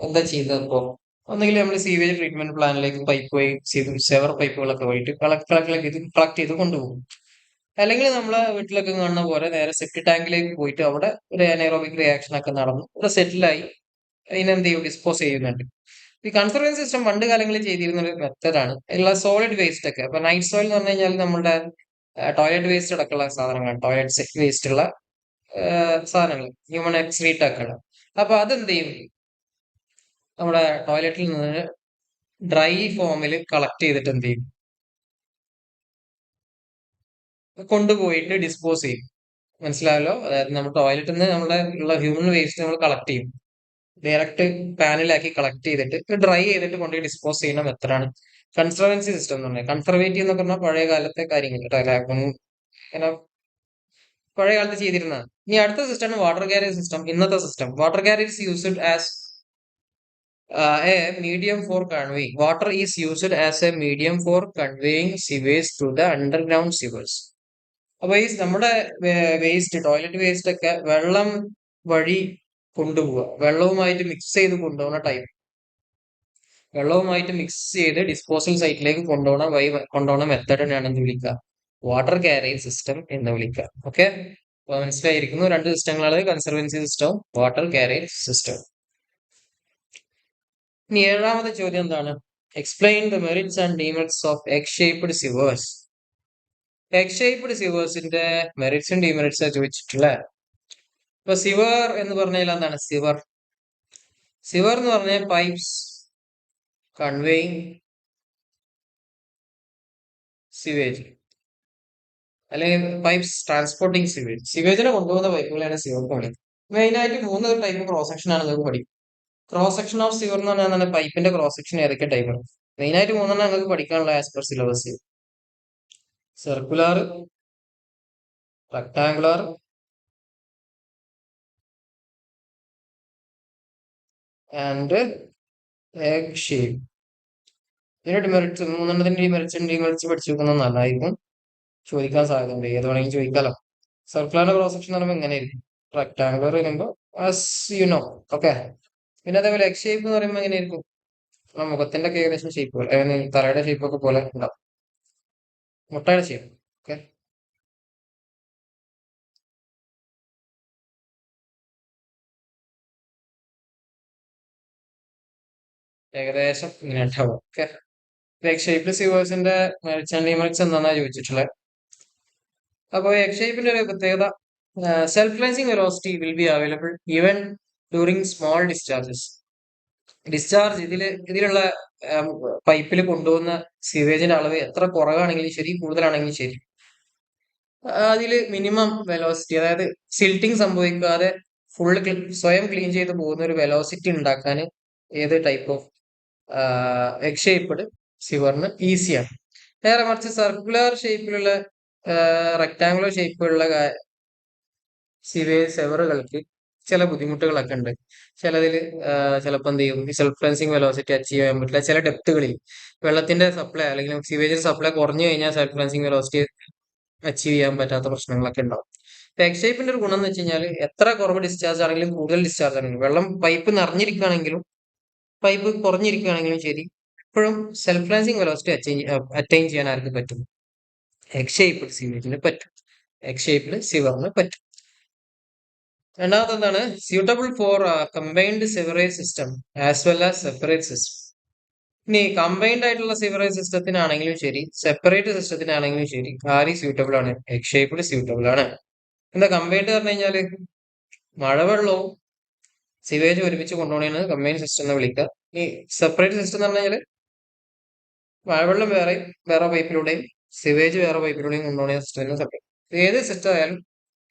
എന്താ ചെയ്തത്? ഇപ്പോ ഒന്നെങ്കിൽ നമ്മൾ സീവേജ് ട്രീറ്റ്മെന്റ് പ്ലാന്റിലേക്ക് പൈപ്പ് വഴി, സെവർ പൈപ്പുകളൊക്കെ വഴിയിട്ട് കളക്ട് ചെയ്ത് കൊണ്ടുപോകും. അല്ലെങ്കിൽ നമ്മളെ വീട്ടിലൊക്കെ കാണുന്ന പോലെ നേരെ സെപ്റ്റി ടാങ്കിലേക്ക് പോയിട്ട് അവിടെ ഒരു അനൈറോബിക് റിയാക്ഷൻ ഒക്കെ നടന്ന് ഇവിടെ സെറ്റിലായി അതിനെന്ത് ചെയ്യും? ഡിസ്പോസ് ചെയ്യുന്നുണ്ട്. ഈ കൺസർവേഷൻ സിസ്റ്റം പണ്ട് കാലങ്ങളിൽ ചെയ്തിരുന്ന ഒരു മെത്തഡാണ്. ഉള്ള സോളിഡ് വേസ്റ്റ് ഒക്കെ. അപ്പൊ നൈറ്റ് സോയിൽ എന്ന് പറഞ്ഞു കഴിഞ്ഞാൽ നമ്മുടെ ടോയ്ലറ്റ് വേസ്റ്റ് അടക്കമുള്ള സാധനങ്ങളാണ്. ടോയ്ലറ്റ് വേസ്റ്റ് ഉള്ള സാധനങ്ങൾ, ഹ്യൂമൻ എക്സ്ക്രീറ്റ് ഒക്കെ ഉള്ള. അപ്പൊ അതെന്ത് ചെയ്യും? നമ്മുടെ ടോയ്ലറ്റിൽ നിന്ന് ഡ്രൈ ഫോമിൽ കളക്ട് ചെയ്തിട്ട് എന്ത് ചെയ്യും? കൊണ്ടുപോയിട്ട് ഡിസ്പോസ് ചെയ്യും. മനസ്സിലായല്ലോ? അതായത് നമ്മുടെ ടോയ്ലറ്റിൽ നിന്ന് നമ്മുടെ ഉള്ള ഹ്യൂമൻ വേസ്റ്റ് നമ്മൾ കളക്ട് ചെയ്യും. ഡയറക്റ്റ് പാനിലാക്കി കളക്ട് ചെയ്തിട്ട് ഡ്രൈ ചെയ്തിട്ട് കൊണ്ടുപോയി ഡിസ്പോസ് ചെയ്യുന്ന മെത്തഡാണ് കൺസർവൻസി സിസ്റ്റം എന്ന് പറഞ്ഞാൽ. കൺസർവേറ്റീവ് എന്നൊക്കെ പറഞ്ഞാൽ പഴയ കാലത്തെ കാര്യങ്ങൾ കേട്ടോ, ഇങ്ങനെ പഴയ കാലത്ത് ചെയ്തിരുന്നതാണ്. ഇനി അടുത്ത സിസ്റ്റമാണ് വാട്ടർ കാരിയർ സിസ്റ്റം. ഇന്നത്തെ system water carrier is used as a medium for conveying. Water is used as a medium for conveying sewage through the underground sewers. അപ്പൊ ഈ നമ്മുടെ വേസ്റ്റ്, ടോയ്ലറ്റ് വേസ്റ്റ് ഒക്കെ വെള്ളം വഴി കൊണ്ടുപോവുക, വെള്ളവുമായിട്ട് മിക്സ് ചെയ്ത് കൊണ്ടുപോകുന്ന ടൈപ്പ്, വെള്ളവുമായിട്ട് മിക്സ് ചെയ്ത് ഡിസ്പോസൽ സൈറ്റിലേക്ക് കൊണ്ടുപോകുന്ന മെത്തഡിനാണ് എന്ത് വിളിക്കുക? വാട്ടർ കാരിയർ സിസ്റ്റം എന്ന് വിളിക്കുക. ഓക്കെ, അപ്പൊ മനസ്സിലായിരിക്കുന്നു. 2 സിസ്റ്റങ്ങളാണ്, കൺസർവൻസി സിസ്റ്റവും വാട്ടർ കാരിയർ സിസ്റ്റം. ഇനി 7ാമത്തെ ചോദ്യം എന്താണ്? Explain the merits and demerits of egg shaped sewers. Egg shaped സിവേഴ്സിന്റെ മെറിറ്റ്സും ഡിമെറിറ്റ്സും ചോദിച്ചിട്ടുള്ള. ഇപ്പൊ സിവർ എന്ന് പറഞ്ഞാൽ എന്താണ്? സിവർ എന്ന് പറഞ്ഞാൽ പൈപ്സ് കൺവേയിങ് സിവേജ്, അല്ലെങ്കിൽ പൈപ്സ് ട്രാൻസ്പോർട്ടിങ് സിവേജ്. സിവേജിനെ കൊണ്ടുപോകുന്ന പൈപ്പുകളാണ് സിവർ എന്ന് വിളിക്കുന്നത്. മെയിൻ ആയിട്ട് 3 ടൈപ്പ് ക്രോസ് സെക്ഷൻ ആണ് നിങ്ങൾക്ക് പഠിക്കും. ക്രോസ് സെക്ഷൻ ഓഫ് സിവർ എന്ന് പറഞ്ഞാൽ പൈപ്പിന്റെ ക്രോസ് സെക്ഷൻ ഏതൊക്കെ ടൈപ്പാണ്? മെയിൻ ആയിട്ട് 3 നിങ്ങൾക്ക് പഠിക്കാനുള്ള as per syllabus: circular, rectangular, and egg shape. ഇതിന്റെ ഡിമെറിറ്റ്സ്, 3 ഡിമെറിറ്റ്സ് പഠിച്ചു വെക്കുന്നത് നല്ലതായിരിക്കും. ചോദിക്കാൻ സാധ്യതയുണ്ട്, ഏത് വേണമെങ്കിൽ ചോദിക്കാലോ. സർക്കുലറിന്റെ ക്രോസ് സെക്ഷൻ എന്ന് പറയുമ്പോൾ എങ്ങനെയായിരിക്കും? റെക്ടാങ്കുലർ വരുമ്പോൾ ഓക്കെ. പിന്നെ അതേപോലെ എഗ് ഷേപ്പ് എന്ന് പറയുമ്പോൾ എങ്ങനെയായിരിക്കും? മുഖത്തിന്റെ ഒക്കെ ഏകദേശം ഷേപ്പ് പോലെ, തലയുടെ ഷേപ്പ് ഒക്കെ പോലെ ഉണ്ടാവും, മുട്ടയുടെ ഷേപ്പ്. ഓക്കെ, ഏകദേശം ഇങ്ങനെ ഉണ്ടാവും. ഓക്കെ, എഗ് ഷേപ്പിൽ സിവേഴ്സിന്റെ മെറിറ്റ്സ് ആൻഡ് ഡിമെറിറ്റ്സ് എന്താണെന്നാ ചോദിച്ചിട്ടുള്ളത്. അപ്പോൾ എഗ് ഷേപ്പിന്റെ ഒരു പ്രത്യേകത, self rising velocity will be available even during small discharges. Discharge ഇതിലുള്ള പൈപ്പിൽ കൊണ്ടുപോകുന്ന സീവേജിന്റെ അളവ് എത്ര കുറവാണെങ്കിലും ശരി, കൂടുതലാണെങ്കിലും ശരി, അതില് മിനിമം വെലോസിറ്റി, അതായത് സിൽട്ടിങ് സംഭവിക്കാതെ ഫുള്ള് സ്വയം ക്ലീൻ ചെയ്ത് പോകുന്ന ഒരു വെലോസിറ്റി ഉണ്ടാക്കാൻ ഏത് ടൈപ്പ് ഓഫ് എഗ് ഷേപ്പ്ഡ് സിവറിന് ഈസിയാണ്. നേരെ മറിച്ച് സർക്കുലർ ഷേപ്പിലുള്ള റെക്ടാങ്കുലർ ഷേപ്പിലുള്ള സെവറുകൾക്ക് ചില ബുദ്ധിമുട്ടുകളൊക്കെ ഉണ്ട്. ചിലതിൽ ചിലപ്പോൾ എന്ത് ചെയ്യും, ഈ സെൽഫ് ക്ലൻസിങ് വെലോസിറ്റി അച്ചീവ് ചെയ്യാൻ പറ്റില്ല. ചില ഡെപ്തുകളിൽ വെള്ളത്തിന്റെ സപ്ലൈ അല്ലെങ്കിൽ സിവേജിന്റെ സപ്ലൈ കുറഞ്ഞു കഴിഞ്ഞാൽ സെൽഫ് ക്ലൻസിങ് വെലോസിറ്റി അച്ചീവ് ചെയ്യാൻ പറ്റാത്ത പ്രശ്നങ്ങളൊക്കെ ഉണ്ടാവും. എഗ് ഷേപ്പിന്റെ ഒരു ഗുണം എന്ന് വെച്ച് കഴിഞ്ഞാൽ എത്ര കുറവ് ഡിസ്ചാർജ് ആണെങ്കിലും കൂടുതൽ ഡിസ്ചാർജ് ആണെങ്കിലും, വെള്ളം പൈപ്പ് നിറഞ്ഞിരിക്കുകയാണെങ്കിലും പൈപ്പ് കുറഞ്ഞിരിക്കുകയാണെങ്കിലും ശരി, ഇപ്പോഴും സെൽഫ് ക്ലൻസിങ് വെലോസിറ്റി അറ്റൈൻ ചെയ്യാൻ ആർക്ക് പറ്റും? എഗ് ഷേപ്പ്ഡ് സിവേജിന് പറ്റും. എഗ് ഷേപ്പ്ഡ് സിവറിന് പറ്റും. രണ്ടാമത് എന്താണ്? Suitable for combined sewerage system as well as separate system. ഇനി കമ്പൈൻഡ് ആയിട്ടുള്ള സിവറേജ് സിസ്റ്റത്തിനാണെങ്കിലും ശരി, സെപ്പറേറ്റ് സിസ്റ്റത്തിനാണെങ്കിലും ശരി, ആര് സ്യൂട്ടബിൾ ആണ്? എഗ് ഷേപ്പ്ഡ് സ്യൂട്ടബിൾ ആണ്. എന്താ കമ്പൈൻഡ് പറഞ്ഞു കഴിഞ്ഞാല് മഴവെള്ളവും സിവേജ് ഒരുമിച്ച് കൊണ്ടുപോകണേന് കമ്പൈൻഡ് സിസ്റ്റം എന്ന് വിളിക്കുക. ഈ സെപ്പറേറ്റ് സിസ്റ്റം എന്ന് പറഞ്ഞു കഴിഞ്ഞാല് മഴവെള്ളം വേറെ വേറെ പൈപ്പിലൂടെയും സിവേജ് വേറെ പൈപ്പിലൂടെയും കൊണ്ടുപോകുന്ന സിസ്റ്റത്തിന് സെപ്പറേറ്റ്. ഏത് സിസ്റ്റം ആയാലും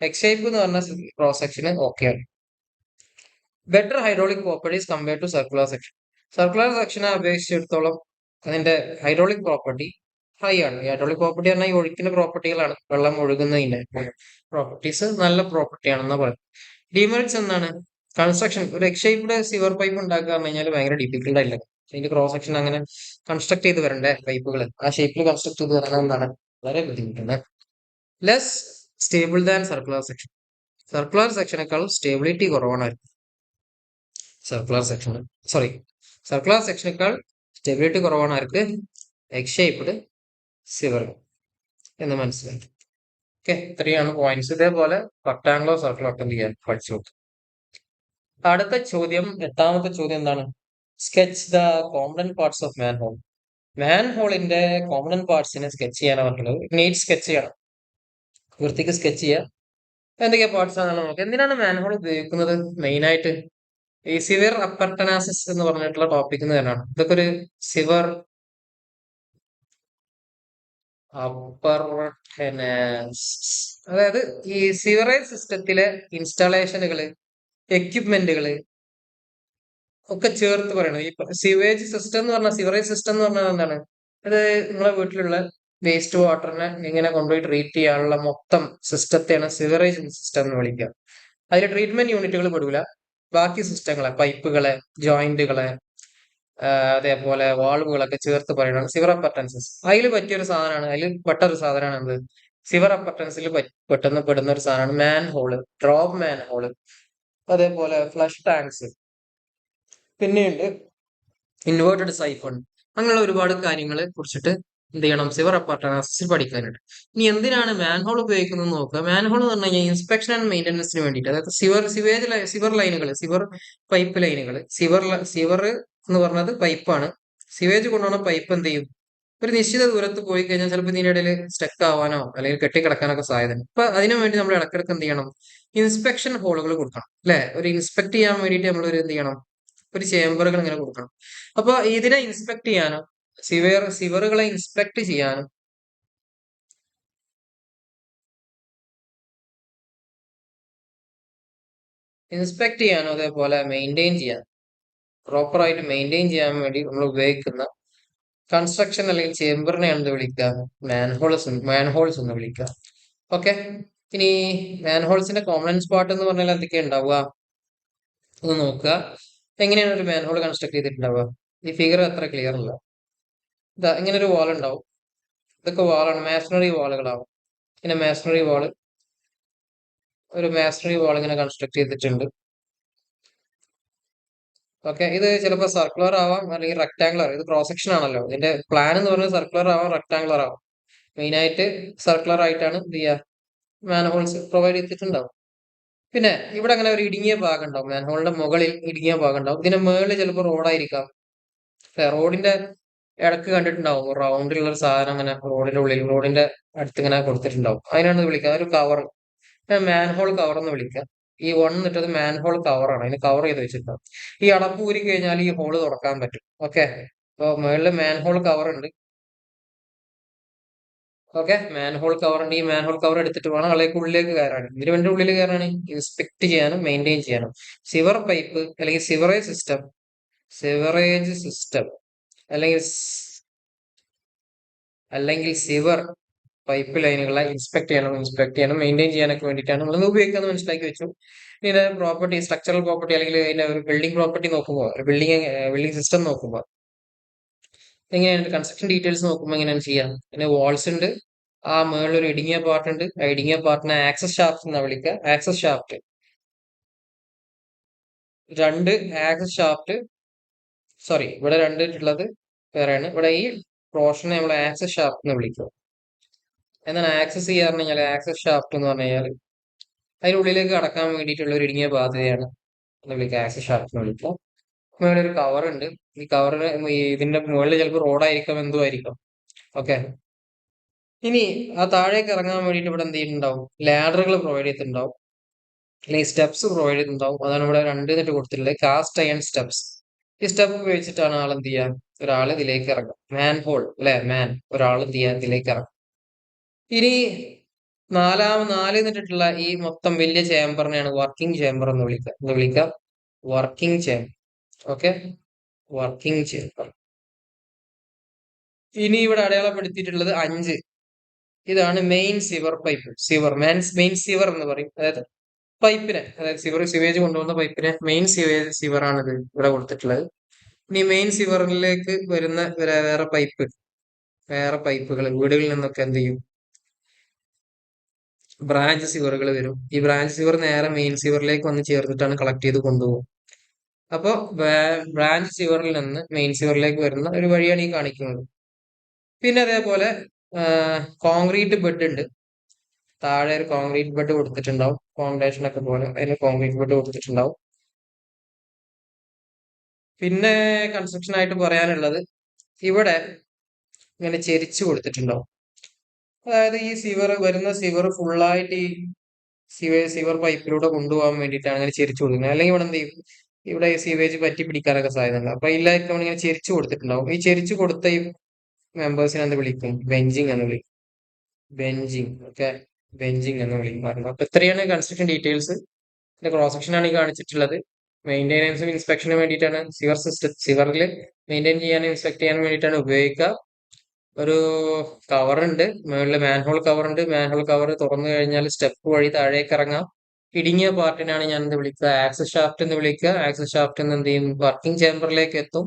എഗ് ഷേപ്പ് എന്ന് പറഞ്ഞ ക്രോസ് സെക്ഷന് ഓക്കെയാണ്. Better hydraulic properties compared to circular section. Circular സെക്ഷനെ അപേക്ഷിച്ചിടത്തോളം അതിന്റെ ഹൈഡ്രോളിക് പ്രോപ്പർട്ടി ഹൈ ആണ്. ഈ ഹൈഡ്രോളിക് പ്രോപ്പർട്ടി പറഞ്ഞാൽ ഈ ഒഴുക്കിന്റെ പ്രോപ്പർട്ടികളാണ്, വെള്ളം ഒഴുകുന്നതിന്റെ പ്രോപ്പർട്ടീസ് നല്ല പ്രോപ്പർട്ടി ആണെന്ന് പറയും. ഡിമെറിറ്റ്സ് എന്താണ്? കൺസ്ട്രക്ഷൻ. ഒരു എഗ് ഷേപ്പ്ഡ് സിവർ പൈപ്പ് ഉണ്ടാക്കുക പറഞ്ഞു കഴിഞ്ഞാൽ ഭയങ്കര ഡിഫിക്കൽട്ട് ആയില്ല. അതിന്റെ ക്രോസ് സെക്ഷൻ അങ്ങനെ കൺസ്ട്രക്ട് ചെയ്ത് വരണ്ടേ പൈപ്പുകൾ, ആ ഷേപ്പിൽ കൺസ്ട്രക്ട് ചെയ്ത് വരണം എന്താണ്, വളരെ ബുദ്ധിമുട്ടുണ്ട്. Less stable than circular section. Circular സെക്ഷനേക്കാൾ സ്റ്റെബിലിറ്റി കുറവാണ് സർക്കുലർ സെക്ഷനേക്കാൾ സ്റ്റെബിലിറ്റി കുറവാണ് ആർക്ക്? എഗ് ഷേപ്പ്ഡ് സിവർ എന്ന് മനസ്സിലാക്കി. ഓക്കെ, ഇത്രയാണ് പോയിന്റ്സ്. ഇതേപോലെ റെക്ടാംഗുലർ സർക്കിൾ അറ്റൻഡ് ചെയ്യാൻ പഠിച്ചു നോക്കും. അടുത്ത ചോദ്യം, എട്ടാമത്തെ ചോദ്യം എന്താണ്? Sketch the component parts of manhole. മാൻ ഹോളിന്റെ കോമ്പണന്റ് പാർട്സിനെ സ്കെച്ച് ചെയ്യാനാണ് പറഞ്ഞിട്ടുള്ളത്. നീറ്റ് സ്കെച്ച് ചെയ്യണം, വൃത്തിക്ക് സ്കെച്ച് ചെയ്യുക. എന്തൊക്കെയാ പാർട്സ് ആണെന്ന് നോക്കാം. എന്തിനാണ് മാൻ ഹോൾ ഉപയോഗിക്കുന്നത്? മെയിൻ ആയിട്ട് ഈ സിവിയർ അപ്പർട്ടനാസിസ് എന്ന് പറഞ്ഞിട്ടുള്ള ടോപ്പിക് തന്നെയാണ്. ഇതൊക്കെ ഒരു സിവർ അപ്പർട്ടനാസിസ്, അതായത് ഈ സിവറേജ് സിസ്റ്റത്തിലെ ഇൻസ്റ്റാളേഷനുകള്, എക്യുപ്മെന്റുകള് ഒക്കെ ചേർത്ത് പറയണം. ഈ സിവേജ് സിസ്റ്റം എന്ന് പറഞ്ഞാൽ, സിവറേജ് സിസ്റ്റം എന്ന് പറഞ്ഞാൽ എന്താണ്? അത് നിങ്ങളെ വീട്ടിലുള്ള വേസ്റ്റ് വാട്ടറിനെ ഇങ്ങനെ കൊണ്ടുപോയി ട്രീറ്റ് ചെയ്യാനുള്ള മൊത്തം സിസ്റ്റത്തെയാണ് സിവറേജ് സിസ്റ്റം എന്ന് വിളിക്കുക. അതിൽ ട്രീറ്റ്മെന്റ് യൂണിറ്റുകൾ പെടൂല, ബാക്കി സിസ്റ്റങ്ങളെ, പൈപ്പുകളെ, ജോയിന്റുകളെ, അതേപോലെ വാൾവുകളൊക്കെ ചേർത്ത് പറയണം സിവർ അപ്പർട്ടൻസസ്. അതിൽ പറ്റിയൊരു സാധനമാണ്, അതിൽ പെട്ടൊരു സാധനമാണ് എന്ത്? സിവർ അപ്പർട്ടൻസിൽ പെട്ടെന്ന് പെടുന്ന ഒരു സാധനമാണ് മാൻ ഹോള്, ഡ്രോപ്പ് മാൻ ഹോള്, അതേപോലെ ഫ്ലഷ് ടാങ്ക്സ്, പിന്നെയുണ്ട് ഇൻവേർട്ടഡ് സൈഫൺ. അങ്ങനെയുള്ള ഒരുപാട് കാര്യങ്ങളെ കുറിച്ചിട്ട് എന്ത് ചെയ്യണം? സിവർ അപ്പർട്ടനാസിസ് പഠിക്കാനുണ്ട്. ഇനി എന്തിനാണ് മാൻഹോൾ ഉപയോഗിക്കുന്നത് നോക്കുക. മാൻഹോൾ എന്ന് പറഞ്ഞു കഴിഞ്ഞാൽ ഇൻസ്പെക്ഷൻ ആൻഡ് മെയിൻ്റനൻസിന് വേണ്ടിയിട്ട്, അതായത് സിവർ ലൈനുകൾ, സിവർ പൈപ്പ് ലൈനുകൾ, സിവർ എന്ന് പറഞ്ഞത് പൈപ്പാണ്. സിവേജ് കൊണ്ടുപോകുന്ന പൈപ്പ് എന്ത് ചെയ്യും? ഒരു നിശ്ചിത ദൂരത്ത് പോയി കഴിഞ്ഞാൽ ചിലപ്പോൾ ഇതിന്റെ ഇടയിൽ സ്റ്റക്ക് ആവാനോ അല്ലെങ്കിൽ കെട്ടിക്കിടക്കാനൊക്കെ സാധ്യത. അപ്പൊ അതിനു വേണ്ടി നമ്മൾ ഇടക്കിടക്ക് എന്ത് ചെയ്യണം? ഇൻസ്പെക്ഷൻ ഹോളുകൾ കൊടുക്കണം, അല്ലെ? ഒരു ഇൻസ്പെക്ട് ചെയ്യാൻ വേണ്ടിയിട്ട് നമ്മൾ ഒരു എന്ത് ചെയ്യണം? ഒരു ചേംബറുകൾ ഇങ്ങനെ കൊടുക്കണം. അപ്പൊ ഇതിനെ ഇൻസ്പെക്ട് ചെയ്യാനും സിവറുകളെ ഇൻസ്പെക്ട് ചെയ്യാനും അതേപോലെ മെയിൻറ്റെയിൻ ചെയ്യാൻ, പ്രോപ്പർ ആയിട്ട് മെയിൻറ്റെയിൻ ചെയ്യാൻ വേണ്ടി നമ്മൾ ഉപയോഗിക്കുന്ന കൺസ്ട്രക്ഷൻ അല്ലെങ്കിൽ ചേംബറിനെയാണ് എന്ത് വിളിക്കുക? മാൻഹോൾസ് എന്ന് വിളിക്കുക. ഓക്കെ, ഇനി മാൻഹോൾസിന്റെ കോമ്പണൻസ് പാർട്ട് എന്ന് പറഞ്ഞാൽ എന്തൊക്കെയാ ഉണ്ടാവുക ഒന്ന് നോക്കുക. എങ്ങനെയാണ് ഒരു മാൻഹോൾ കൺസ്ട്രക്ട് ചെയ്തിട്ടുണ്ടാവുക? ഈ ഫിഗർ അത്ര ക്ലിയർ അല്ല. ഇതാ ഇങ്ങനെ ഒരു വാൾ ഉണ്ടാവും. ഇതൊക്കെ വാളാണ്, മാസണറി വാളുകളാവും. ഇങ്ങനെ ഒരു മാസണറി വാൾ ഇങ്ങനെ കൺസ്ട്രക്ട് ചെയ്തിട്ടുണ്ട്. ഓക്കെ, ഇത് ചിലപ്പോൾ സർക്കുലർ ആവാം അല്ലെങ്കിൽ റെക്ടാംഗുലർ. ഇത് ക്രോസ് സെക്ഷൻ ആണല്ലോ, ഇതിന്റെ പ്ലാൻ എന്ന് പറയുന്നത് സർക്കുലർ ആവാം, റെക്ടാംഗുലർ ആവാം. മെയിൻ ആയിട്ട് സർക്കുലർ ആയിട്ടാണ് എന്ത് ചെയ്യുക? മാൻഹോൾസ് പ്രൊവൈഡ് ചെയ്തിട്ടുണ്ടാവും. പിന്നെ ഇവിടെ അങ്ങനെ ഒരു ഇടുങ്ങിയ ഭാഗം ഉണ്ടാവും, മാൻഹോളിന്റെ മുകളിൽ ഇടുങ്ങിയ ഭാഗം ഉണ്ടാവും. ഇതിന്റെ മുകളിൽ ചിലപ്പോൾ റോഡായിരിക്കാം. റോഡിന്റെ ഇടക്ക് കണ്ടിട്ടുണ്ടാവും റൗണ്ടിലുള്ള ഒരു സാധനം അങ്ങനെ റോഡിന്റെ ഉള്ളിൽ, റോഡിന്റെ അടുത്ത് ഇങ്ങനെ കൊടുത്തിട്ടുണ്ടാവും. അതിനാണ് വിളിക്കുക ഒരു കവർ, മാൻഹോൾ കവർ എന്ന് വിളിക്കുക. ഈ വൺ എന്നിട്ടത് മാൻഹോൾ കവറാണ്, അതിന് കവർ ചെയ്ത് വെച്ചിട്ടുണ്ടാവും. ഈ അടപ്പ് ഊരി കഴിഞ്ഞാൽ ഈ ഹോള് തുറക്കാൻ പറ്റും. ഓക്കെ, അപ്പൊ മുകളിൽ മാൻഹോൾ കവർ ഉണ്ട്. ഓക്കെ, മാൻഹോൾ കവർ ഉണ്ട്. ഈ മാൻഹോൾ കവർ എടുത്തിട്ട് വേണം ആളേക്ക് ഉള്ളിലേക്ക് കയറാൻ. ഇതിന് വേണ്ടി ഉള്ളിൽ കയറാണ് ഇൻസ്പെക്ട് ചെയ്യാനും മെയിൻറ്റെയിൻ ചെയ്യാനും. സിവർ പൈപ്പ് അല്ലെങ്കിൽ സിവറേജ് സിസ്റ്റം അല്ലെങ്കിൽ സിവർ പൈപ്പ് ലൈനുകളെ ഇൻസ്പെക്ട് ചെയ്യണം, മെയിൻറ്റെയിൻ ചെയ്യാനൊക്കെ വേണ്ടിയിട്ടാണ് നമ്മൾ ഉപയോഗിക്കുന്നത്, മനസ്സിലാക്കി വെച്ചു. ഇതിന്റെ പ്രോപ്പർട്ടി, സ്ട്രക്ചറൽ പ്രോപ്പർട്ടി അല്ലെങ്കിൽ അതിന്റെ ഒരു ബിൽഡിംഗ് പ്രോപ്പർട്ടി നോക്കുമ്പോൾ, ബിൽഡിംഗ് സിസ്റ്റം നോക്കുമ്പോൾ എങ്ങനെയാണ് കൺസ്ട്രക്ഷൻ ഡീറ്റെയിൽസ് നോക്കുമ്പോൾ എങ്ങനെയാണ് ചെയ്യാം. പിന്നെ വാൾസ് ഉണ്ട്, ആ മുകളിൽ ഒരു ഇടുങ്ങിയ പാർട്ട് ഉണ്ട്. ആ ഇടുങ്ങിയ പാർട്ടിനെ ആക്സസ് ഷാഫ്റ്റ് എന്നാ വിളിക്കുക. ആക്സസ് ഷാഫ്റ്റ്, രണ്ട് ആക്സസ് ഷാഫ്റ്റ്, സോറി ഇവിടെ രണ്ട് ഉള്ളത് വേറെയാണ്. ഇവിടെ ഈ പോർഷനെ നമ്മൾ ആക്സസ് ഷാഫ്റ്റ് എന്ന് വിളിക്കുക. എന്നാൽ ആക്സസ് ചെയ്യാന്ന് കഴിഞ്ഞാൽ ആക്സസ് ഷാഫ്റ്റ് എന്ന് പറഞ്ഞു കഴിഞ്ഞാൽ അതിനുള്ളിലേക്ക് കടക്കാൻ വേണ്ടിയിട്ടുള്ള ഒരു ഇടുങ്ങിയ പാതയാണ് എന്ന് വിളിക്കുക, ആക്സസ് ഷാഫ്റ്റ് എന്ന് വിളിക്കുക. മുകളിൽ ഒരു കവർ ഉണ്ട്. ഈ കവറിന് ഇതിന്റെ മുകളിൽ ചിലപ്പോൾ റോഡായിരിക്കാം, എന്തോ ആയിരിക്കാം. ഓക്കെ, ഇനി ആ താഴേക്ക് ഇറങ്ങാൻ വേണ്ടിയിട്ട് ഇവിടെ എന്ത് ചെയ്യുന്നുണ്ടാവും, ലാഡറുകൾ പ്രൊവൈഡ് ചെയ്തിട്ടുണ്ടാവും, അല്ലെങ്കിൽ സ്റ്റെപ്സ് പ്രൊവൈഡ് ചെയ്തിട്ടുണ്ടാവും. അതാണ് ഇവിടെ രണ്ട് എന്നിട്ട് കൊടുത്തിട്ടുള്ളത്, കാസ്റ്റ് അയൺ സ്റ്റെപ്സ്. ഈ സ്റ്റെപ്പ് ഉപയോഗിച്ചിട്ടാണ് ആൾ എന്ത് ചെയ്യുക, ഒരാൾ ഇതിലേക്ക് ഇറങ്ങും. മാൻ ഹോൾ അല്ലെ, ഒരാൾ എന്ത് ചെയ്യാൻ ഇതിലേക്ക് ഇറങ്ങും. ഇനി നാല് എന്നിട്ടുള്ള ഈ മൊത്തം വലിയ ചേംബറിനെയാണ് വർക്കിംഗ് ചേംബർ എന്ന് വിളിക്കുക. Working chamber. Okay, working chamber. ഇനി ഇവിടെ അടയാളപ്പെടുത്തിയിട്ടുള്ളത് 5. ഇതാണ് main severe pipe. Main severe എന്ന് പറയും. അതായത് പൈപ്പിനെ, അതായത് സിവേജ് കൊണ്ടുവന്ന പൈപ്പിനെ മെയിൻ സിവർ ആണിത് ഇവിടെ കൊടുത്തിട്ടുള്ളത്. ഇനി മെയിൻ സിവറിലേക്ക് വരുന്ന വേറെ പൈപ്പുകൾ വീടുകളിൽ നിന്നൊക്കെ എന്ത് ചെയ്യും, ബ്രാഞ്ച് സിവറുകൾ വരും. ഈ ബ്രാഞ്ച് സിവർ നേരെ മെയിൻ സിവറിലേക്ക് വന്ന് ചേർന്നിട്ടാണ് കളക്ട് ചെയ്ത് കൊണ്ടുപോകും. അപ്പോൾ ബ്രാഞ്ച് സിവറിൽ നിന്ന് മെയിൻ സിവറിലേക്ക് വരുന്ന ഒരു വഴിയാണ് ഈ കാണിക്കുന്നത്. പിന്നെ അതേപോലെ കോൺക്രീറ്റ് ബെഡ് ഉണ്ട്. താഴെ ഒരു കോൺക്രീറ്റ് ബെഡ് കൊടുത്തിട്ടുണ്ടാവും, ഫൗണ്ടേഷൻ ഒക്കെ പോലെ അതിന് കോൺക്രീറ്റ് ബെഡ് കൊടുത്തിട്ടുണ്ടാവും. പിന്നെ കൺസ്ട്രക്ഷൻ ആയിട്ട് പറയാനുള്ളത്, ഇവിടെ ഇങ്ങനെ ചെരിച്ചു കൊടുത്തിട്ടുണ്ടാവും. അതായത് ഈ വരുന്ന സിവർ ഫുള്ളായിട്ട് ഈ സിവർ പൈപ്പിലൂടെ കൊണ്ടുപോകാൻ വേണ്ടിയിട്ടാണ് അങ്ങനെ ചെരിച്ചു കൊടുക്കുന്നത്. അല്ലെങ്കിൽ ഇവിടെ എന്ത് ചെയ്യും, ഇവിടെ സീവേജ് പറ്റി പിടിക്കാനൊക്കെ സാധ്യതയുണ്ട്. അപ്പൊ ഇല്ലായിരിക്കും ഇങ്ങനെ ചെരിച്ചു കൊടുത്തിട്ടുണ്ടാവും. ഈ ചെരിച്ചു കൊടുത്ത ഈ മെമ്പേഴ്സിനെ എന്ത് വിളിക്കും, ബെഞ്ചിങ് എന്ന് വിളിക്കും. ഓക്കെ, ബെഞ്ചിങ് എന്ന് വിളിക്കും. അപ്പൊ ഇത്രയാണ് കൺസ്ട്രക്ഷൻ ഡീറ്റെയിൽസ്. ക്രോസ് സെക്ഷൻ ആണ് ഈ കാണിച്ചിട്ടുള്ളത്. മെയിൻ്റെനൻസും ഇൻസ്പെക്ഷനും വേണ്ടിയിട്ടാണ്, സിവറിൽ മെയിൻറ്റെയിൻ ചെയ്യാനും ഇൻസ്പെക്ട് ചെയ്യാനും വേണ്ടിയിട്ടാണ് ഉപയോഗിക്കുക. ഒരു കവർ ഉണ്ട്, മുകളിൽ മാൻഹോൾ കവർ ഉണ്ട്. മാൻഹോൾ കവർ തുറന്നു കഴിഞ്ഞാൽ സ്റ്റെപ്പ് വഴി താഴേക്ക് ഇറങ്ങാം. ഇടുങ്ങിയ പാർട്ടിനാണ് ഞാൻ എന്ത് വിളിക്കുക, ആക്സസ് ഷാഫ്റ്റ് എന്ന് വിളിക്കുക. ആക്സസ് ഷാഫ്റ്റ് എന്ന് എന്ത് ചെയ്യും, വർക്കിംഗ് ചേംബറിലേക്ക് എത്തും.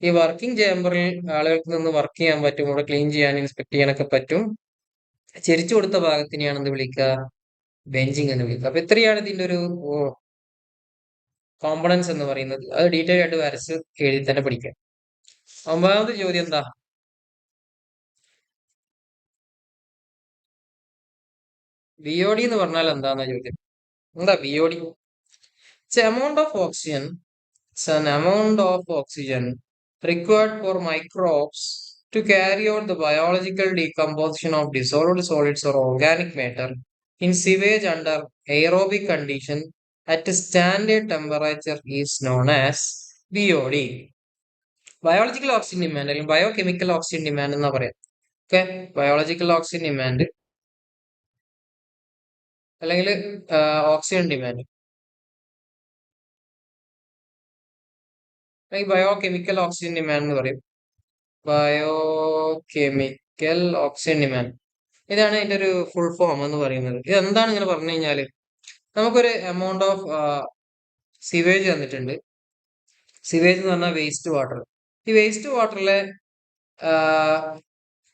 ഈ വർക്കിംഗ് ചേംബറിൽ ആളുകൾക്ക് നിന്ന് വർക്ക് ചെയ്യാൻ പറ്റും, ഇവിടെ ക്ലീൻ ചെയ്യാൻ ഇൻസ്പെക്ട് ചെയ്യാനൊക്കെ പറ്റും. ചെരിച്ചു കൊടുത്ത ഭാഗത്തിനെയാണ് എന്ത് വിളിക്കുക, ബെഞ്ചിങ് എന്ന് വിളിക്കുക. അപ്പൊ ഇത്രയാണ് ഇതിന്റെ ഒരു കോമ്പണൻസ് എന്ന് പറയുന്നത്. അത് ഡീറ്റെയിൽ ആയിട്ട് വരച്ച് എഴുതി തന്നെ പഠിക്കാം. 9ാമത്തെ ചോദ്യം എന്താ, BOD എന്ന് പറഞ്ഞാൽ എന്താന്ന ചോദ്യം. എന്താ BOD? It's amount of oxygen. It's an amount of oxygen required for microbes to carry out the biological decomposition of dissolved solids or organic matter in sewage under aerobic condition at a standard temperature is known as BOD. Biological oxygen demand അല്ലെങ്കിൽ biochemical oxygen demand എന്നാ പറയാം. Okay, biological oxygen demand അല്ലെങ്കിൽ oxygen demand അല്ലെങ്കിൽ biochemical oxygen demand എന്ന് പറയും. Biochemical oxygen demand, ഇതാണ് ഇതിന്റെ ഒരു ഫുൾ ഫോം എന്ന് പറയുന്നത്. ഇത് എന്താണ് ഇങ്ങനെ പറഞ്ഞു കഴിഞ്ഞാല്, നമുക്കൊരു എമൗണ്ട് ഓഫ് സിവേജ് തന്നിട്ടുണ്ട്. സിവേജ് എന്ന് പറഞ്ഞാൽ വേസ്റ്റ് വാട്ടർ. ഈ വേസ്റ്റ് വാട്ടറിലെ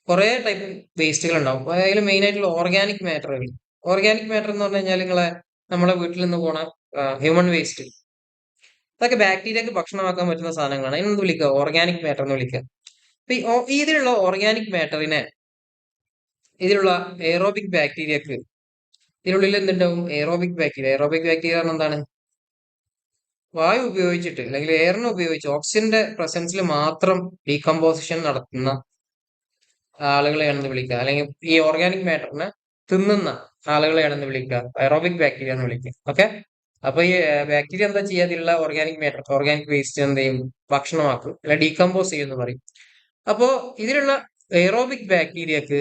കുറെ ടൈപ്പ് വേസ്റ്റുകൾ ഉണ്ടാവും. അതിൽ മെയിൻ ആയിട്ടുള്ള ഓർഗാനിക് മാറ്ററുകൾ. ഓർഗാനിക് മാറ്റർ എന്ന് പറഞ്ഞു കഴിഞ്ഞാൽ നമ്മളെ വീട്ടിൽ നിന്ന് പോണ ഹ്യൂമൻ വേസ്റ്റ്, അതൊക്കെ ബാക്ടീരിയക്ക് ഭക്ഷണമാക്കാൻ പറ്റുന്ന സാധനങ്ങളാണ്. അതിനെന്ത് വിളിക്കുക, ഓർഗാനിക് മാറ്റർ എന്ന് വിളിക്കുക. അപ്പൊ ഇതിലുള്ള ഓർഗാനിക് മാറ്ററിനെ ഇതിലുള്ള എയറോബിക് ബാക്ടീരിയക്ക് ഇതിനുള്ളിൽ എന്തുണ്ടാവും, എയറോബിക് ബാക്ടീരിയ എന്താണ്, വായു ഉപയോഗിച്ചിട്ട് അല്ലെങ്കിൽ എയറിനെ ഉപയോഗിച്ച് ഓക്സിജന്റെ പ്രസൻസിൽ മാത്രം ഡീകമ്പോസിഷൻ നടത്തുന്ന ആളുകളെയാണെന്ന് വിളിക്കുക. അല്ലെങ്കിൽ ഈ ഓർഗാനിക് മാറ്ററിനെ തിന്നുന്ന ആളുകളെയാണെന്ന് വിളിക്കുക, എയറോബിക് ബാക്ടീരിയ എന്ന് വിളിക്കുക. ഓക്കെ, അപ്പൊ ഈ ബാക്ടീരിയ എന്താ ചെയ്യാതിലുള്ള ഓർഗാനിക് മാറ്റർ ഓർഗാനിക് വേസ്റ്റ് എന്ത് ചെയ്യും, ഭക്ഷണമാക്കും, അല്ല ഡീകമ്പോസ് ചെയ്യുമെന്ന് പറയും. അപ്പോ ഇതിലുള്ള എയറോബിക് ബാക്ടീരിയക്ക്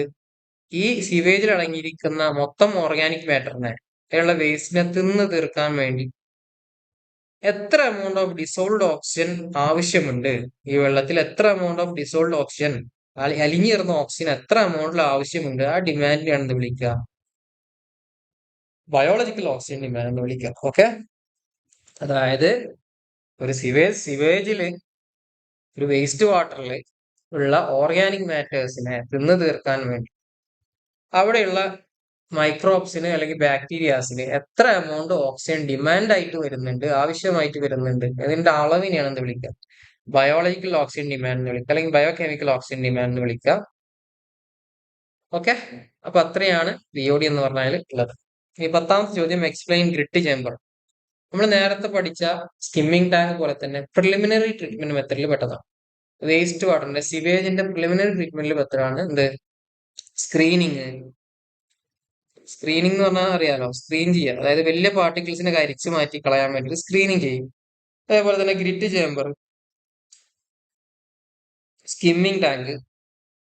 ഈ സിവേജിൽ അടങ്ങിയിരിക്കുന്ന മൊത്തം ഓർഗാനിക് മാറ്ററിനെ, അതിലുള്ള വേസ്റ്റിനെ തിന്ന് തീർക്കാൻ വേണ്ടി എത്ര എമൗണ്ട് ഓഫ് ഡിസോൾഡ് ഓക്സിജൻ ആവശ്യമുണ്ട്, ഈ വെള്ളത്തിൽ എത്ര എമൗണ്ട് ഓഫ് ഡിസോൾഡ് ഓക്സിജൻ, അലിഞ്ഞിരുന്ന ഓക്സിജൻ എത്ര എമൗണ്ടിൽ ആവശ്യമുണ്ട്, ആ ഡിമാൻഡിനെയാണ് എന്ത് വിളിക്കുക, ബയോളജിക്കൽ ഓക്സിജൻ ഡിമാൻഡ് എന്ന് വിളിക്കുക. ഓക്കെ, അതായത് ഒരു സിവേജില് ഒരു വേസ്റ്റ് വാട്ടറിൽ ഉള്ള ഓർഗാനിക് മാറ്റേഴ്സിനെ തിന്നു തീർക്കാൻ വേണ്ടി അവിടെയുള്ള മൈക്രോബ്സിന് അല്ലെങ്കിൽ ബാക്ടീരിയാസിന് എത്ര എമൗണ്ട് ഓക്സിജൻ ഡിമാൻഡ് ആയിട്ട് വരുന്നുണ്ട്, ആവശ്യമായിട്ട് വരുന്നുണ്ട്, അതിന്റെ അളവിനെയാണ് എന്ത് വിളിക്കുക, ബയോളജിക്കൽ ഓക്സിജൻ ഡിമാൻഡ് എന്ന് വിളിക്കുക, അല്ലെങ്കിൽ ബയോകെമിക്കൽ ഓക്സിജൻ ഡിമാൻഡ് എന്ന് വിളിക്കുക. ഓക്കെ, അപ്പൊ അത്രയാണ് BOD എന്ന് പറഞ്ഞാൽ ഉള്ളത്. ഈ 10ാമത്തെ ചോദ്യം, എക്സ്പ്ലെയിൻ ഗ്രിറ്റ് ചേമ്പർ. നമ്മൾ നേരത്തെ പഠിച്ച സ്കിമ്മിംഗ് ടാങ്ക് പോലെ തന്നെ പ്രിലിമിനറി ട്രീറ്റ്മെന്റ് മെത്തഡിൽ പെട്ടതാണ്. വേസ്റ്റ് വാട്ടറിന്റെ സിവേജിന്റെ പ്രിലിമിനറി ട്രീറ്റ്മെന്റിൽ പെട്ടതാണ് എന്ത്, സ്ക്രീനിങ്. സ്ക്രീനിങ് എന്ന് പറഞ്ഞാൽ അറിയാലോ, സ്ക്രീൻ ചെയ്യുക, അതായത് വലിയ പാർട്ടിക്കിൾസിനെ കരിച്ചു മാറ്റി കളയാൻ വേണ്ടി സ്ക്രീനിങ് ചെയ്യും. അതേപോലെ തന്നെ ഗ്രിറ്റ് ചേമ്പർ, സ്കിമ്മിംഗ് ടാങ്ക്,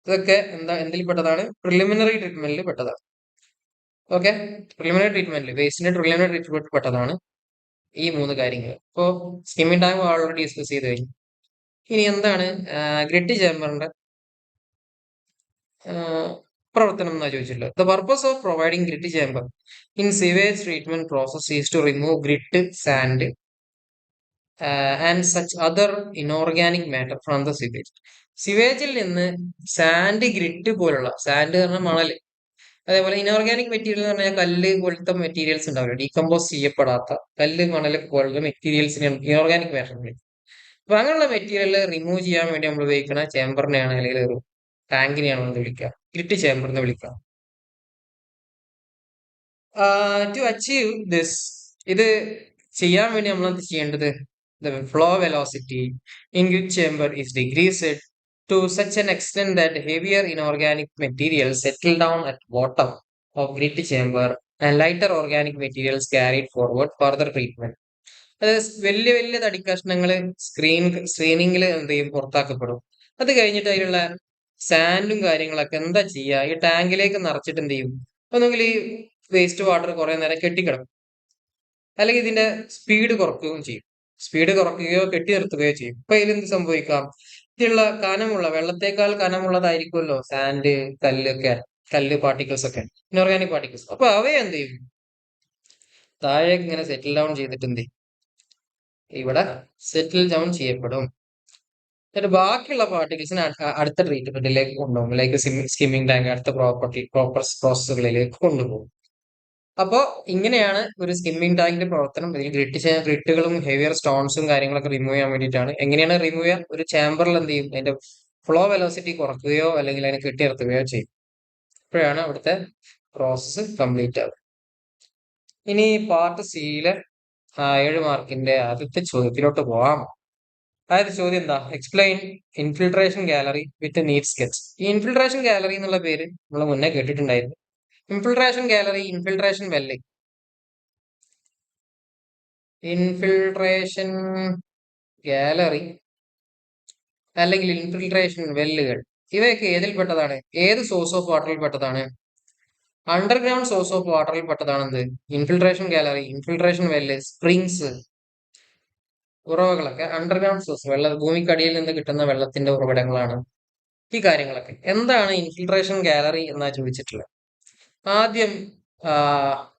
ഇതൊക്കെ എന്തിൽ പെട്ടതാണ്, പ്രിലിമിനറി ട്രീറ്റ്മെന്റിൽ പെട്ടതാണ്. ഓക്കെ, പ്രിലിമിനറി ട്രീറ്റ്മെന്റിൽ വേസ്റ്റിന്റെ പ്രിലിമിനറി ട്രീറ്റ്മെന്റ് പെട്ടതാണ് ഈ 3 കാര്യങ്ങൾ. ഇപ്പോ സ്കിമ്മിംഗ് ടാങ്ക് ഓൾറെഡി ഡിസ്കസ് ചെയ്ത് കഴിഞ്ഞു. ഇനി എന്താണ് ഗ്രിറ്റ് ചേമ്പറിന്റെ പ്രവർത്തനം എന്നാ ചോദിച്ചിട്ടുള്ളത്. The purpose of providing grit chamber in sewage treatment process is to remove grit, sand and such other inorganic matter from the sewage. സിവേജിൽ നിന്ന് സാൻഡ്, ഗ്രിറ്റ് പോലുള്ള, സാൻഡ് പറഞ്ഞാൽ മണല്, അതേപോലെ ഇനോർഗാനിക് മെറ്റീരിയൽ എന്ന് പറഞ്ഞാൽ കല്ല് പോലത്തെ മെറ്റീരിയൽസ് ഉണ്ടാവില്ല, ഡീകമ്പോസ് ചെയ്യപ്പെടാത്ത കല്ല്, മണല് പോലുള്ള മെറ്റീരിയൽസിനെ ഇനോർഗാനിക് മാറ്റർ വിളിക്കും. അപ്പൊ അങ്ങനെയുള്ള മെറ്റീരിയൽ റിമൂവ് ചെയ്യാൻ വേണ്ടി നമ്മൾ ഉപയോഗിക്കുന്ന ചേമ്പറിനെയാണ്, അല്ലെങ്കിൽ ഒരു ടാങ്കിനെയാണ് നമ്മൾ വിളിക്കുക, ഗ്രിറ്റ് ചേമ്പർ എന്ന് വിളിക്കുക. ടു അച്ചീവ് ദിസ്, ഇത് ചെയ്യാൻ വേണ്ടി നമ്മൾ എന്ത് ചെയ്യേണ്ടത്, the flow velocity in grid chamber is decreased to such an extent that heavier inorganic materials settle down at bottom of grid chamber and lighter organic materials carried forward further treatment. അതായത് വലിയ വലിയ തടിക്കഷ്ണങ്ങൾ സ്ക്രീനിങ്ങിൽ എന്ത് ചെയ്യും, പുറത്താക്കപ്പെടും. അത് കഴിഞ്ഞിട്ട് അതിലുള്ള സാൻഡും കാര്യങ്ങളൊക്കെ എന്താ ചെയ്യുക, ഈ ടാങ്കിലേക്ക് നിറച്ചിട്ട് എന്ത് ചെയ്യും, ഒന്നുകിൽ ഈ വേസ്റ്റ് വാട്ടർ കുറെ നേരം കെട്ടിക്കിടക്കും, അല്ലെങ്കിൽ ഇതിന്റെ സ്പീഡ് കുറക്കുകയും ചെയ്യും. സ്പീഡ് കുറയ്ക്കുകയോ കെട്ടി നിർത്തുകയോ ചെയ്യും. അപ്പൊ ഇതിലെന്ത് സംഭവിക്കാം, ഇതിലുള്ള കനമുള്ള, വെള്ളത്തേക്കാൾ കനമുള്ളതായിരിക്കുമല്ലോ സാൻഡ്, കല്ലൊക്കെ, കല്ല് പാർട്ടിക്കിൾസ് ഒക്കെ, ഇനോർഗാനിക് പാർട്ടിക്കിൾസ്. അപ്പൊ അവയെ എന്ത് ചെയ്യും, താഴേക്ക് ഇങ്ങനെ സെറ്റിൽ ഡൗൺ ചെയ്തിട്ട് എന്ത് ചെയ്യും, ഇവിടെ സെറ്റിൽ ഡൗൺ ചെയ്യപ്പെടും. എന്നിട്ട് ബാക്കിയുള്ള പാർട്ടിക്കിൾസിനെ അടുത്ത ട്രീറ്റ്മെന്റിലേക്ക് കൊണ്ടുപോകും, ലൈക്ക് സ്കിമ്മിംഗ് ടാങ്ക് അടുത്ത പ്രോപ്പർ പ്രോസസ്സുകളിലേക്ക് കൊണ്ടുപോകും. അപ്പോ ഇങ്ങനെയാണ് ഒരു സ്കിമ്മിംഗ് ടാങ്കിന്റെ പ്രവർത്തനം. ഇതിൽ ഗ്രിട്ടുകളും ഹെവിയർ സ്റ്റോൺസും കാര്യങ്ങളൊക്കെ റിമൂവ് ചെയ്യാൻ വേണ്ടിയിട്ടാണ്. എങ്ങനെയാണ് റിമൂവ് ചെയ്യുക, ഒരു ചാമ്പറിൽ എന്ത് ചെയ്യും, അതിന്റെ ഫ്ലോ വെലോസിറ്റി കുറയ്ക്കുകയോ അല്ലെങ്കിൽ അതിനെ കെട്ടിയിർത്തുകയോ ചെയ്യും. അപ്പോഴാണ് അവിടുത്തെ പ്രോസസ്സ് കംപ്ലീറ്റ് ആവുക. ഇനി പാർട്ട് സിയിലെ 7 മാർക്കിന്റെ ആദ്യത്തെ ചോദ്യത്തിലോട്ട് പോവാം. ആദ്യത്തെ ചോദ്യം എന്താ, എക്സ്പ്ലെയിൻ ഇൻഫിൽട്രേഷൻ ഗാലറി വിത്ത് നീറ്റ് സ്കെച്ച്. ഈ ഇൻഫിൽട്രേഷൻ ഗാലറി എന്നുള്ള പേര് നമ്മൾ മുന്നേ കേട്ടിട്ടുണ്ടായിരുന്നു. ഇൻഫിൽട്രേഷൻ ഗാലറി, ഇൻഫിൽട്രേഷൻ വെല്ല്, ഇൻഫിൽട്രേഷൻ ഗാലറി അല്ലെങ്കിൽ ഇൻഫിൽട്രേഷൻ വെല്ലുകൾ, ഇവയൊക്കെ ഏതിൽപ്പെട്ടതാണ്, ഏത് സോഴ്സ് ഓഫ് വാട്ടറിൽ പെട്ടതാണ്, അണ്ടർഗ്രൗണ്ട് സോഴ്സ് ഓഫ് വാട്ടറിൽ പെട്ടതാണ് എന്ത്, ഇൻഫിൽട്രേഷൻ ഗാലറി, ഇൻഫിൽട്രേഷൻ വെല്ല്, സ്പ്രിങ്സ്, ഉറവകളൊക്കെ അണ്ടർഗ്രൗണ്ട് സോഴ്സ്, ഭൂമിക്കടിയിൽ നിന്ന് കിട്ടുന്ന വെള്ളത്തിന്റെ ഉറവിടങ്ങളാണ് ഈ കാര്യങ്ങളൊക്കെ. എന്താണ് ഇൻഫിൽട്രേഷൻ ഗാലറി എന്നാ ചോദിച്ചിട്ടുള്ളത്. ആദ്യം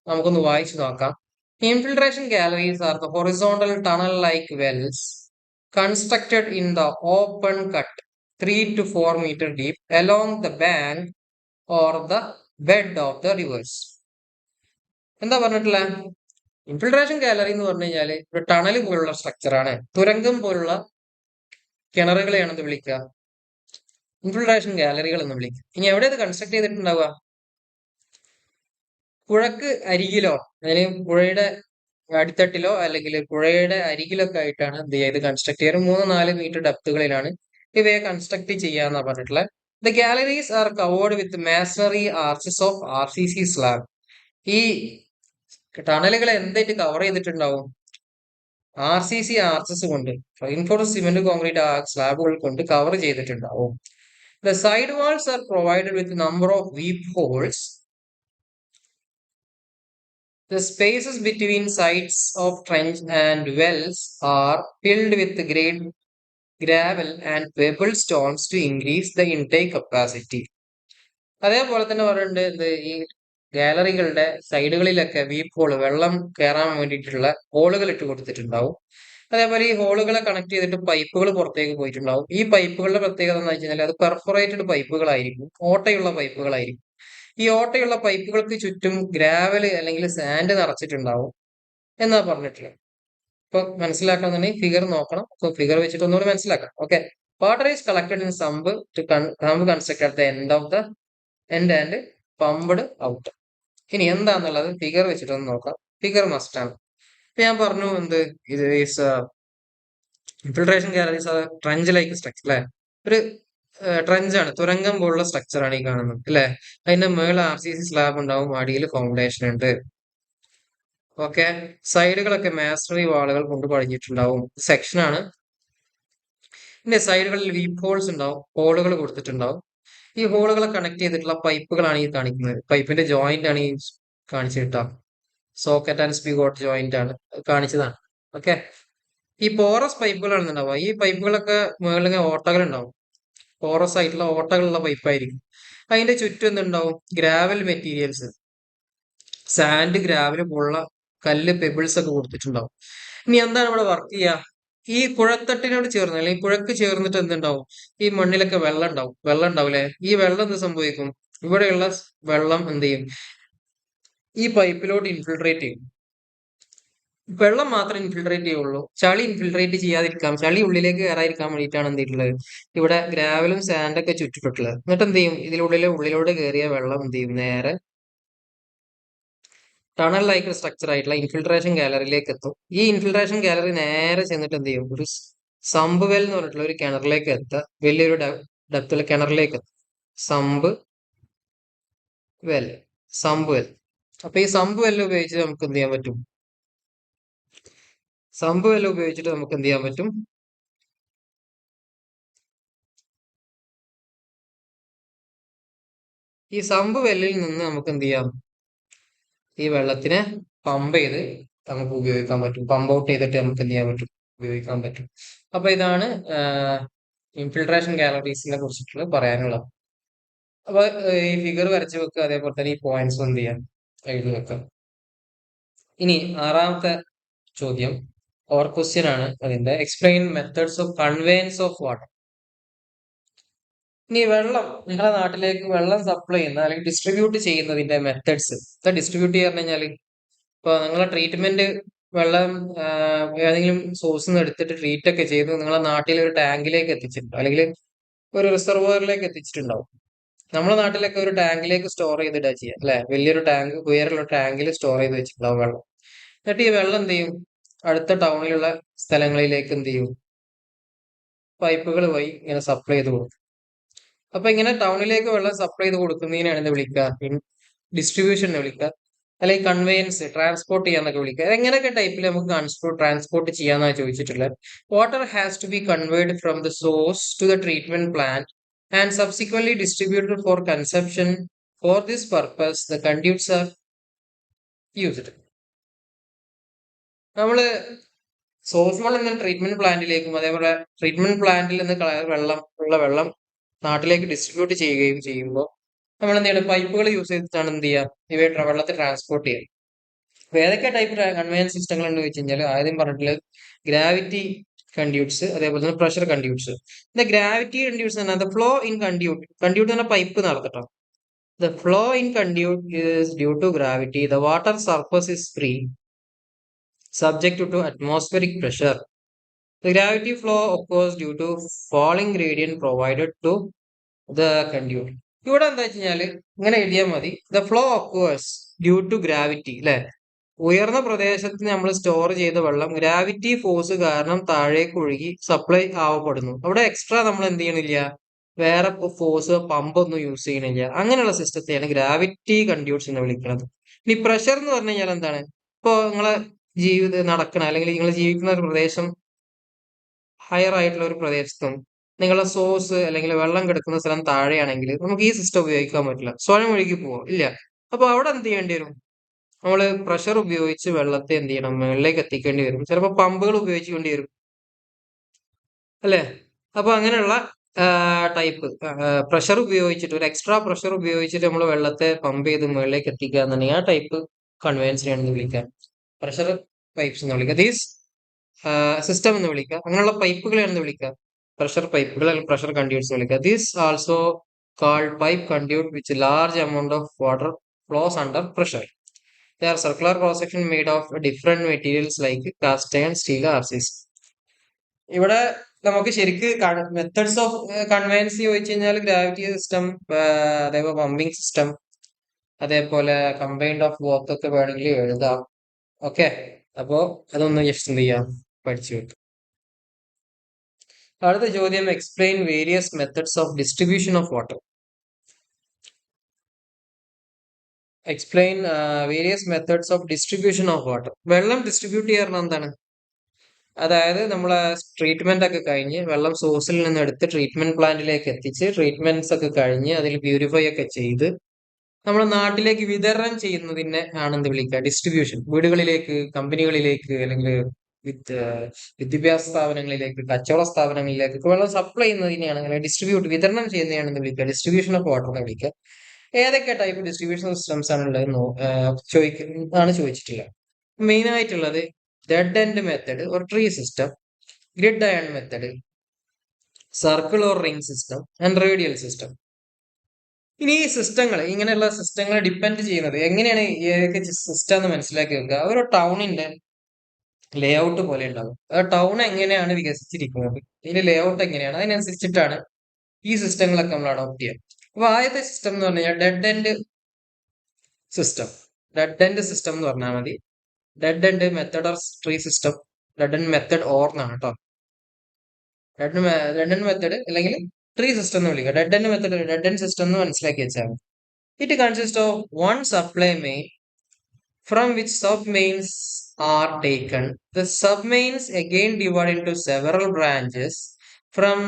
നമുക്കൊന്ന് വായിച്ചു നോക്കാം. Infiltration galleries are the horizontal tunnel-like wells constructed in the open cut 3 to 4 meter deep along the bank or the bed of the rivers. എന്താ പറഞ്ഞിട്ടുള്ള, ഇൻഫിൽട്രേഷൻ ഗാലറി എന്ന് പറഞ്ഞു കഴിഞ്ഞാല് ഒരു ടണൽ പോലുള്ള സ്ട്രക്ചർ ആണ്. തുരങ്കം പോലുള്ള കിണറുകളെയാണ് എന്ത് വിളിക്കുക, ഇൻഫിൽട്രേഷൻ ഗാലറികൾ എന്ന് വിളിക്കുക. ഇനി എവിടെ ഇത് കൺസ്ട്രക്ട് ചെയ്തിട്ടുണ്ടാവുക, പുഴക്ക് അരികിലോ, അതിന് പുഴയുടെ അടിത്തട്ടിലോ അല്ലെങ്കിൽ പുഴയുടെ അരികിലൊക്കെ ആയിട്ടാണ് എന്ത് ചെയ്യുക, ഇത് കൺസ്ട്രക്ട് ചെയ്യാറ്. 3-4 മീറ്റർ ഡെപ്തുകളിലാണ് ഇവയെ കൺസ്ട്രക്ട് ചെയ്യാന്നാ പറഞ്ഞിട്ടുള്ളത്. The galleries are covered with masonry arches of RCC slab. ഈ ടണലുകൾ എന്തായിട്ട് കവർ ചെയ്തിട്ടുണ്ടാവും? RCC ആർച്ചസ് കൊണ്ട്, റെയിൻഫോഴ്സ്ഡ് സിമെന്റ് കോൺക്രീറ്റ് സ്ലാബുകൾ കൊണ്ട് കവർ ചെയ്തിട്ടുണ്ടാവും. The side walls are provided with a number of weep holes. The spaces between sides of trench and wells are filled with gravel and pebble stones to increase the intake capacity. അതേപോലെ തന്നെ പറയുന്നുണ്ട് ഈ ഗാലറികളുടെ സൈഡുകളിലൊക്കെ വീപ്പ് hall, വെള്ളം കയറാൻ വേണ്ടിയിട്ടുള്ള ഹോളുകൾ ഇട്ട് കൊടുത്തിട്ടുണ്ടാവും. അതേപോലെ ഈ ഹോളുകളെ കണക്ട് ചെയ്തിട്ട് പൈപ്പുകൾ പുറത്തേക്ക് പോയിട്ടുണ്ടാവും. ഈ പൈപ്പുകളുടെ പ്രത്യേകത എന്ന് വെച്ച് കഴിഞ്ഞാൽ അത് പെർഫോറേറ്റഡ് പൈപ്പുകളായിരിക്കും, ഓട്ടയുള്ള പൈപ്പുകളായിരിക്കും. ഈ ഓട്ടയുള്ള പൈപ്പുകൾക്ക് ചുറ്റും ഗ്രാവല് അല്ലെങ്കിൽ സാൻഡ് നിറച്ചിട്ടുണ്ടാവും എന്നാ പറഞ്ഞിട്ടുള്ളത്. ഇപ്പൊ മനസ്സിലാക്കണമെന്നുണ്ടെങ്കിൽ ഫിഗർ നോക്കണം. അപ്പൊ ഫിഗർ വെച്ചിട്ട് ഒന്നുകൂടി മനസ്സിലാക്കാം. Okay, water is collected in sump construct at the end and pumped out. ഇനി എന്താന്നുള്ളത് ഫിഗർ വെച്ചിട്ടൊന്ന് നോക്കാം. ഫിഗർ മസ്റ്റ് ആണ്. ഞാൻ പറഞ്ഞു എന്ത്, ഇത് is infiltration galleries trench like structure അല്ലെ, ഒരു ട്രഞ്ചാണ്, തുരങ്കം പോലുള്ള സ്ട്രക്ചർ ആണ് ഈ കാണുന്നത് അല്ലെ. അതിന്റെ മേളിൽ RCC സ്ലാബ് ഉണ്ടാവും, അടിയിൽ ഫൗണ്ടേഷൻ ഉണ്ട്. ഓക്കെ, സൈഡുകളൊക്കെ മാസണറി വാളുകൾ കൊണ്ട് പണിഞ്ഞിട്ടുണ്ടാവും. സെക്ഷൻ ആണ്. പിന്നെ സൈഡുകളിൽ വീപ്പ് ഹോൾസ് ഉണ്ടാവും, ഹോളുകൾ കൊടുത്തിട്ടുണ്ടാവും. ഈ ഹോളുകളെ കണക്ട് ചെയ്തിട്ടുള്ള പൈപ്പുകളാണ് ഈ കാണിക്കുന്നത്. പൈപ്പിന്റെ ജോയിന്റ് ആണ് ഈ കാണിച്ചിട്ടാ. സോക്കറ്റ് ആൻഡ് സ്പിഗോട്ട് ജോയിന്റ് ആണ് കാണിച്ചതാണ്. ഓക്കെ, ഈ പോറസ് പൈപ്പുകളാണ് ഉണ്ടാവുക. ഈ പൈപ്പുകളൊക്കെ മുകളിൽ ഓട്ടകൾ ഉണ്ടാവും, പോറസ് ആയിട്ടുള്ള ഓട്ടകളുള്ള പൈപ്പായിരിക്കും. അതിന്റെ ചുറ്റും എന്തുണ്ടാവും? ഗ്രാവൽ മെറ്റീരിയൽസ്, സാൻഡ്, ഗ്രാവല് പോലുള്ള കല്ല്, പെബിൾസ് ഒക്കെ കൊടുത്തിട്ടുണ്ടാവും. ഇനി എന്താണ് ഇവിടെ വർക്ക് ചെയ്യുക? ഈ കുഴത്തട്ടിനോട് ചേർന്ന് അല്ലെങ്കിൽ കുഴക്ക് ചേർന്നിട്ട് എന്തുണ്ടാവും? ഈ മണ്ണിലൊക്കെ വെള്ളം ഉണ്ടാവില്ലേ? ഈ വെള്ളം എന്ത് സംഭവിക്കും? ഇവിടെയുള്ള വെള്ളം എന്ത് ചെയ്യും? ഈ പൈപ്പിലോട്ട് ഇൻഫിൽട്രേറ്റ് ചെയ്യും. വെള്ളം മാത്രമേ ഇൻഫിൽട്രേറ്റ് ചെയ്യുള്ളൂ, ചളി ഇൻഫിൽട്രേറ്റ് ചെയ്യാതിരിക്കാം, ചളി ഉള്ളിലേക്ക് കയറാതിരിക്കാൻ വേണ്ടിയിട്ടാണ് എന്ത് ചെയ്തിട്ടുള്ളത്? ഇവിടെ ഗ്രാവലും സാൻഡൊക്കെ ചുറ്റിട്ടുള്ളത്. എന്നിട്ട് എന്ത് ചെയ്യും? ഉള്ളിലോട്ട് കയറിയ വെള്ളം എന്ത് ചെയ്യും? നേരെ ടണൽ ലൈക്ക് സ്ട്രക്ചർ ആയിട്ടുള്ള ഇൻഫിൽട്രേഷൻ ഗാലറിയിലേക്ക് എത്തും. ഈ ഇൻഫിൽട്രേഷൻ ഗാലറി നേരെ ചെന്നിട്ട് എന്ത് ചെയ്യും? ഒരു സമ്പ് വെൽ എന്ന് പറഞ്ഞിട്ടുള്ള ഒരു കിണറിലേക്ക് എത്തുക. വലിയൊരു ഡെപ്തിലുള്ള കിണറിലേക്ക് എത്തും. Sump well, sump well. അപ്പൊ ഈ സമ്പ് വെൽ ഉപയോഗിച്ച് നമുക്ക് എന്ത് ചെയ്യാൻ പറ്റും? സമ്പ് വെൽ ഉപയോഗിച്ചിട്ട് നമുക്ക് എന്ത് ചെയ്യാൻ പറ്റും? ഈ സമ്പ് വെല്ലിൽ നിന്ന് നമുക്ക് എന്ത് ചെയ്യാം? ഈ വെള്ളത്തിനെ പമ്പ് ചെയ്ത് നമുക്ക് ഉപയോഗിക്കാൻ പറ്റും. പമ്പ് ഔട്ട് ചെയ്തിട്ട് നമുക്ക് എന്ത് ചെയ്യാൻ പറ്റും? ഉപയോഗിക്കാൻ പറ്റും. അപ്പൊ ഇതാണ് ഇൻഫിൽട്രേഷൻ ഗാലറീസിനെ കുറിച്ചിട്ടുള്ള പറയാനുള്ളത്. അപ്പൊ ഈ ഫിഗർ വരച്ചു വെക്കുക, അതേപോലെ തന്നെ ഈ പോയിന്റ്സ് എന്ത് ചെയ്യാം? എഴുതി വെക്കാം. ഇനി ആറാമത്തെ ചോദ്യം ഓർ ക്വസ്റ്റ്യൻ ആണ്. അതിന്റെ explain methods of conveyance of water. ഇനി വെള്ളം നിങ്ങളുടെ നാട്ടിലേക്ക് വെള്ളം സപ്ലൈ ചെയ്യുന്ന അല്ലെങ്കിൽ ഡിസ്ട്രിബ്യൂട്ട് ചെയ്യുന്നതിന്റെ മെത്തേഡ്സ്. ഡിസ്ട്രിബ്യൂട്ട് ചെയ്യാന്ന് പറഞ്ഞാൽ ഇപ്പൊ നിങ്ങളെ ട്രീറ്റ്മെന്റ് വെള്ളം ഏതെങ്കിലും സോഴ്സിൽ നിന്ന് എടുത്തിട്ട് ട്രീറ്റ് ഒക്കെ ചെയ്ത് നിങ്ങളെ നാട്ടിൽ ഒരു ടാങ്കിലേക്ക് എത്തിച്ചിട്ടുണ്ടോ, അല്ലെങ്കിൽ ഒരു റിസർവോയറിലേക്ക് എത്തിച്ചിട്ടുണ്ടാവും. നമ്മുടെ നാട്ടിലൊക്കെ ഒരു ടാങ്കിലേക്ക് സ്റ്റോർ ചെയ്തിട്ടാ ചെയ്യുക അല്ലെ. വലിയൊരു ടാങ്ക്, ഉയരമുള്ള ടാങ്കിൽ സ്റ്റോർ ചെയ്ത് വെച്ചിട്ടുണ്ടാവും വെള്ളം. എന്നിട്ട് ഈ വെള്ളം എന്ത് ചെയ്യും? അടുത്ത ടൗണിലുള്ള സ്ഥലങ്ങളിലേക്ക് എന്ത് ചെയ്യും? പൈപ്പുകൾ വഴി ഇങ്ങനെ സപ്ലൈ ചെയ്ത് കൊടുക്കും. അപ്പൊ ഇങ്ങനെ ടൗണിലേക്ക് വെള്ളം സപ്ലൈ ചെയ്ത് കൊടുക്കുന്നതിനാണ് എന്ത് വിളിക്കുക? ഡിസ്ട്രിബ്യൂഷൻ എന്ന് വിളിക്കുക, അല്ലെങ്കിൽ കൺവേയൻസ്, ട്രാൻസ്പോർട്ട് ചെയ്യാന്നൊക്കെ വിളിക്കുക. എങ്ങനെയൊക്കെ ടൈപ്പിൽ നമുക്ക് ട്രാൻസ്പോർട്ട് ചെയ്യാന്നാണ് ചോദിച്ചിട്ടുള്ളത്. Water has to be converted from the source to the treatment plant and subsequently distributed for consumption. For this purpose the conduits are used. നമ്മള് സോഴ്സ് വെള്ളം നിന്ന് ട്രീറ്റ്മെന്റ് പ്ലാന്റിലേക്കും അതേപോലെ ട്രീറ്റ്മെന്റ് പ്ലാന്റിൽ നിന്ന് വെള്ളം നാട്ടിലേക്ക് ഡിസ്ട്രിബ്യൂട്ട് ചെയ്യുകയും ചെയ്യുമ്പോൾ നമ്മൾ എന്ത് ചെയ്യണം? പൈപ്പുകൾ യൂസ് ചെയ്തിട്ടാണ് എന്ത് ചെയ്യുക? ഇവയെ വെള്ളത്തെ ട്രാൻസ്പോർട്ട് ചെയ്യുക. അപ്പൊ ഏതൊക്കെ ടൈപ്പ് കൺവേയൻസ് സിസ്റ്റങ്ങൾ എന്ന് വെച്ച് കഴിഞ്ഞാൽ ആദ്യം പറഞ്ഞിട്ടുള്ളത് ഗ്രാവിറ്റി കൺഡ്യൂട്ട്സ്, അതേപോലെ തന്നെ പ്രഷർ കൺഡ്യൂട്ട്സ്. ഗ്രാവിറ്റി കൺഡ്യൂട്ട്സ് എന്നാൽ ദ ഫ്ലോ ഇൻ കൺഡ്യൂട്ട് എന്ന പൈപ്പ് നടത്തട്ടോ. The flow in conduit is due to gravity. The water surface is free subject to atmospheric pressure. The gravity flow occurs due to falling gradient provided to the conduit. ഇവിടെ എന്താ വെച്ച് കഴിഞ്ഞാല് ഇങ്ങനെ എഴുതിയാൽ മതി. The flow occurs due to gravity അല്ലെ. ഉയർന്ന പ്രദേശത്ത് നമ്മൾ സ്റ്റോർ ചെയ്ത വെള്ളം ഗ്രാവിറ്റി ഫോഴ്സ് കാരണം താഴേക്ക് ഒഴുകി സപ്ലൈ ആവപ്പെടുന്നു. അവിടെ എക്സ്ട്രാ നമ്മൾ എന്ത് ചെയ്യണില്ല? വേറെ ഫോഴ്സ്, പമ്പ് ഒന്നും യൂസ് ചെയ്യണില്ല. അങ്ങനെയുള്ള സിസ്റ്റത്തെയാണ് ഗ്രാവിറ്റി കൺഡ്യൂട്ട്സ് എന്ന് വിളിക്കുന്നത്. ഇനി പ്രഷർ എന്ന് പറഞ്ഞു കഴിഞ്ഞാൽ എന്താണ്? ഇപ്പോൾ നിങ്ങളെ നടക്കണ അല്ലെങ്കിൽ നിങ്ങൾ ജീവിക്കുന്ന ഒരു പ്രദേശം ഹയർ ആയിട്ടുള്ള ഒരു പ്രദേശത്തും നിങ്ങളുടെ സോഴ്സ് അല്ലെങ്കിൽ വെള്ളം കിടക്കുന്ന സ്ഥലം താഴെയാണെങ്കിൽ നമുക്ക് ഈ സിസ്റ്റം ഉപയോഗിക്കാൻ പറ്റില്ല. സ്വയം ഒഴുകി പോവും. ഇല്ല. അപ്പൊ അവിടെ എന്ത് ചെയ്യേണ്ടി വരും? നമ്മള് പ്രഷർ ഉപയോഗിച്ച് വെള്ളത്തെ എന്ത് ചെയ്യണം? മുകളിലേക്ക് എത്തിക്കേണ്ടി വരും. ചിലപ്പോൾ പമ്പുകൾ ഉപയോഗിക്കേണ്ടി വരും. അല്ലേ? അപ്പൊ അങ്ങനെയുള്ള ടൈപ്പ് പ്രഷർ ഉപയോഗിച്ചിട്ട് ഒരു എക്സ്ട്രാ പ്രഷർ ഉപയോഗിച്ചിട്ട് നമ്മൾ വെള്ളത്തെ പമ്പ് ചെയ്ത് മുകളിലേക്ക് എത്തിക്കുക എന്നുണ്ടെങ്കിൽ ആ ടൈപ്പ് കൺവെൻസിനെയാണ് വിളിക്കുക. പ്രഷർ പൈപ്പ്സ് എന്ന് വിളിക്കുക. ദീസ് സിസ്റ്റം എന്ന് വിളിക്കുക. അങ്ങനെയുള്ള പൈപ്പുകളെയാണ് വിളിക്കുക പ്രഷർ പൈപ്പുകൾ അല്ലെങ്കിൽ പ്രഷർ കണ്ട്യൂട്ട്സ് വിളിക്കുക. This also called pipe conduit which large amount of water flows under pressure. They are circular cross section made of different materials like cast iron, steel, RCC. ഇവിടെ നമുക്ക് ശരിക്ക് മെത്തേഡ്സ് ഓഫ് കൺവെയൻസ് ചോദിച്ചു കഴിഞ്ഞാൽ gravity system, അതേപോലെ pumping system, അതേപോലെ combined of both ഒക്കെ വേണമെങ്കിൽ എഴുതാം. ഓക്കെ, അപ്പോ അതൊന്ന് ജസ്റ്റ് എന്ത് ചെയ്യാം, പഠിച്ചു വെക്കാം. അടുത്ത ചോദ്യം, explain various methods of distribution of water. Explain various methods of distribution of water. വെള്ളം ഡിസ്ട്രിബ്യൂട്ട് ചെയ്യാറുണ്ട് എന്താണ്? അതായത് നമ്മളെ ട്രീറ്റ്മെന്റ് ഒക്കെ കഴിഞ്ഞ് വെള്ളം സോഴ്സിൽ നിന്ന് എടുത്ത് ട്രീറ്റ്മെന്റ് പ്ലാന്റിലേക്ക് എത്തിച്ച് ട്രീറ്റ്മെന്റ്സ് ഒക്കെ കഴിഞ്ഞ് അതിൽ പ്യൂരിഫൈ ഒക്കെ ചെയ്ത് നമ്മുടെ നാട്ടിലേക്ക് വിതരണം ചെയ്യുന്നതിനെ ആണെന്ന് വിളിക്കുക ഡിസ്ട്രിബ്യൂഷൻ. വീടുകളിലേക്ക്, കമ്പനികളിലേക്ക്, അല്ലെങ്കിൽ വിദ്യാഭ്യാസ സ്ഥാപനങ്ങളിലേക്ക്, കച്ചവട സ്ഥാപനങ്ങളിലേക്ക് വെള്ളം സപ്ലൈ ചെയ്യുന്നതിനെയാണ്, അല്ലെങ്കിൽ ഡിസ്ട്രിബ്യൂട്ട് വിതരണം ചെയ്യുന്നതാണെന്ന് വിളിക്കുക ഡിസ്ട്രിബ്യൂഷൻ ഓഫ് വാട്ടർ എന്ന് വിളിക്കുക. ഏതൊക്കെ ടൈപ്പ് ഡിസ്ട്രിബ്യൂഷൻ സിസ്റ്റംസ് ആണ് ഉള്ളത് ചോദിച്ചിട്ടില്ല. മെയിൻ ആയിട്ടുള്ളത് dead end method or tree system, grid iron method, circle or ring system and radial system. ഇനി ഈ സിസ്റ്റങ്ങൾ, ഇങ്ങനെയുള്ള സിസ്റ്റങ്ങൾ ഡിപ്പെൻഡ് ചെയ്യുന്നത് എങ്ങനെയാണ് ഏതൊക്കെ സിസ്റ്റം എന്ന് മനസ്സിലാക്കി വെക്കുക. ഒരു ടൗണിന്റെ ലേ ഔട്ട് പോലെ ഉണ്ടാകും. ആ ടൗൺ എങ്ങനെയാണ് വികസിച്ചിരിക്കുന്നത്, ഇതിന്റെ ലേ ഔട്ട് എങ്ങനെയാണ്, അതിനനുസരിച്ചിട്ടാണ് ഈ സിസ്റ്റങ്ങളൊക്കെ നമ്മൾ അഡോപ്റ്റ് ചെയ്യുക. അപ്പൊ ആദ്യത്തെ സിസ്റ്റം എന്ന് പറഞ്ഞു കഴിഞ്ഞാൽ dead end system. Dead end system എന്ന് പറഞ്ഞാൽ മതി. Dead end method or tree system, dead end method or എന്നാണ് കേട്ടോ. ഡെഡ് എൻഡ് മെത്തഡ് അല്ലെങ്കിൽ ട്രീ സിസ്റ്റം എന്ന് വിളിക്കുക. Dead end method, dead end system എന്ന് മനസ്സിലാക്കി വെച്ചാൽ മതി. It consist of one supply main from which submains are taken. The submains again divided into several branches from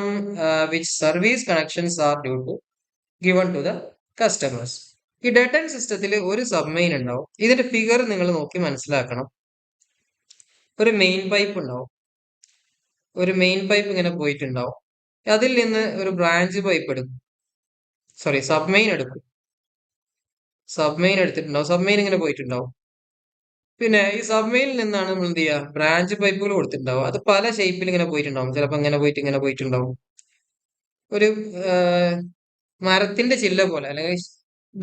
which service connections are due to given to the customers. ഈ dead end സിസ്റ്റത്തിൽ ഒരു സബ്മെയിൻ ഉണ്ടാവും. ഇതിന്റെ figure നിങ്ങൾ നോക്കി മനസ്സിലാക്കണം. ഒരു main pipe ഉണ്ടാവും. ഒരു മെയിൻ പൈപ്പ് ഇങ്ങനെ പോയിട്ടുണ്ടാവും. അതിൽ നിന്ന് ഒരു ബ്രാഞ്ച് പൈപ്പ് എടുക്കും. സോറി, സബ്മെയിൻ എടുക്കും. സബ്മെയിൻ എടുത്തിട്ടുണ്ടാവും. സബ്മെയിൻ ഇങ്ങനെ പോയിട്ടുണ്ടാവും. പിന്നെ ഈ സബ്മെയിനിൽ നിന്നാണ് നമ്മൾ എന്ത് ചെയ്യുക, ബ്രാഞ്ച് പൈപ്പുകൾ കൊടുത്തിട്ടുണ്ടാവും. അത് പല ഷേപ്പിൽ ഇങ്ങനെ പോയിട്ടുണ്ടാവും. ചിലപ്പോൾ ഇങ്ങനെ പോയിട്ട് ഇങ്ങനെ പോയിട്ടുണ്ടാവും. ഒരു മരത്തിന്റെ ചില്ല പോലെ അല്ലെങ്കിൽ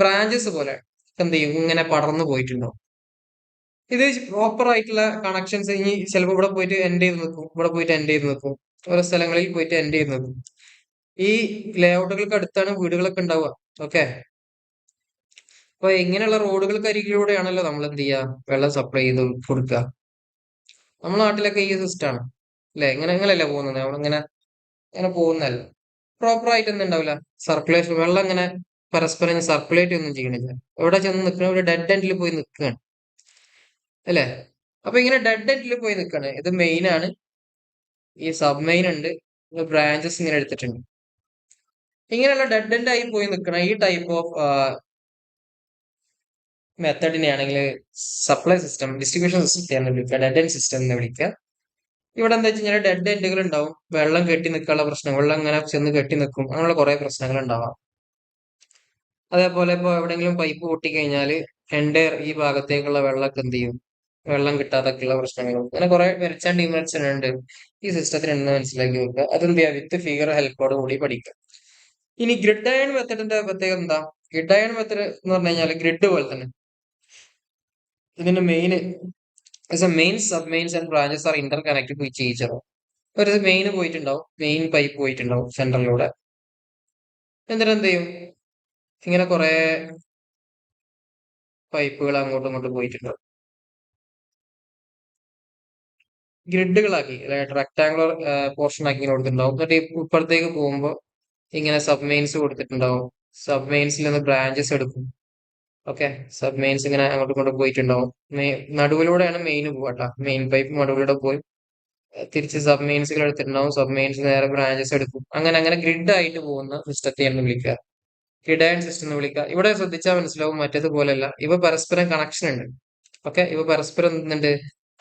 ബ്രാഞ്ചസ് പോലെ എന്ത് ചെയ്യും, ഇങ്ങനെ പടർന്നു പോയിട്ടുണ്ടാവും. ഇത് പ്രോപ്പർ ആയിട്ടുള്ള കണക്ഷൻസ് ഇനി ചിലപ്പോൾ ഇവിടെ പോയിട്ട് എൻഡ് ചെയ്ത് നിൽക്കും, ഇവിടെ പോയിട്ട് എൻഡ് ചെയ്ത് നിൽക്കും, ഓരോ സ്ഥലങ്ങളിൽ പോയിട്ട് എൻഡ് ചെയ്ത് നിൽക്കും. ഈ ലേഔട്ടുകൾക്ക് അടുത്താണ് വീടുകളൊക്കെ ഉണ്ടാവുക. ഓക്കെ, അപ്പൊ ഇങ്ങനെയുള്ള റോഡുകൾക്ക് അരികിലൂടെയാണല്ലോ നമ്മൾ എന്ത് ചെയ്യുക, വെള്ളം സപ്ലൈ ചെയ്ത് കൊടുക്കുക. നമ്മുടെ നാട്ടിലൊക്കെ ഈ സിസ്റ്റമാണ് അല്ലെ, ഇങ്ങനെയല്ലേ പോകുന്നത്. നമ്മളിങ്ങനെ ഇങ്ങനെ പോകുന്നതല്ല, പ്രോപ്പർ ആയിട്ട് ഒന്നും ഉണ്ടാവില്ല. സർക്കുലേഷൻ, വെള്ളം ഇങ്ങനെ പരസ്പരം സർക്കുലേറ്റ് ഒന്നും ചെയ്യണില്ല. എവിടെ ചെന്ന് നിൽക്കണം, ഒരു ഡെഡ് എൻഡിൽ പോയി നിൽക്കുകയാണ് അല്ലെ. അപ്പൊ ഇങ്ങനെ ഡെഡ് എൻഡിൽ പോയി നിൽക്കുകയാണ്. ഇത് മെയിൻ ആണ്, ഈ സബ് മെയിൻ ഉണ്ട്, ബ്രാഞ്ചസ് ഇങ്ങനെ എടുത്തിട്ടുണ്ട്. ഇങ്ങനെയുള്ള ഡെഡ് എൻഡ് ആയി പോയി നിൽക്കണം ഈ ടൈപ്പ് ഓഫ് മെത്തഡിനെ ആണെങ്കിൽ സപ്ലൈ സിസ്റ്റം, ഡിസ്ട്രിബ്യൂഷൻ സിസ്റ്റം എന്ന് വിളിക്കുക, ഡെഡ് എൻഡ് സിസ്റ്റം എന്ന് വിളിക്കുക. ഇവിടെ എന്താ വെച്ച് കഴിഞ്ഞാൽ ഡെഡ് എൻഡുകൾ ഉണ്ടാവും. വെള്ളം കെട്ടി നിൽക്കാനുള്ള പ്രശ്നം, വെള്ളം ഇങ്ങനെ ചെന്ന് കെട്ടി നിൽക്കും, അങ്ങനെയുള്ള കുറെ പ്രശ്നങ്ങൾ ഉണ്ടാവാം. അതേപോലെ ഇപ്പോൾ എവിടെയെങ്കിലും പൈപ്പ് പൊട്ടിക്കഴിഞ്ഞാൽ എൻ്റെ ഈ ഭാഗത്തേക്കുള്ള വെള്ളമൊക്കെ എന്ത് ചെയ്യും, വെള്ളം കിട്ടാതൊക്കെയുള്ള പ്രശ്നങ്ങളും അങ്ങനെ കുറെ മെറിറ്റ്സ് ആൻഡ് ഡിമെറിറ്റ്സ് ഉണ്ട് ഈ സിസ്റ്റത്തിന് എന്ന് മനസ്സിലാക്കി വെക്കുക. അതെന്ത് ചെയ്യുക, വിത്ത് ഫിഗർ ഹെൽപ്പോട് കൂടി പഠിക്കുക. ഇനി ഗ്രിഡ് അയൺ മെത്തഡിന്റെ പ്രത്യേകത എന്താ? ഗ്രിഡ് അയൺ മെത്തഡ് എന്ന് പറഞ്ഞു കഴിഞ്ഞാൽ ഗ്രിഡ് പോലെ തന്നെ ഇതിന്റെ main sub mains and branches R Inter connected with each other. ഒരു മെയിൻ പോയിട്ടുണ്ടാവും, മെയിൻ പൈപ്പ് പോയിട്ടുണ്ടാവും സെൻട്രലിലൂടെ. എന്നിട്ട് എന്ത് ചെയ്യും, ഇങ്ങനെ കുറെ പൈപ്പുകൾ അങ്ങോട്ടും ഇങ്ങോട്ടും പോയിട്ടുണ്ടാവും. ഗ്രിഡുകളാക്കി റെക്ടാങ്കുലർ പോർഷൻ ആക്കി ഇങ്ങനെ കൊടുത്തിട്ടുണ്ടാവും. എന്നിട്ട് ഇപ്പുറത്തേക്ക് പോകുമ്പോൾ ഇങ്ങനെ സബ് മെയിൻസ് കൊടുത്തിട്ടുണ്ടാവും. സബ് മെയിൻസിൽ നിന്ന് ബ്രാഞ്ചസ് എടുക്കും. ഓക്കെ. സബ് മെയിൻസ് ഇങ്ങനെ അങ്ങോട്ടും ഇങ്ങോട്ടും പോയിട്ടുണ്ടാവും. നടുവിലൂടെയാണ് മെയിൻ പോവാട്ടോ. മെയിൻ പൈപ്പ് നടുവിലൂടെ പോയി തിരിച്ച് സബ് മെയിൻസുകൾ എടുത്തിട്ടുണ്ടാവും. സബ് മെയിൻസ് നേരെ ബ്രാഞ്ചസ് എടുക്കും. അങ്ങനെ അങ്ങനെ ഗ്രിഡ് ആയിട്ട് പോകുന്ന സിസ്റ്റത്തെയാണ് വിളിക്കുക. ഗ്രിഡ് ആൻഡ് സിസ്റ്റം എന്ന് വിളിക്കുക. ഇവിടെ ശ്രദ്ധിച്ചാൽ മനസ്സിലാവും മറ്റേത് പോലെയല്ല. ഇവ പരസ്പരം കണക്ഷൻ ഉണ്ട്. ഓക്കെ. ഇവ പരസ്പരം എന്തുണ്ട്,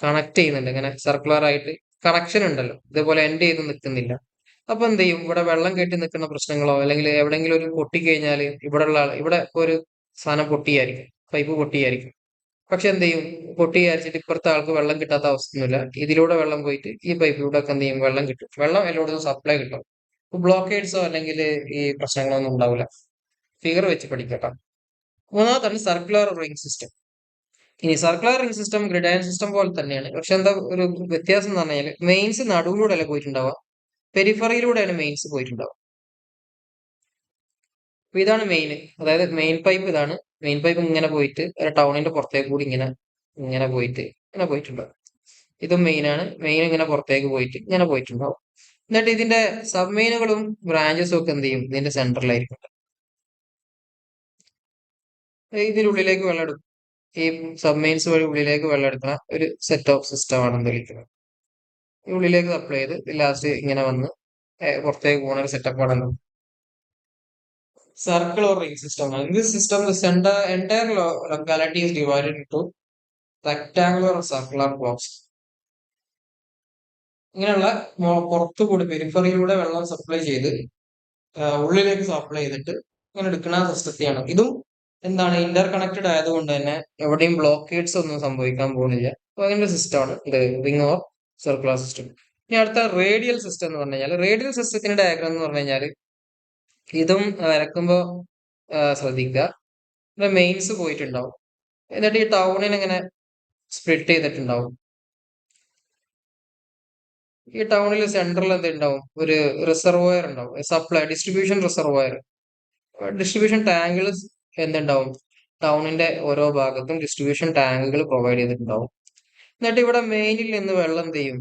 കണക്ട് ചെയ്യുന്നുണ്ട്. ഇങ്ങനെ സർക്കുലർ ആയിട്ട് കണക്ഷൻ ഉണ്ടല്ലോ. ഇതേപോലെ എൻഡ് ചെയ്ത് നിൽക്കുന്നില്ല. അപ്പൊ എന്ത് ചെയ്യും, ഇവിടെ വെള്ളം കെട്ടി നിൽക്കുന്ന പ്രശ്നങ്ങളോ അല്ലെങ്കിൽ എവിടെയെങ്കിലും ഒരു പൊട്ടിക്കഴിഞ്ഞാൽ ഇവിടെയുള്ള ആൾ ഇവിടെ ഇപ്പൊ ഒരു സാധനം പൊട്ടിയായിരിക്കും, പൈപ്പ് പൊട്ടിയായിരിക്കും. പക്ഷെ എന്ത് ചെയ്യും, പൊട്ടി വിചാരിച്ചിട്ട് ഇപ്പുറത്തെ ആൾക്ക് വെള്ളം കിട്ടാത്ത അവസ്ഥയൊന്നുമില്ല. ഇതിലൂടെ വെള്ളം പോയിട്ട് ഈ പൈപ്പിലൂടെ ഒക്കെ എന്ത് ചെയ്യും, വെള്ളം കിട്ടും. വെള്ളം എല്ലായിടത്തും സപ്ലൈ കിട്ടും. ബ്ലോക്കേഡ്സോ അല്ലെങ്കിൽ ഈ പ്രശ്നങ്ങളൊന്നും ഉണ്ടാവില്ല. ഫിഗർ വെച്ച് പഠിക്കട്ടോ. മൂന്നാമതാണ് സർക്കുലർ റിംഗ് സിസ്റ്റം. ഇനി സർക്കുലർ റിംഗ് സിസ്റ്റം ഗ്രിഡാൻ സിസ്റ്റം പോലെ തന്നെയാണ്. പക്ഷെ എന്താ ഒരു വ്യത്യാസം എന്ന് പറഞ്ഞാൽ മെയിൻസ് നടുവിലൂടെ അല്ല പോയിട്ടുണ്ടാവുക, പെരിഫറിയിലൂടെയാണ് മെയിൻസ് പോയിട്ടുണ്ടാവുക. അപ്പൊ ഇതാണ് മെയിൻ, അതായത് മെയിൻ പൈപ്പ് ഇതാണ്. മെയിൻ പൈപ്പ് ഇങ്ങനെ പോയിട്ട് ഒരു ടൗണിന്റെ പുറത്തേക്ക് കൂടി ഇങ്ങനെ ഇങ്ങനെ പോയിട്ട് ഇങ്ങനെ പോയിട്ടുണ്ടാവും. ഇതും മെയിൻ ആണ്. മെയിൻ ഇങ്ങനെ പുറത്തേക്ക് പോയിട്ട് ഇങ്ങനെ പോയിട്ടുണ്ടാവും. എന്നിട്ട് ഇതിന്റെ സബ് മെയിനുകളും ബ്രാഞ്ചസും ഒക്കെ എന്ത് ചെയ്യും, ഇതിന്റെ സെന്ററിലായിരിക്കും. ഇതിനുള്ളിലേക്ക് വെള്ളം എടുക്കും. ഈ സബ് മെയിൻസ് വഴി ഉള്ളിലേക്ക് വെള്ളം എടുക്കുന്ന ഒരു സെറ്റ് ഓഫ് സിസ്റ്റം ആണ് വിളിക്കുന്നത്. ഈ ഉള്ളിലേക്ക് സപ്ലൈ ചെയ്ത് ലാസ്റ്റ് ഇങ്ങനെ വന്ന് പുറത്തേക്ക് പോകുന്ന ഒരു സെറ്റപ്പ് ആണ് circle or ring system. In this system, the center entire locality is divided into rectangular or circular blocks. ഇങ്ങനെയുള്ള പുറത്തുകൂടി പെരിഫറിയിലൂടെ വെള്ളം സപ്ലൈ ചെയ്ത് ഉള്ളിലേക്ക് സപ്ലൈ ചെയ്തിട്ട് ഇങ്ങനെ എടുക്കുന്ന സിസ്റ്റത്തെയാണ്. ഇതും എന്താണ്, ഇന്റർ കണക്റ്റഡ് ആയതുകൊണ്ട് തന്നെ എവിടെയും ബ്ലോക്കേഡ്സ് ഒന്നും സംഭവിക്കാൻ പോകുന്നില്ല. അപ്പൊ അങ്ങനെ സിസ്റ്റമാണ് ഇത് റിംഗ് ഓർ സർക്കുലർ സിസ്റ്റം. ഇനി അടുത്ത റേഡിയൽ സിസ്റ്റം എന്ന് പറഞ്ഞു കഴിഞ്ഞാൽ, റേഡിയൽ സിസ്റ്റത്തിന്റെ ഡയഗ്രാം എന്ന് പറഞ്ഞു കഴിഞ്ഞാൽ ഇതും വരക്കുമ്പോ ശ്രദ്ധിക്കുക. മെയിൻസ് പോയിട്ടുണ്ടാവും. എന്നിട്ട് ഈ ടൗണിനെ ഇങ്ങനെ സ്പ്ലിറ്റ് ചെയ്തിട്ടുണ്ടാവും. ഈ ടൗണിൽ സെൻട്രൽ എന്തുണ്ടാവും, ഒരു റിസർവോയർ ഉണ്ടാവും, സപ്ലൈ ഡിസ്ട്രിബ്യൂഷൻ റിസർവോയർ. ഡിസ്ട്രിബ്യൂഷൻ ടാങ്കുകൾ എന്തുണ്ടാവും, ടൗണിന്റെ ഓരോ ഭാഗത്തും ഡിസ്ട്രിബ്യൂഷൻ ടാങ്കുകൾ പ്രൊവൈഡ് ചെയ്തിട്ടുണ്ടാവും. എന്നിട്ട് ഇവിടെ മെയിനിൽ നിന്ന് വെള്ളം എന്ത് ചെയ്യും,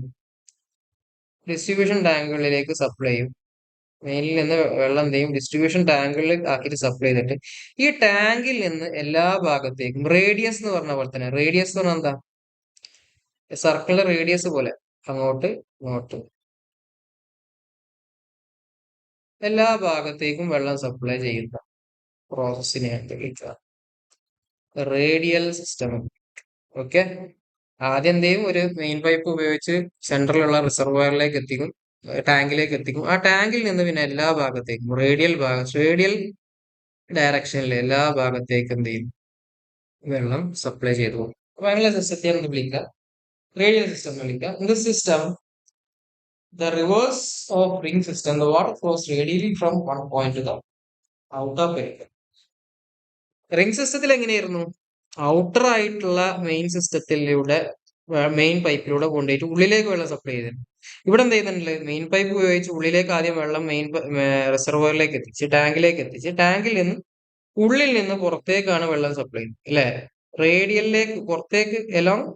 ഡിസ്ട്രിബ്യൂഷൻ ടാങ്കുകളിലേക്ക് സപ്ലൈ ചെയ്യും. മെയിനിൽ നിന്ന് വെള്ളം എന്ത് ചെയ്യും, ഡിസ്ട്രിബ്യൂഷൻ ടാങ്കുകളിൽ ആക്കിയിട്ട് സപ്ലൈ ചെയ്തിട്ട് ഈ ടാങ്കിൽ നിന്ന് എല്ലാ ഭാഗത്തേക്കും റേഡിയസ് എന്ന് പറഞ്ഞ പോലെ തന്നെ, റേഡിയസ് എന്ന് പറഞ്ഞാൽ എന്താ, സർക്കിളിന്റെ റേഡിയസ് പോലെ അങ്ങോട്ട് ഇങ്ങോട്ട് എല്ലാ ഭാഗത്തേക്കും വെള്ളം സപ്ലൈ ചെയ്യുന്ന പ്രോസസ്സിനെയാണ് വിളിക്കുക റേഡിയൽ സിസ്റ്റം. ഓക്കെ. ആദ്യം എന്ത് ചെയ്യും, ഒരു മെയിൻ പൈപ്പ് ഉപയോഗിച്ച് സെൻട്രലുള്ള റിസർവോയറിലേക്ക് എത്തിക്കും, ടാങ്കിലേക്ക് എത്തിക്കും. ആ ടാങ്കിൽ നിന്ന് പിന്നെ എല്ലാ ഭാഗത്തേക്കും റേഡിയൽ ഡയറക്ഷനിൽ എല്ലാ ഭാഗത്തേക്കും എന്ത് ചെയ്യും, വെള്ളം സപ്ലൈ ചെയ്തു പോകും. അപ്പൊ അങ്ങനെയുള്ള സിസ്റ്റത്തെയാണ് വിളിക്കുക റേഡിയൽ സിസ്റ്റം എന്ന് വിളിക്കുക. In this system, the reverse of ring system, the water flows radially from one point to the outer perimeter. Ring സിസ്റ്റത്തിൽ എങ്ങനെയായിരുന്നു, ഔട്ടർ ആയിട്ടുള്ള മെയിൻ സിസ്റ്റത്തിലൂടെ മെയിൻ പൈപ്പിലൂടെ കൊണ്ടുപോയിട്ട് ഉള്ളിലേക്ക് വെള്ളം സപ്ലൈ ചെയ്തിരുന്നു. ഇവിടെ എന്ത് ചെയ്യുന്നുണ്ട്, മെയിൻ പൈപ്പ് ഉപയോഗിച്ച് ഉള്ളിലേക്ക് ആദ്യം വെള്ളം മെയിൻ റിസർവോയറിലേക്ക് എത്തിച്ച് ടാങ്കിലേക്ക് എത്തിച്ച് ടാങ്കിൽ നിന്ന് ഉള്ളിൽ നിന്ന് പുറത്തേക്കാണ് വെള്ളം സപ്ലൈ ചെയ്യുന്നത് അല്ലെ. റേഡിയലിലേക്ക് പുറത്തേക്ക് എലോങ്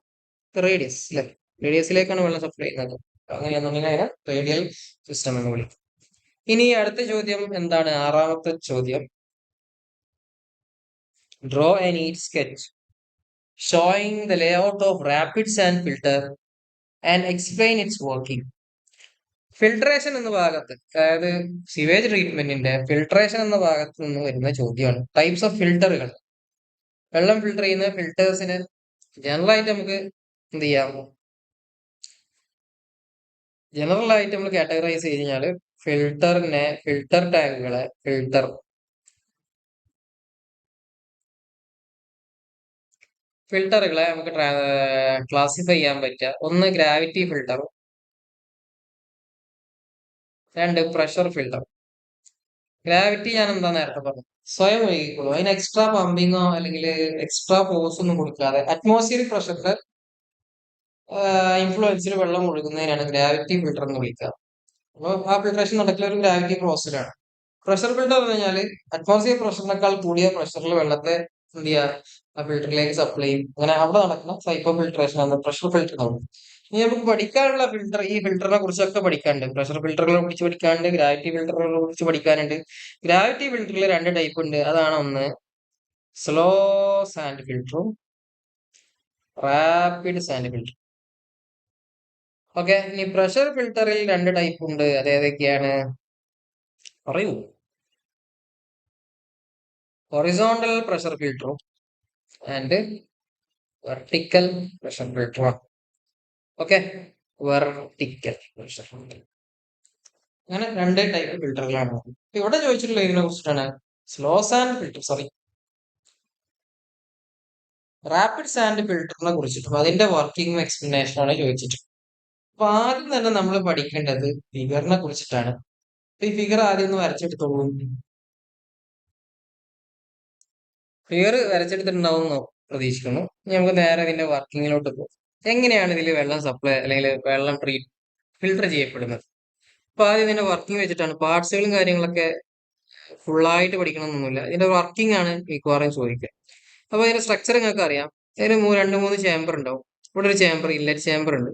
റേഡിയസ് അല്ലെ, റേഡിയസിലേക്കാണ് വെള്ളം സപ്ലൈ ചെയ്യുന്നത്. അങ്ങനെയാണെന്നുണ്ടെങ്കിൽ റേഡിയൽ സിസ്റ്റം എന്ന് വിളിക്കും. ഇനി അടുത്ത ചോദ്യം എന്താണ്, ആറാമത്തെ ചോദ്യം. Draw a neat sketch showing the layout of rapid sand filter and explain its working. Filtration എന്ന ഭാഗത്ത്, അതായത് സിവേജ് ട്രീറ്റ്മെന്റിന്റെ ഫിൽട്രേഷൻ എന്ന ഭാഗത്ത് നിന്ന് വരുന്ന ചോദ്യമാണ്. ടൈപ്സ് ഓഫ് ഫിൽട്ടറുകൾ, വെള്ളം ഫിൽട്ടർ ചെയ്യുന്ന ഫിൽട്ടേഴ്സിന് ജനറൽ ആയിട്ട് നമുക്ക് എന്ത് ചെയ്യാം, ജനറൽ ആയിട്ട് നമ്മൾ കാറ്റഗറൈസ് ചെയ്ത് കഴിഞ്ഞാൽ ഫിൽട്ടർ ടാങ്കുകളെ ഫിൽട്ടറുകളെ നമുക്ക് ക്ലാസിഫൈ ചെയ്യാൻ പറ്റുക. ഒന്ന് ഗ്രാവിറ്റി ഫിൽട്ടറും, രണ്ട് പ്രഷർ ഫിൽട്ടർ. ഗ്രാവിറ്റി ഞാൻ എന്താ നേരത്തെ പറഞ്ഞു, സ്വയം ഒഴുകിക്കോളൂ, അതിന് എക്സ്ട്രാ പമ്പിങ്ങോ അല്ലെങ്കിൽ എക്സ്ട്രാ ഫോഴ്സ് ഒന്നും കൊടുക്കാതെ അറ്റ്മോസ്ഫിയറിക് പ്രഷറിന്റെ ഇൻഫ്ലുവൻസിൽ വെള്ളം ഒഴുകുന്നതിനാണ് ഗ്രാവിറ്റി ഫിൽട്ടർ എന്ന് വിളിക്കുക. അപ്പോൾ ആ ഫിൽട്രേഷൻ നടക്കുന്ന ഒരു ഗ്രാവിറ്റി പ്രോസസ്സിലാണ്. പ്രഷർ ഫിൽട്ടർ എന്ന് പറഞ്ഞാൽ അറ്റ്മോസ്ഫിയർ പ്രഷറിനേക്കാൾ കൂടിയ പ്രഷറിൽ വെള്ളത്തെ എന്ത് ചെയ്യുക, ആ ഫിൽറ്ററിലേക്ക് സപ്ലൈ ചെയ്യും. അങ്ങനെ അവിടെ നടക്കുന്ന സൈക്കോ ഫിൽട്രേഷൻ ആണ് പ്രഷർ ഫിൽട്ടർ എന്ന്. ഇനി നമുക്ക് പഠിക്കാനുള്ള ഫിൽട്ടർ, ഈ ഫിൽറ്ററിനെ കുറിച്ചൊക്കെ പഠിക്കാനുണ്ട്. പ്രഷർ ഫിൽട്ടറുകളെ കുറിച്ച് പഠിക്കാനുണ്ട്, ഗ്രാവിറ്റി ഫിൽട്ടറുകളെ കുറിച്ച് പഠിക്കാനുണ്ട്. ഗ്രാവിറ്റി ഫിൽട്ടറിൽ രണ്ട് ടൈപ്പ് ഉണ്ട്. അതാണ് ഒന്ന് സ്ലോ സാൻഡ് ഫിൽറ്ററും റാപ്പിഡ് സാൻഡ് ഫിൽറ്റർ. ഓക്കെ, ഇനി പ്രഷർ ഫിൽറ്ററിൽ രണ്ട് ടൈപ്പ് ഉണ്ട്. അത് ഏതൊക്കെയാണ് പറയൂ? ഹൊറിസോണ്ടൽ പ്രഷർ ഫിൽറ്ററും ആൻഡ് വെർട്ടിക്കൽ പ്രഷർ ഫിൽറ്ററും. Okay, vertical pressure filter. അങ്ങനെ രണ്ട് ടൈപ്പ് ഫിൽറ്ററുകളാണ് ഇവിടെ ചോദിച്ചിട്ടുള്ളത്. ഇതിനെ കുറിച്ചിട്ടാണ് slow sand filter, sorry, rapid sand ഫിൽറ്ററിനെ കുറിച്ചിട്ടും അതിന്റെ വർക്കിംഗ് എക്സ്പ്ലനേഷൻ ആണ് ചോദിച്ചിട്ട്. അപ്പൊ ആദ്യം തന്നെ നമ്മൾ പഠിക്കേണ്ടത് ഫിഗറിനെ കുറിച്ചിട്ടാണ്. ഈ ഫിഗർ ആദ്യം ഒന്ന് വരച്ചെടുത്തോളൂ. ഫിഗർ വരച്ചെടുത്തിട്ടുണ്ടാവുമെന്ന് പ്രതീക്ഷിക്കുന്നു. ഇനി നമുക്ക് നേരെ ഇതിന്റെ വർക്കിങ്ങിലോട്ട് പോകും. എങ്ങനെയാണ് ഇതിൽ വെള്ളം സപ്ലൈ അല്ലെങ്കിൽ വെള്ളം ഫിൽട്ടർ ചെയ്യപ്പെടുന്നത്? അപ്പൊ ആദ്യം ഇതിന്റെ വർക്കിംഗ് വെച്ചിട്ടാണ്. പാർട്സുകളും കാര്യങ്ങളൊക്കെ ഫുള്ളായിട്ട് പഠിക്കണമെന്നൊന്നുമില്ല. ഇതിന്റെ വർക്കിംഗ് ആണ് മിക്കവാറും ചോദിക്കുക. അപ്പൊ അതിന്റെ സ്ട്രക്ചർ നിങ്ങൾക്ക് അറിയാം. അതിന് രണ്ട് മൂന്ന് ചേംബർ ഉണ്ടാവും. ഇവിടെ ഒരു ചേംബർ, ഇൻലെറ്റ് ചേംബർ ഉണ്ട്.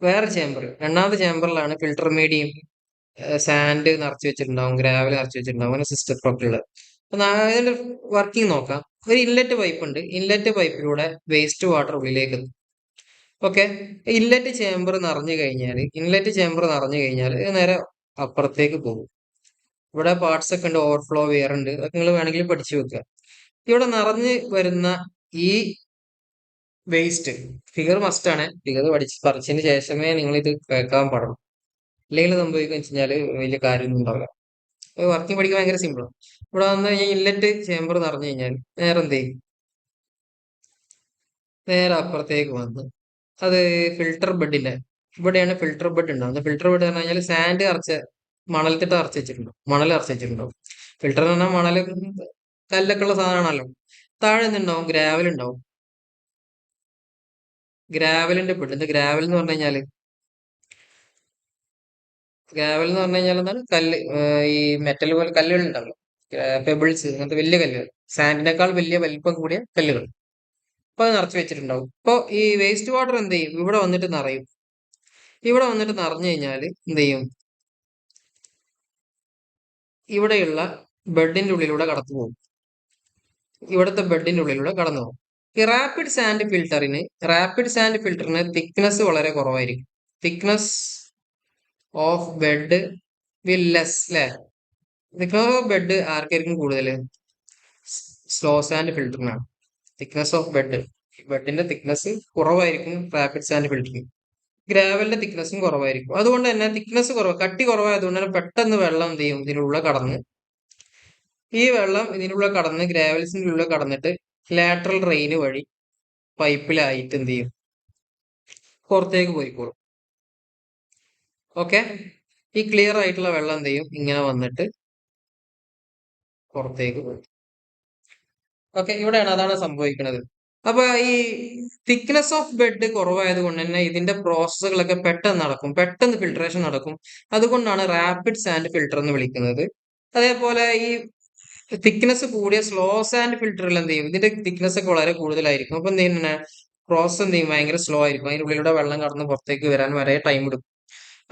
വേറെ ചേംബർ, രണ്ടാമത്തെ ചേംബറിലാണ് ഫിൽട്ടർ മീഡിയം, സാൻഡ് നിറച്ച് വെച്ചിട്ടുണ്ടാവും, ഗ്രാവൽ നിറച്ച് വെച്ചിട്ടുണ്ടാവും, അങ്ങനെ സിസ്റ്റം ഉള്ളത്. അപ്പൊ അതിന്റെ വർക്കിംഗ് നോക്കാം. ഒരു ഇൻലെറ്റ് പൈപ്പ് ഉണ്ട്. ഇൻലെറ്റ് പൈപ്പിലൂടെ വേസ്റ്റ് വാട്ടർ ഉള്ളിലേക്ക് എത്തും. ഓക്കെ, ഇൻലെറ്റ് ചേംബർ നിറഞ്ഞു കഴിഞ്ഞാൽ ഇത് നേരെ അപ്പുറത്തേക്ക് പോകും. ഇവിടെ പാർട്സ് ഒക്കെ ഉണ്ട്, ഓവർഫ്ലോ വെയർ ഉണ്ട്, അതൊക്കെ നിങ്ങൾ വേണമെങ്കിൽ പഠിച്ചു വെക്കുക. ഇവിടെ നിറഞ്ഞു വരുന്ന ഈ വേസ്റ്റ്, ഫിഗർ മസ്റ്റ് ആണ്. ഫിഗർ പഠിച്ചതിന് ശേഷമേ നിങ്ങൾ ഇത് കേൾക്കാൻ പാടുള്ളൂ. അല്ലെങ്കിൽ സംഭവിക്കുക വെച്ച് കഴിഞ്ഞാൽ വലിയ കാര്യമൊന്നും ഉണ്ടാവില്ല. വർക്കിംഗ് പഠിക്കാൻ ഭയങ്കര സിമ്പിളാണ്. ഇവിടെ വന്നു കഴിഞ്ഞാൽ ഇൻലെറ്റ് ചേംബർ നിറഞ്ഞു കഴിഞ്ഞാൽ നേരെ എന്ത് ചെയ്യും? നേരെ അപ്പുറത്തേക്ക് വന്ന് അത് ഫിൽട്ടർ ബെഡിന്റെ ഇവിടെയാണ് ഫിൽട്ടർ ബെഡ് ഉണ്ടാവുന്നത്. ഫിൽട്ടർ ബെഡ് എന്ന് പറഞ്ഞാൽ സാൻഡ് മണൽത്തിട്ട് അറച്ച് വെച്ചിട്ടുണ്ടാവും, മണൽ അറച്ച് വെച്ചിട്ടുണ്ടാവും. ഫിൽട്ടർ എന്ന് പറഞ്ഞാൽ മണൽ, കല്ലൊക്കെ ഉള്ള സാധനമാണല്ലോ. താഴെ നിന്നുണ്ടാവും ഗ്രാവൽ ഉണ്ടാവും. ഗ്രാവലിന്റെ ബെഡ്. എന്താ ഗ്രാവൽ എന്ന് പറഞ്ഞു കഴിഞ്ഞാല്? ഗ്രാവൽ എന്ന് പറഞ്ഞു കഴിഞ്ഞാൽ എന്താണ്? കല്ല്, ഈ മെറ്റൽ പോലെ കല്ലുകൾ ഉണ്ടാവല്ലോ, പെബിൾസ്, അങ്ങനത്തെ വലിയ കല്ലുകൾ, സാൻഡിനേക്കാൾ വലിയ വലിപ്പം കൂടിയ കല്ലുകൾ. അപ്പൊ അത് നിറച്ച് വെച്ചിട്ടുണ്ടാവും. അപ്പൊ ഈ വേസ്റ്റ് വാട്ടർ എന്ത് ചെയ്യും? ഇവിടെ വന്നിട്ട് നിറയും. ഇവിടെ വന്നിട്ട് നിറഞ്ഞു കഴിഞ്ഞാൽ എന്ത് ചെയ്യും? ഇവിടെയുള്ള ബെഡിന്റെ ഉള്ളിലൂടെ കടന്നു പോകും. ഇവിടുത്തെ ബെഡിന്റെ ഉള്ളിലൂടെ കടന്നു പോകും. ഈ റാപ്പിഡ് സാൻഡ് ഫിൽറ്ററിന് തിക്നെസ് വളരെ കുറവായിരിക്കും. Thickness of bed will less, അല്ലെ? തിക്നെസ് ഓഫ് ബെഡ് ആർക്കായിരിക്കും കൂടുതൽ? സ്ലോ സാൻഡ് ഫിൽറ്ററിനാണ്. തിക്നെസ് ഓഫ് ബെഡിന്റെ തിക്നെസ് കുറവായിരിക്കും റാപ്പിഡ് സാൻഡ് ഫിൽറ്ററിന്. ഗ്രാവലിന്റെ തിക്നെസ്സും കുറവായിരിക്കും. അതുകൊണ്ട് തന്നെ തിക്നെസ് കുറവ്, കട്ടി കുറവായതുകൊണ്ട് തന്നെ പെട്ടെന്ന് വെള്ളം എന്ത് ചെയ്യും? ഇതിനുള്ള കടന്ന്, ഈ വെള്ളം ഇതിനുള്ള കടന്ന് ഗ്രാവൽസിന്റെ ഉള്ളിൽ കടന്നിട്ട് ലാറ്ററൽ റെയിന് വഴി പൈപ്പിലായിട്ട് എന്ത് ചെയ്യും? പുറത്തേക്ക് പോയിക്കോളും. ഓക്കെ, ഈ ക്ലിയർ ആയിട്ടുള്ള വെള്ളം എന്ത് ചെയ്യും? ഇങ്ങനെ വന്നിട്ട് പുറത്തേക്ക് പോയി. ഓക്കെ, ഇവിടെയാണ് അതാണ് സംഭവിക്കുന്നത്. അപ്പൊ ഈ തിക്നെസ് ഓഫ് ബെഡ് കുറവായത് കൊണ്ട് തന്നെ ഇതിന്റെ പ്രോസസ്സുകളൊക്കെ പെട്ടെന്ന് നടക്കും, പെട്ടെന്ന് ഫിൽട്രേഷൻ നടക്കും. അതുകൊണ്ടാണ് റാപ്പിഡ് സാൻഡ് ഫിൽട്ടർ എന്ന് വിളിക്കുന്നത്. അതേപോലെ ഈ തിക്നെസ് കൂടിയ സ്ലോ സാൻഡ് ഫിൽറ്ററിൽ എന്ത് ചെയ്യും? ഇതിന്റെ തിക്നെസ് ഒക്കെ വളരെ കൂടുതലായിരിക്കും. അപ്പൊ എന്ത് ചെയ്യുന്ന പ്രോസസ് എന്ത് ചെയ്യും? ഭയങ്കര സ്ലോ ആയിരിക്കും. അതിന്റെ ഉള്ളിലൂടെ വെള്ളം കടന്ന് പുറത്തേക്ക് വരാൻ വരെ ടൈം എടുക്കും.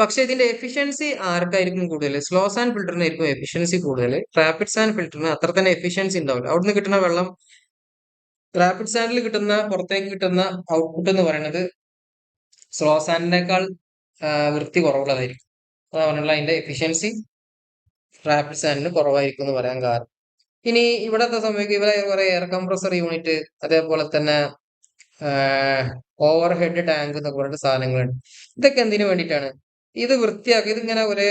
പക്ഷെ ഇതിന്റെ എഫിഷ്യൻസി ആർക്കായിരിക്കും കൂടുതൽ? സ്ലോ സാൻഡ് ഫിൽറ്ററിനായിരിക്കും എഫിഷ്യൻസി കൂടുതൽ. റാപ്പിഡ് സാൻഡ് ഫിൽറ്ററിന് അത്ര തന്നെ എഫിഷ്യൻസി ഉണ്ടാവില്ല. അവിടുന്ന് കിട്ടുന്ന വെള്ളം, റാപ്പിഡ് സാൻഡിൽ കിട്ടുന്ന പുറത്തേക്ക് കിട്ടുന്ന ഔട്ട്പുട്ട് എന്ന് പറയുന്നത് സ്ലോ സാൻഡിനേക്കാൾ വൃത്തി കുറവുള്ളതായിരിക്കും. അതാണല്ലോ അതിന്റെ എഫിഷ്യൻസി റാപ്പിഡ് സാൻഡിന് കുറവായിരിക്കും എന്ന് പറയാൻ കാരണം. ഇനി ഇവിടത്തെ സംഭവിക്കുക, ഇവിടെ കുറെ എയർ കംപ്രസർ യൂണിറ്റ്, അതേപോലെ തന്നെ ഓവർ ഹെഡ് ടാങ്ക് എന്നൊക്കെ പറഞ്ഞിട്ട് സാധനങ്ങളുണ്ട്. ഇതൊക്കെ എന്തിനു വേണ്ടിയിട്ടാണ്? ഇത് വൃത്തിയാക്കി, ഇതിങ്ങനെ ഒരേ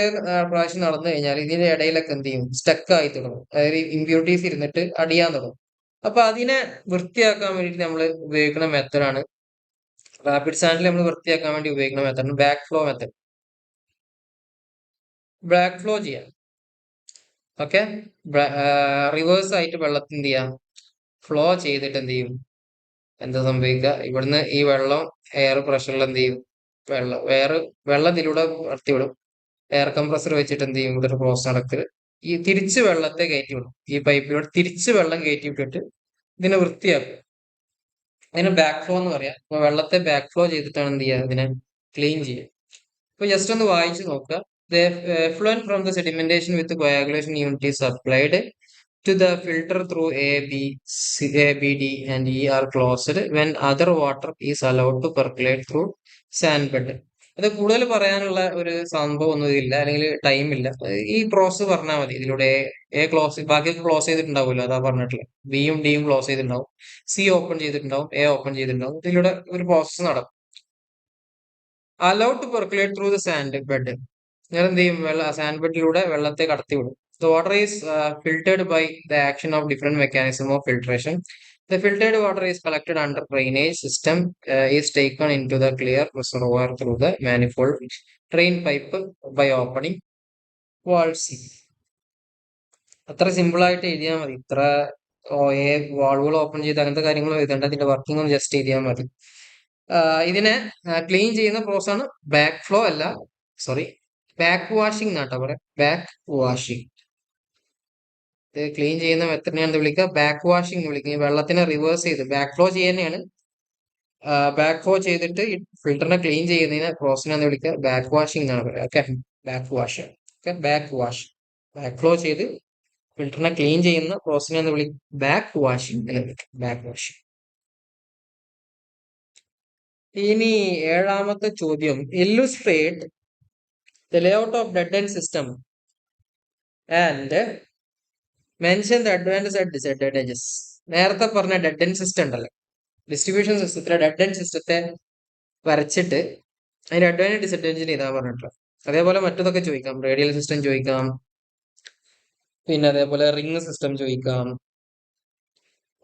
പ്രാവശ്യം നടന്നു കഴിഞ്ഞാൽ ഇതിന്റെ ഇടയിലൊക്കെ എന്ത് ചെയ്യും? സ്റ്റക്ക് ആയി തുടങ്ങും. അതായത് ഇമ്പ്യൂരിറ്റീസ് ഇരുന്നിട്ട് അടിയാൻ തുടങ്ങും. അപ്പൊ അതിനെ വൃത്തിയാക്കാൻ വേണ്ടിയിട്ട് നമ്മൾ ഉപയോഗിക്കുന്ന മെത്തഡാണ്, റാപ്പിഡ് സാൻഡിൽ നമ്മൾ വൃത്തിയാക്കാൻ വേണ്ടി ഉപയോഗിക്കുന്ന മെത്തഡാണ് back flow method. Back flow ചെയ്യാം. ഓക്കെ, റിവേഴ്സ് ആയിട്ട് വെള്ളത്തിന് എന്ത് ചെയ്യാം? ഫ്ലോ ചെയ്തിട്ട് എന്ത് ചെയ്യും? എന്താ സംഭവിക്കുക? ഇവിടുന്ന് ഈ വെള്ളം എയർ പ്രഷറിൽ എന്ത് ചെയ്യും? വെള്ളം ഇതിലൂടെ കടത്തിവിടും. എയർ കംപ്രസർ വെച്ചിട്ട് എന്ത് ചെയ്യും? ഇവിടെ ഒരു പ്രോസസ് നടക്കല്, ഈ തിരിച്ച് വെള്ളത്തെ കയറ്റി വിടും. ഈ പൈപ്പിലൂടെ തിരിച്ച് വെള്ളം കയറ്റി വിട്ടിട്ട് ഇതിനെ വൃത്തിയാക്കും. അതിന് ബാക്ക് ഫ്ലോ എന്ന് പറയാം. അപ്പൊ വെള്ളത്തെ ബാക്ക് ഫ്ലോ ചെയ്തിട്ടാണ് എന്ത് ചെയ്യുക? ഇതിനെ ക്ലീൻ ചെയ്യുക. ഇപ്പൊ ജസ്റ്റ് ഒന്ന് വായിച്ചു നോക്കുക. The effluent from the sedimentation with coagulation unit is supplied to the filter through A, B, D, and E are closed when other water is allowed to percolate through sand bed. അത് കൂടുതൽ പറയാനുള്ള ഒരു സംഭവം ഒന്നും ഇതില്ല, അല്ലെങ്കിൽ time ഇല്ല. ഈ പ്രോസസ് പറഞ്ഞാൽ മതി. ഇതിലൂടെ എ ക്ലോസ്, ബാക്കിയൊക്കെ ക്ലോസ് ചെയ്തിട്ടുണ്ടാവുമല്ലോ, അതാ പറഞ്ഞിട്ടുള്ളത്. ബിയും ഡിയും ക്ലോസ് ചെയ്തിട്ടുണ്ടാവും, സി ഓപ്പൺ ചെയ്തിട്ടുണ്ടാവും, എ ഓപ്പൺ ചെയ്തിട്ടുണ്ടാവും. ഇതിലൂടെ ഒരു പ്രോസസ് നടക്കും. Allowed to percolate through the sand bed. ഞാൻ എന്ത് ചെയ്യും? സാൻഡ് ബെഡിലൂടെ വെള്ളത്തെ കടത്തി വിടും. The water is filtered by the action of different mechanism of filtration. The filtered water is collected under drainage system, is taken into the clear reservoir through the manifold drain pipe by opening valve C. അത്ര simple ആയിട്ട് എഴുതിയാൽ മതി. ഇത്ര വാൾവുകൾ open ചെയ്ത് അങ്ങനത്തെ കാര്യങ്ങൾ എഴുതേണ്ട, അതിന്റെ വർക്കിംഗ് ഒന്ന് ജസ്റ്റ് എഴുതിയാൽ മതി. ഇതിനെ ക്ലീൻ ചെയ്യുന്ന പ്രോസസ് ആണ് ബാക്ക് ഫ്ലോ, അല്ല സോറി, ബാക്ക് വാഷിംഗ് എന്നാട്ടോ പറയാം. Back washing. ഇത് ക്ലീൻ ചെയ്യുന്ന മെത്തഡിനെയാണ് വിളിക്കുക ബാക്ക് വാഷിംഗ് എന്ന് വിളിക്കുക. ഈ വെള്ളത്തിനെ റിവേഴ്സ് ചെയ്ത് ബാക്ക് ഫ്ലോ ചെയ്യുന്നതാണ്. ബാക്ക് ഫ്ലോ ചെയ്തിട്ട് ഈ ഫിൽറ്ററിനെ ക്ലീൻ ചെയ്യുന്നതിന് പ്രോസസ്സിനാണ് വിളിക്കുക ബാക്ക് വാഷിംഗ് എന്നാണ് പറയുക. Okay, back wash. Okay, back wash. Back flow ചെയ്ത് ഫിൽറ്ററിനെ ക്ലീൻ ചെയ്യുന്ന പ്രോസസ്സിനാണ് വിളിക്കുക ബാക്ക് വാഷിംഗ് എന്ന് വിളിക്കുക. Back washing. ഇനി ഏഴാമത്തെ ചോദ്യം, illustrate the layout of dead end system and mention the advantage and disadvantages. നേരത്തെ പറഞ്ഞ ഡെഡ് എൻഡ് സിസ്റ്റം ഉണ്ടല്ലോ, ഡിസ്ട്രിബ്യൂഷൻ സിസ്റ്റത്തിലെ ഡെഡ് എൻഡ് സിസ്റ്റത്തെ വരച്ചിട്ട് അതിന്റെ അഡ്വാൻറ്റേജ് ഡിസഡ്വാൻറ്റേജ് ഇതാ പറഞ്ഞിട്ടുള്ളത്. അതേപോലെ മറ്റതൊക്കെ ചോദിക്കാം. റേഡിയൽ സിസ്റ്റം ചോദിക്കാം, പിന്നെ അതേപോലെ റിംഗ് സിസ്റ്റം ചോദിക്കാം,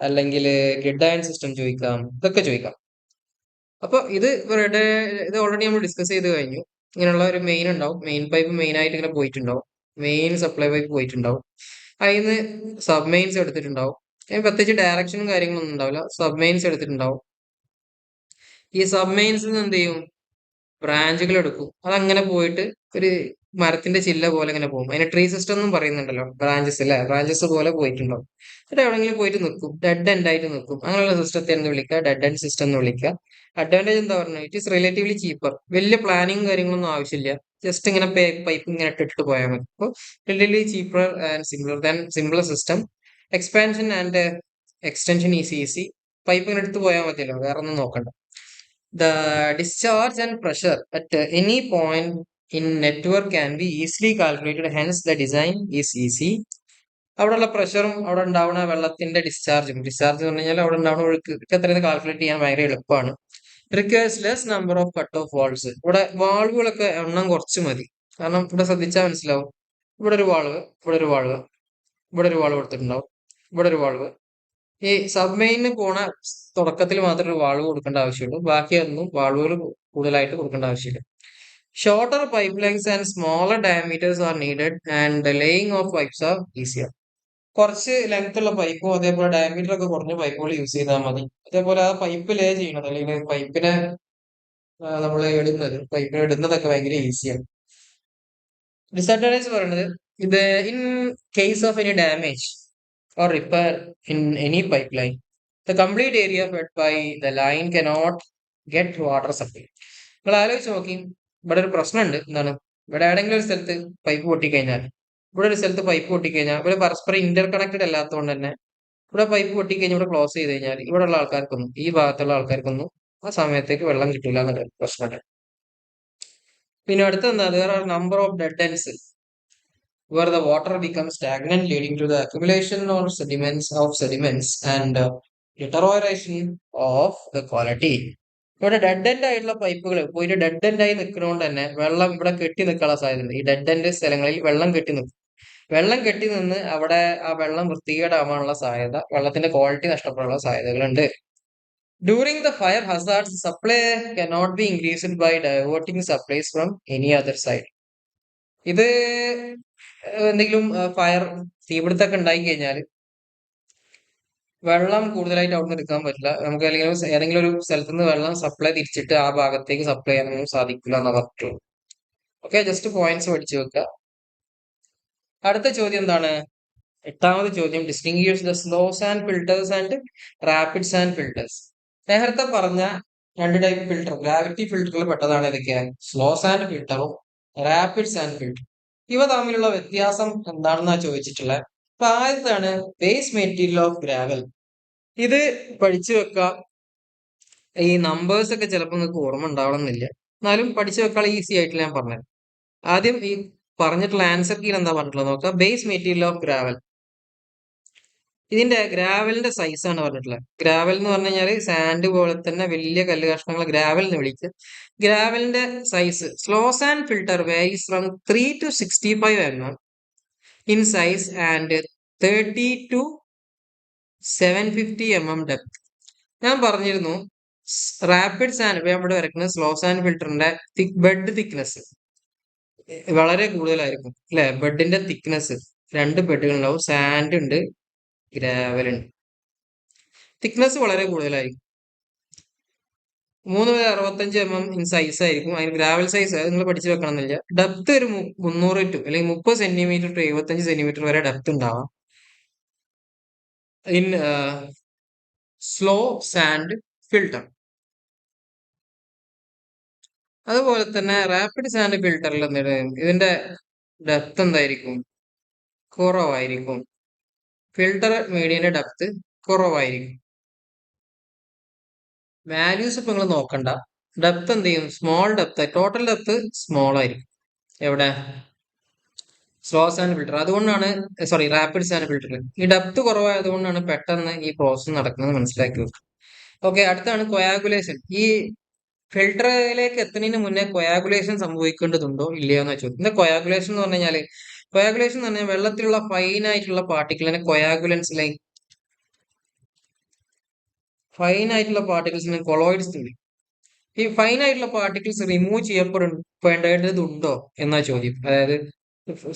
അല്ലെങ്കിൽ ഗ്രിഡ് അയൺ സിസ്റ്റം ചോദിക്കാം, ഇതൊക്കെ ചോദിക്കാം. അപ്പൊ ഇത് ഓൾറെഡി നമ്മൾ ഡിസ്കസ് ചെയ്ത് കഴിഞ്ഞു. ഇങ്ങനെയുള്ള ഒരു മെയിൻ ഉണ്ടാവും, മെയിൻ പൈപ്പ് മെയിൻ ആയിട്ട് ഇങ്ങനെ പോയിട്ടുണ്ടാവും, മെയിൻ സപ്ലൈ പൈപ്പ് പോയിട്ടുണ്ടാവും, അതിന് സബ് മെയിൻസ് എടുത്തിട്ടുണ്ടാവും. പ്രത്യേകിച്ച് ഡയറക്ഷനും കാര്യങ്ങളൊന്നും ഉണ്ടാവില്ല, സബ് മെയിൻസ് എടുത്തിട്ടുണ്ടാവും. ഈ സബ് മെയിൻസിൽ നിന്ന് എന്ത് ചെയ്യും? ബ്രാഞ്ചുകൾ എടുക്കും. അതങ്ങനെ പോയിട്ട് ഒരു മരത്തിന്റെ ചില്ല പോലെ ഇങ്ങനെ പോകും. അതിന് ട്രീ സിസ്റ്റം എന്നും പറയുന്നുണ്ടല്ലോ, ബ്രാഞ്ചസ് അല്ലെ, ബ്രാഞ്ചസ് പോലെ പോയിട്ടുണ്ടാവും. എന്നിട്ട് എവിടെയെങ്കിലും പോയിട്ട് നിൽക്കും, ഡെഡ് എൻഡ് ആയിട്ട് നിൽക്കും. അങ്ങനെയുള്ള സിസ്റ്റത്തെ എന്ന് വിളിക്കുക ഡെഡ് എൻഡ് സിസ്റ്റം എന്ന് വിളിക്കുക. അഡ്വാൻറ്റേജ് എന്താ പറഞ്ഞത്? It is relatively cheaper. വലിയ പ്ലാനിങ് കാര്യങ്ങളൊന്നും ആവശ്യമില്ല, ജസ്റ്റ് ഇങ്ങനെ പൈപ്പ് ഇങ്ങനെ ഇട്ടിട്ട് പോയാൽ മതി. അപ്പോൾ relatively cheaper and simpler system. Expansion and extension is easy. Pipe ഇങ്ങനെ എടുത്ത് പോയാൽ മതിയല്ലോ, വേറെ ഒന്നും നോക്കണ്ട. The discharge and pressure at any point in network can be easily calculated, hence the design is easy. അവിടെയുള്ള പ്രഷറും അവിടെ ഉണ്ടാവുന്ന വെള്ളത്തിന്റെ ഡിസ്ചാർജ് എന്ന് പറഞ്ഞു കഴിഞ്ഞാൽ അവിടെ ഉണ്ടാവുന്ന ഒഴുക്ക് എത്രയെന്ന് കാൽക്കുലേറ്റ് ചെയ്യാൻ ഭയങ്കര എളുപ്പമാണ്. Requires less number off cut off valves. ഇവിടെ വാൾവുകളൊക്കെ എണ്ണം കുറച്ച് മതി. കാരണം ഇവിടെ ശ്രദ്ധിച്ചാൽ മനസ്സിലാവും, ഇവിടെ ഒരു വാൾവ്, ഇവിടെ ഒരു വാൾവ്, ഇവിടെ ഒരു വാൾവ് കൊടുത്തിട്ടുണ്ടാവും, ഇവിടെ ഒരു വാൾവ്. ഈ സബ്മെയിന് പോണ തുടക്കത്തിൽ മാത്രമേ ഒരു വാൾവ് കൊടുക്കേണ്ട ആവശ്യമുള്ളൂ, ബാക്കിയൊന്നും വാൾവുകൾ കൂടുതലായിട്ട് കൊടുക്കേണ്ട ആവശ്യമില്ല. Shorter pipe lines and smaller diameters are needed and the laying of pipes are easier. കുറച്ച് ലെങ്ത് ഉള്ള പൈപ്പും അതേപോലെ ഡയമീറ്റർ ഒക്കെ കുറഞ്ഞ പൈപ്പുകൾ യൂസ് ചെയ്താൽ മതി. അതേപോലെ ആ പൈപ്പ് ലേ ചെയ്യണത് അല്ലെങ്കിൽ പൈപ്പിനെ നമ്മൾ പൈപ്പിനെ ഇടുന്നതൊക്കെ ഭയങ്കര ഈസിയാണ്. ഡിസഡ്വാൻറ്റേജ് പറയുന്നത്, ഇത് in case of any damage or repair in any pipeline, the complete area fed by the line cannot get water supply. നിങ്ങൾ ആലോചിച്ച് നോക്കി, ഇവിടെ ഒരു പ്രശ്നമുണ്ട്. എന്താണ്? ഇവിടെ ഏതെങ്കിലും ഒരു സ്ഥലത്ത് പൈപ്പ് പൊട്ടിക്കഴിഞ്ഞാൽ, ഇവിടെ ഒരു സ്ഥലത്ത് പൈപ്പ് പൊട്ടിക്കഴിഞ്ഞാൽ, ഇവിടെ പരസ്പരം ഇന്റർ കണക്റ്റഡ് അല്ലാത്തതുകൊണ്ട് തന്നെ ഇവിടെ പൈപ്പ് പൊട്ടിക്കഴിഞ്ഞാൽ ഇവിടെ ക്ലോസ് ചെയ്ത് കഴിഞ്ഞാൽ ഇവിടെ ഉള്ള ആൾക്കാർക്കൊന്നും, ഈ ഭാഗത്തുള്ള ആൾക്കാർക്കൊന്നും ആ സമയത്തേക്ക് വെള്ളം കിട്ടില്ല എന്നൊരു പ്രശ്നമുണ്ട്. പിന്നെ അടുത്ത എന്താ? there are number of dead ends where the water becomes stagnant, leading to the accumulation or sediments and deterioration of the quality. ഇവിടെ ഡെഡ് എൻഡ് ആയിട്ടുള്ള പൈപ്പുകൾ പോയിട്ട് ഡെഡ് എൻഡ് ആയി നിൽക്കുന്നതുകൊണ്ട് തന്നെ വെള്ളം ഇവിടെ കെട്ടി നിൽക്കാനുള്ള സാധ്യതയുണ്ട്. ഈ ഡെഡ് എൻഡ് സ്ഥലങ്ങളിൽ വെള്ളം കെട്ടി നിൽക്കും. വെള്ളം കെട്ടി നിന്ന് അവിടെ ആ വെള്ളം വൃത്തികേടാവാനുള്ള സാധ്യത, വെള്ളത്തിന്റെ ക്വാളിറ്റി നഷ്ടപ്പെടാനുള്ള സാധ്യതകളുണ്ട്. During the fire hazards, supply cannot be increased by diverting supplies from any other side. ഇത് എന്തെങ്കിലും ഫയർ, തീപിടുത്തൊക്കെ ഉണ്ടായി കഴിഞ്ഞാൽ വെള്ളം കൂടുതലായിട്ട് അവിടെ നിന്ന് എടുക്കാൻ പറ്റില്ല. നമുക്ക് അല്ലെങ്കിൽ ഏതെങ്കിലും ഒരു സ്ഥലത്ത് നിന്ന് വെള്ളം സപ്ലൈ തിരിച്ചിട്ട് ആ ഭാഗത്തേക്ക് സപ്ലൈ ചെയ്യാനൊന്നും സാധിക്കില്ല എന്ന് പറഞ്ഞിട്ടുള്ളൂ. ഓക്കെ, ജസ്റ്റ് പോയിന്റ്സ് പഠിച്ചു വെക്കുക. അടുത്ത ചോദ്യം എന്താണ്? എട്ടാമത് ചോദ്യം, distinguish the slow sand filters and rapid sand filters. നേരത്തെ പറഞ്ഞ രണ്ട് ടൈപ്പ് ഫിൽട്ടർ, ഗ്രാവിറ്റി ഫിൽട്ടറിൽ പെട്ടതാണ് ഇതൊക്കെയാണ്, സ്ലോ സാൻഡ് ഫിൽട്ടറും റാപ്പിഡ് സാൻഡ് ഫിൽട്ടർ. ഇവ തമ്മിലുള്ള വ്യത്യാസം എന്താണെന്നാ ചോദിച്ചിട്ടുള്ളത്. അപ്പൊ ആദ്യത്താണ് ബേസ് മെറ്റീരിയൽ ഓഫ് ഗ്രാവൽ. ഇത് പഠിച്ചു വെക്കാം. ഈ നമ്പേഴ്സ് ഒക്കെ ചിലപ്പോൾ നിങ്ങൾക്ക് ഓർമ്മ ഉണ്ടാവണമെന്നില്ല, എന്നാലും പഠിച്ചു വെക്കാൻ ഈസി ആയിട്ട് ഞാൻ പറഞ്ഞത്. ആദ്യം ഈ പറഞ്ഞിട്ടുള്ള ആൻസർ കീ എന്താ പറഞ്ഞിട്ടുള്ളത് നോക്കാം. Base material of gravel. ഇതിന്റെ ഗ്രാവലിന്റെ സൈസ് ആണ് പറഞ്ഞിട്ടുള്ളത്. ഗ്രാവൽ എന്ന് പറഞ്ഞു കഴിഞ്ഞാൽ സാൻഡ് പോലെ തന്നെ വലിയ കല്ല് കഷ്ണങ്ങൾ ഗ്രാവൽ എന്ന് വിളിക്കുക. ഗ്രാവലിന്റെ size slow sand filter varies from 3 to 65 mm in size and 30 to 750 mm depth. ഞാൻ പറഞ്ഞിരുന്നു റാപ്പിഡ് സാൻഡ് ഇപ്പൊ ഇവിടെ വരയ്ക്കുന്നത് സ്ലോ സാൻഡ് ഫിൽട്ടറിന്റെ ബെഡ് തിക്നെസ് വളരെ കൂടുതലായിരിക്കും അല്ലെ. ബെഡിന്റെ തിക്നെസ്, രണ്ട് ബെഡുകൾ ഉണ്ടാവും, സാൻഡ് ഉണ്ട്, ഗ്രാവൽ ഉണ്ട്. തിക്നെസ് വളരെ കൂടുതലായിരിക്കും. 3 മുതൽ 65 mm ഇൻ സൈസ് ആയിരിക്കും. അതിന് ഗ്രാവൽ സൈസ് നിങ്ങൾ പഠിച്ചു വെക്കണമെന്നില്ല. ഡെപ്ത് ഒരു 300 ടു അല്ലെങ്കിൽ 30 സെന്റിമീറ്റർ ടു 75 സെന്റിമീറ്റർ വരെ ഡെപ്ത് ഉണ്ടാവാം ഇൻ സ്ലോ സാൻഡ് ഫിൽട്ടർ. അതുപോലെ തന്നെ റാപ്പിഡ് സാൻഡ് ഫിൽട്ടറിൽ ഇതിന്റെ ഡെപ്ത് എന്തായിരിക്കും? കുറവായിരിക്കും. ഫിൽട്ടർ മീഡിയന്റെ ഡെപ്ത് കുറവായിരിക്കും. വാല്യൂസ് ഇപ്പൊ നിങ്ങൾ നോക്കണ്ട. ഡെപ്ത് എന്ത് ചെയ്യും? Small depth, total depth small ആയിരിക്കും. എവിടെ? Slow sand filter. അതുകൊണ്ടാണ് റാപ്പിഡ് സാൻഡ് ഫിൽട്ടറിൽ ഈ ഡെപ്ത് കുറവായതുകൊണ്ടാണ് പെട്ടെന്ന് ഈ പ്രോസസ് നടക്കുന്നത് മനസ്സിലാക്കി വെക്കുക. ഓക്കെ, അടുത്താണ് കൊയാഗുലേഷൻ. ഈ ഫിൽട്ടറിലേക്ക് എത്തുന്നതിന് മുന്നേ കൊയാഗുലേഷൻ സംഭവിക്കേണ്ടതുണ്ടോ ഇല്ലയോ എന്ന് വെച്ചു. എന്താ കൊയാഗുലേഷൻ എന്ന് പറഞ്ഞു കഴിഞ്ഞാല്? കൊയാഗുലേഷൻ എന്ന് പറഞ്ഞാൽ വെള്ളത്തിലുള്ള ഫൈൻ ആയിട്ടുള്ള പാർട്ടിക്കിളിനെ കൊയാഗുലൻസിലേക്ക്, ഫൈൻ ആയിട്ടുള്ള പാർട്ടിക്കിൾസിനെ കൊളോയിഡ്സ് എന്ന് വിളിക്കും. ഈ ഫൈൻ ആയിട്ടുള്ള പാർട്ടിക്കിൾസ് റിമൂവ് ചെയ്യപ്പെടേണ്ടതുണ്ടോ എന്നാ ചോദ്യം. അതായത്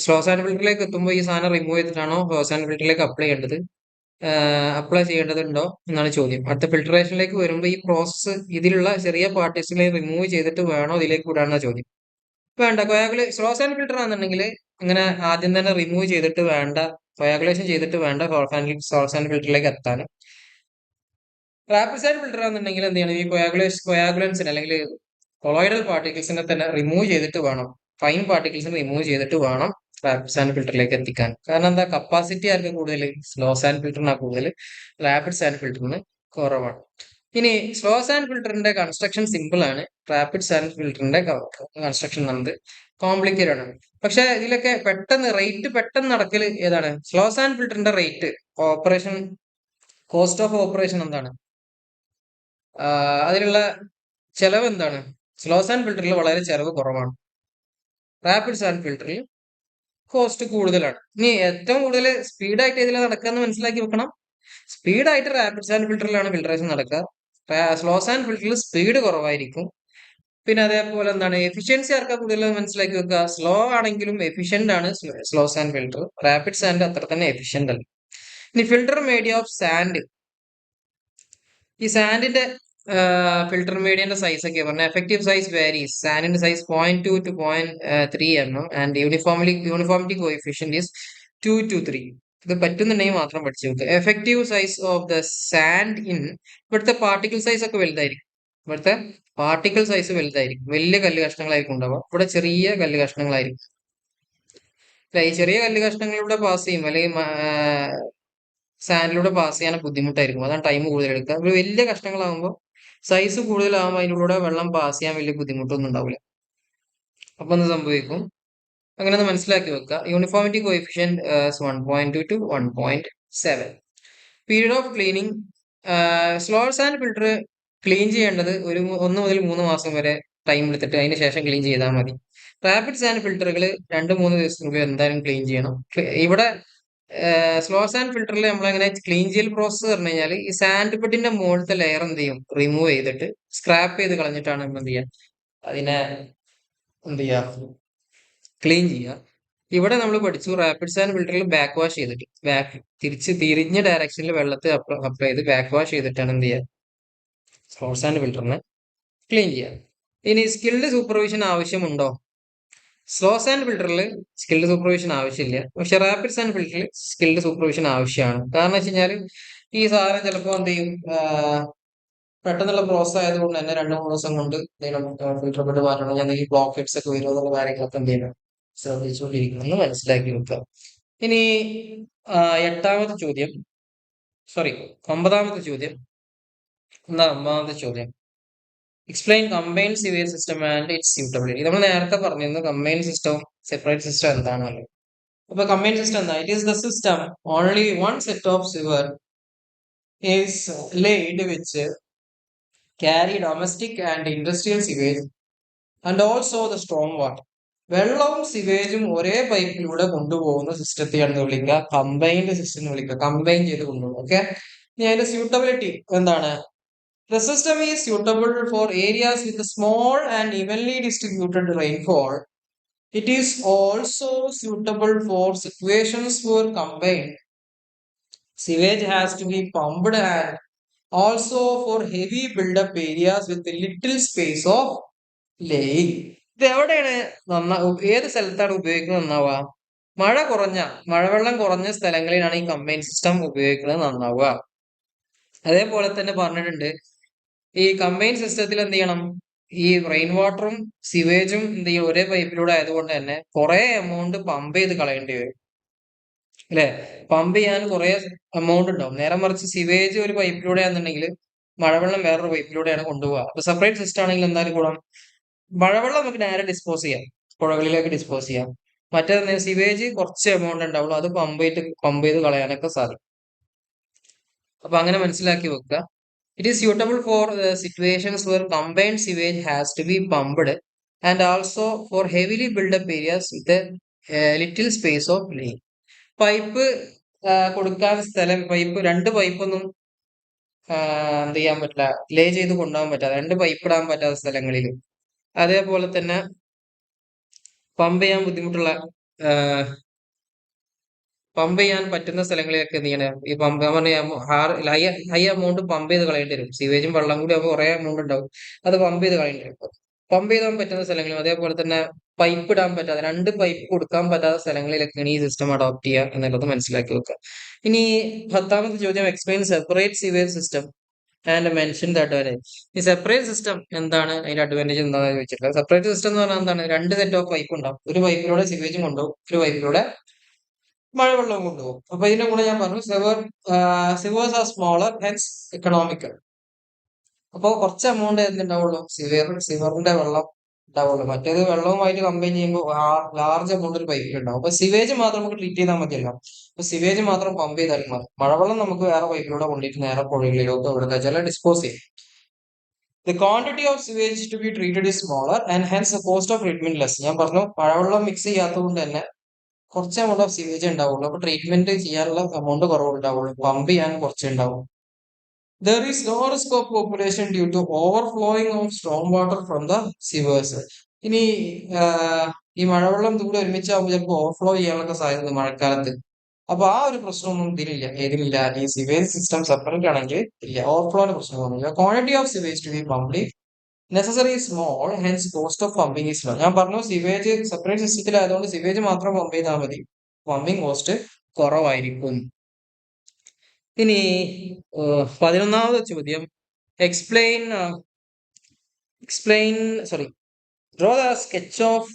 സ്ലോ സാൻഡ് ഫിൽറ്ററിലേക്ക് എത്തുമ്പോൾ ഈ സാധനം റിമൂവ് ചെയ്തിട്ടാണോ സ്ലോ സാൻഡ് ഫിൽറ്ററിലേക്ക് അപ്ലൈ ചെയ്യേണ്ടത്, അപ്ലൈ ചെയ്യേണ്ടതുണ്ടോ എന്നാണ് ചോദ്യം. അടുത്ത ഫിൽട്രേഷനിലേക്ക് വരുമ്പോൾ ഈ പ്രോസസ്സ് ഇതിലുള്ള ചെറിയ പാർട്ടിക്കിൾസിനെ റിമൂവ് ചെയ്തിട്ട് വേണോ ഇതിലേക്ക് വിടാനുള്ള ചോദ്യം. വേണ്ട. സ്ലോ സാൻഡ് ഫിൽറ്റർ ആണെന്നുണ്ടെങ്കിൽ അങ്ങനെ ആദ്യം തന്നെ റിമൂവ് ചെയ്തിട്ട് വേണ്ട, കൊയാഗുലേഷൻ ചെയ്തിട്ട് വേണ്ട സ്ലോ സാൻഡ് ഫിൽറ്ററിലേക്ക് എത്താൻ. റാപ്പിഡ് സാൻഡ് ഫിൽറ്റർ ആണെന്നുണ്ടെങ്കിൽ എന്ത് ചെയ്യണം? ഈ കൊയാഗുലൻസിന് അല്ലെങ്കിൽ കൊളോയിഡൽ പാർട്ടിക്കിൾസിനെ തന്നെ റിമൂവ് ചെയ്തിട്ട് വേണം, ഫൈൻ പാർട്ടിക്കിൾസിനെ റിമൂവ് ചെയ്തിട്ട് വേണം റാപ്പിഡ് സാൻഡ് ഫിൽറ്ററിലേക്ക് എത്തിക്കാൻ. കാരണം എന്താ? കപ്പാസിറ്റി ആർക്ക് കൂടുതൽ? സ്ലോ സാൻഡ് ഫിൽറ്ററിനാണ് കൂടുതൽ, റാപ്പിഡ് സാൻഡ് ഫിൽറ്ററിന് കുറവാണ്. ഇനി സ്ലോ സാൻഡ് ഫിൽറ്ററിന്റെ കൺസ്ട്രക്ഷൻ സിമ്പിൾ ആണ്. റാപ്പിഡ് സാൻഡ് ഫിൽറ്ററിന്റെ കൺസ്ട്രക്ഷൻ എന്നത് കോംപ്ലിക്കേറ്റഡ് ആണ്. പക്ഷെ ഇതിലൊക്കെ പെട്ടെന്ന് നടക്കൽ ഏതാണ്? സ്ലോ സാൻഡ് ഫിൽറ്ററിന്റെ rate operation, cost of operation എന്താണ്? അതിലുള്ള ചെലവ് എന്താണ്? സ്ലോ സാൻഡ് ഫിൽറ്ററിൽ വളരെ ചെലവ് കുറവാണ്. റാപ്പിഡ് സാൻഡ് ഫിൽറ്ററിൽ കോസ്റ്റ് കൂടുതലാണ്. ഇനി ഏറ്റവും കൂടുതൽ സ്പീഡായിട്ട് ഇതിൽ നടക്കുക മനസ്സിലാക്കി വെക്കണം. സ്പീഡായിട്ട് റാപ്പിഡ് സാൻഡ് ഫിൽറ്ററിലാണ് ഫിൽട്രേഷൻ നടക്കുക. സ്ലോ സാൻഡ് ഫിൽറ്ററിൽ സ്പീഡ് കുറവായിരിക്കും. പിന്നെ അതേപോലെ എന്താണ്? എഫിഷ്യൻസി ആർക്കാ കൂടുതൽ മനസ്സിലാക്കി വെക്കുക. സ്ലോ ആണെങ്കിലും എഫിഷ്യന്റ് ആണ് slow sand filter. Rapid sand അത്ര തന്നെ എഫിഷ്യന്റ് അല്ല. ഇനി ഫിൽട്ടർ മീഡിയ ഓഫ് സാൻഡ്. ഈ സാൻഡിന്റെ ഫിൽട്ടർ മീഡിയന്റെ സൈസ് ഒക്കെ പറഞ്ഞാൽ എഫക്റ്റീവ് സൈസ് വാരീസ്. സാൻഡിന്റെ size 0.2 to 0.3 mm and uniformity coefficient is 2 to 3. ഇത് പറ്റുന്നുണ്ടെങ്കിൽ മാത്രം പഠിച്ചു വെക്കുക. Effective size of the sand in, ഇവിടുത്തെ പാർട്ടിക്കിൾ സൈസ് ഒക്കെ വലുതായിരിക്കും. ഇവിടുത്തെ പാർട്ടിക്കിൾ സൈസ് വലുതായിരിക്കും. വലിയ കല്ല് കഷ്ണങ്ങളായിരിക്കും ഉണ്ടാവുക. ഇവിടെ ചെറിയ കല്ല് കഷ്ണങ്ങളായിരിക്കും. ഈ ചെറിയ കല്ല് കഷ്ണങ്ങളിലൂടെ പാസ് ചെയ്യും അല്ലെങ്കിൽ സാൻഡിലൂടെ പാസ് ചെയ്യാൻ ബുദ്ധിമുട്ടായിരിക്കും. അതാണ് ടൈം കൂടുതൽ എടുക്കുക. ഒരു വലിയ കഷ്ണങ്ങളാകുമ്പോൾ സൈസ് കൂടുതലാകുമ്പോൾ അതിലൂടെ വെള്ളം പാസ് ചെയ്യാൻ വലിയ ബുദ്ധിമുട്ടൊന്നും ഉണ്ടാവില്ല. അപ്പൊ എന്ത് സംഭവിക്കും? അങ്ങനെ ഒന്ന് മനസ്സിലാക്കി വെക്കുക. Uniformity coefficient 1.2 to 1.7. Period of cleaning. Slow sand filter clean ചെയ്യേണ്ടത് 1 മുതൽ 3 മാസം വരെ ടൈം എടുത്തിട്ട് അതിന് ശേഷം ക്ലീൻ ചെയ്താൽ മതി. റാപ്പിഡ് സാൻഡ് ഫിൽട്ടറുകൾ 2-3 ദിവസത്തിനുള്ളിൽ എന്തായാലും ക്ലീൻ ചെയ്യണം. ഇവിടെ സ്ലോ സാൻഡ് ഫിൽട്ടറിൽ നമ്മളെങ്ങനെ ക്ലീൻ ചെയ്യൽ പ്രോസസ്സ് പറഞ്ഞു കഴിഞ്ഞാൽ ഈ സാൻഡ് ബെഡിന്റെ മുകളിലത്തെ ലെയർ എന്ത് ചെയ്യും? റിമൂവ് ചെയ്തിട്ട് സ്ക്രാപ്പ് ചെയ്ത് കളഞ്ഞിട്ടാണ് നമ്മൾ എന്ത് ചെയ്യുക? അതിനെ എന്ത് ചെയ്യുക? ക്ലീൻ ചെയ്യുക. ഇവിടെ നമ്മൾ പഠിച്ചു റാപ്പിഡ് സാൻഡ് ഫിൽട്ടറിൽ ബാക്ക് വാഷ് ചെയ്തിട്ട്, തിരിഞ്ഞ ഡയറക്ഷനിൽ വെള്ളത്തിൽ അപ്ലൈ ചെയ്ത് ബാക്ക് വാഷ് ചെയ്തിട്ടാണ് എന്ത് ചെയ്യുക? സ്ലോ സാൻഡ് ഫിൽട്ടറിനെ ക്ലീൻ ചെയ്യുക. ഇനി സ്കിൽഡ് സൂപ്പർവിഷൻ ആവശ്യമുണ്ടോ? സ്ലോ സാൻഡ് ഫിൽട്ടറിൽ സ്കിൽഡ് സൂപ്പർവിഷൻ ആവശ്യമില്ല. പക്ഷെ റാപ്പിഡ് സാൻഡ് ഫിൽട്ടറിൽ സ്കിൽഡ് സൂപ്പർവിഷൻ ആവശ്യമാണ്. കാരണം വെച്ച് കഴിഞ്ഞാൽ ഈ സാധനം ചിലപ്പോൾ എന്ത് ചെയ്യും? പെട്ടെന്നുള്ള പ്രോസസ് ആയതുകൊണ്ട് തന്നെ 2-3 ദിവസം കൊണ്ട് ഫിൽട്ടർ ബെഡ് മാറ്റണം. എന്തെങ്കിലും ബ്ലോക്കേഡ്സ് ഒക്കെ വരുമോ എന്നുള്ള കാര്യങ്ങളൊക്കെ എന്ത് ചെയ്യണം? ശ്രദ്ധിച്ചുകൊണ്ടിരിക്കണം എന്ന് മനസ്സിലാക്കി വെക്കുക. ഇനി എട്ടാമത്തെ ചോദ്യം, സോറി, ഒമ്പതാമത്തെ ചോദ്യം. ഒമ്പതാമത്തെ ചോദ്യം, explain combined sewage system and it's suitability. നമ്മൾ നേരത്തെ പറഞ്ഞിരുന്നു കമ്പൈൻഡ് സിസ്റ്റവും സെപ്പറേറ്റ് സിസ്റ്റം എന്താണല്ലോ. അപ്പൊ കമ്പൈൻഡ് സിസ്റ്റം എന്താ? It is the system only one set of severe is laid which carry domestic and industrial sewage and also the storm water. വെള്ളവും സിവേജും ഒരേ പൈപ്പിലൂടെ കൊണ്ടുപോകുന്ന സിസ്റ്റത്തെയാണ് വിളിക്കുക കമ്പൈൻഡ് സിസ്റ്റം എന്ന് വിളിക്കുക. കമ്പൈൻ ചെയ്ത് കൊണ്ടുപോകും. ഓക്കെ. ഇനി അതിന്റെ സ്യൂട്ടബിലിറ്റി എന്താണ്? The system is suitable for areas with a small and evenly distributed rainfall. It is also suitable for situations where combined sewage has to be pumped and also for heavy build-up areas with little space of laying. ഇത് എവിടെയാണ് ഏത് സ്ഥലത്താണ് ഉപയോഗിക്കുന്നത് നന്നാവുക? മഴവെള്ളം കുറഞ്ഞ സ്ഥലങ്ങളിലാണ് ഈ കമ്പൈൻ സിസ്റ്റം ഉപയോഗിക്കുന്നത് നന്നാവുക. അതേപോലെ തന്നെ പറഞ്ഞിട്ടുണ്ട് ഈ കമ്പൈൻ സിസ്റ്റത്തിൽ എന്ത് ചെയ്യണം? ഈ റെയിൻ വാട്ടറും സിവേജും എന്ത് ചെയ്യും? ഒരേ പൈപ്പിലൂടെ ആയതുകൊണ്ട് തന്നെ കുറെ എമൗണ്ട് പമ്പ് ചെയ്ത് കളയേണ്ടി വരും അല്ലെ? പമ്പ് ചെയ്യാൻ കുറെ എമൗണ്ട് ഉണ്ടാവും. നേരെ മറിച്ച് സിവേജ് ഒരു പൈപ്പിലൂടെ ആണെന്നുണ്ടെങ്കിൽ മഴവെള്ളം വേറൊരു പൈപ്പിലൂടെയാണ് കൊണ്ടുപോകുക. അപ്പൊ സെപ്പറേറ്റ് സിസ്റ്റം ആണെങ്കിൽ എന്തായാലും ഗുണം? മഴവെള്ളം നമുക്ക് നേരെ ഡിസ്പോസ് ചെയ്യാം, പുഴകളിലേക്ക് ഡിസ്പോസ് ചെയ്യാം. മറ്റേ സിവേജ് കുറച്ച് എമൗണ്ട് ഉണ്ടാവുള്ളൂ, അത് പമ്പ് ചെയ്ത് കളയാനൊക്കെ സാധിക്കും. അപ്പൊ അങ്ങനെ മനസ്സിലാക്കി വെക്കുക. It is suitable for situations where combined sewage has to be pumped and also for heavily built up areas with a little space of lay. Pipe കൊടുക്കാൻ സ്ഥലം, രണ്ട് പൈപ്പൊന്നും എന്ത് ചെയ്യാൻ പറ്റില്ല, ലേ ചെയ്ത് കൊണ്ടുപോകാൻ പറ്റാതെ, രണ്ട് പൈപ്പ് ഇടാൻ പറ്റാത്ത സ്ഥലങ്ങളിൽ, അതേപോലെ തന്നെ പമ്പ് ചെയ്യാൻ ബുദ്ധിമുട്ടുള്ള പമ്പ് ചെയ്യാൻ പറ്റുന്ന സ്ഥലങ്ങളിലൊക്കെ എന്ത് ചെയ്യണം? ഈ പമ്പ് ഹൈ എമൗണ്ട് പമ്പ് ചെയ്ത് കളയേണ്ടി വരും. സീവേജും വെള്ളം കൂടി ആകുമ്പോൾ കുറെ എമൗണ്ട് ഉണ്ടാവും, അത് പമ്പ് ചെയ്ത് കളയേണ്ടി വരും. പമ്പ് ചെയ്താൻ പറ്റുന്ന സ്ഥലങ്ങളും അതേപോലെ തന്നെ പൈപ്പ് ഇടാൻ പറ്റാതെ, രണ്ട് പൈപ്പ് കൊടുക്കാൻ പറ്റാത്ത സ്ഥലങ്ങളിലൊക്കെയാണ് ഈ സിസ്റ്റം അഡോപ്റ്റ് ചെയ്യുക എന്നുള്ളത് മനസ്സിലാക്കി വെക്കുക. ഇനി 10ാമത്തെ ചോദ്യം, explain separate sewage system and mention the advantage. ഈ സെപ്പറേറ്റ് സിസ്റ്റം എന്താണ്, അതിന്റെ അഡ്വാൻറ്റേജ് എന്താണെന്ന് ചോദിച്ചിട്ടുള്ളത്. സെപ്പറേറ്റ് സിസ്റ്റം എന്ന് പറഞ്ഞാൽ എന്താണ്? രണ്ട് സെറ്റ് ഓഫ് പൈപ്പ് ഉണ്ടാവും. ഒരു പൈപ്പിലൂടെ സിവേജും കൊണ്ടുപോകും, ഒരു പൈപ്പിലൂടെ മഴവെള്ളം കൊണ്ടുപോകും. അപ്പൊ ഇതിന്റെ കൂടെ ഞാൻ പറഞ്ഞു സിവേഴ്സ് ആർ സ്മോളർ ഹെൻസ് എക്കണോമിക്കൽ. അപ്പൊ കുറച്ച് എമൗണ്ട് എന്തുണ്ടാവുള്ളൂ? സിവറിന്റെ വെള്ളം ഉണ്ടാവുള്ളൂ. മറ്റേത് വെള്ളവുമായിട്ട് കമ്പൈൻ ചെയ്യുമ്പോൾ ലാർജ് എമൗണ്ട് ഒരു പൈപ്പിൽ ഉണ്ടാവും. അപ്പൊ സിവേജ് മാത്രം നമുക്ക് ട്രീറ്റ് ചെയ്താൽ മതിയല്ലോ. അപ്പൊ സിവേജ് മാത്രം പമ്പ് ചെയ്താലും മതി. മഴവെള്ളം നമുക്ക് വേറെ പൈപ്പിലൂടെ കൊണ്ടിട്ട് നേരെ പുഴകളിലോട്ടോ ഇവിടെ ചില ഡിസ്പോസ് ചെയ്യും. The quantity of sewage to be treated is smaller and hence the cost of treatment less. ഞാൻ പറഞ്ഞു മഴവെള്ളം മിക്സ് ചെയ്യാത്തത് കൊണ്ട് തന്നെ കുറച്ച് എമൗണ്ട് ഓഫ് സിവേജ് ഉണ്ടാവുള്ളൂ. അപ്പൊ ട്രീറ്റ്മെന്റ് ചെയ്യാനുള്ള എമൗണ്ട് കുറവുണ്ടാവുള്ളൂ, പമ്പ് ചെയ്യാൻ കുറച്ച് ഉണ്ടാവും. There is no risk of population due to overflowing of storm water from the sewers. ഇനി ഈ മഴവെള്ളം ദൂരെ ഒരുമിച്ചാകുമ്പോൾ ചിലപ്പോൾ ഓവർഫ്ലോ ചെയ്യാനൊക്കെ സാധ്യത മഴക്കാലത്ത്. അപ്പൊ ആ ഒരു പ്രശ്നമൊന്നും ഇതിലില്ല, ഏതിലില്ല? ഈ സിവേജ് സിസ്റ്റം സെപ്പറേറ്റ് ആണെങ്കിൽ ഇല്ല, ഓവർഫ്ലോന്റെ പ്രശ്നമൊന്നുമില്ല. Quantity of sewage to be pumped necessary small hence cost of pumping is low. ഞാൻ പറഞ്ഞു സിവേജ് സെപ്പറേറ്റ് സിസ്റ്റത്തിലായതുകൊണ്ട് സിവേജ് മാത്രം പമ്പ് ചെയ്താൽ മതി, പമ്പിങ് കോസ്റ്റ് കുറവായിരിക്കും. ഇനി 11ാമത്തെ ചോദ്യം, explain sorry draw the sketch of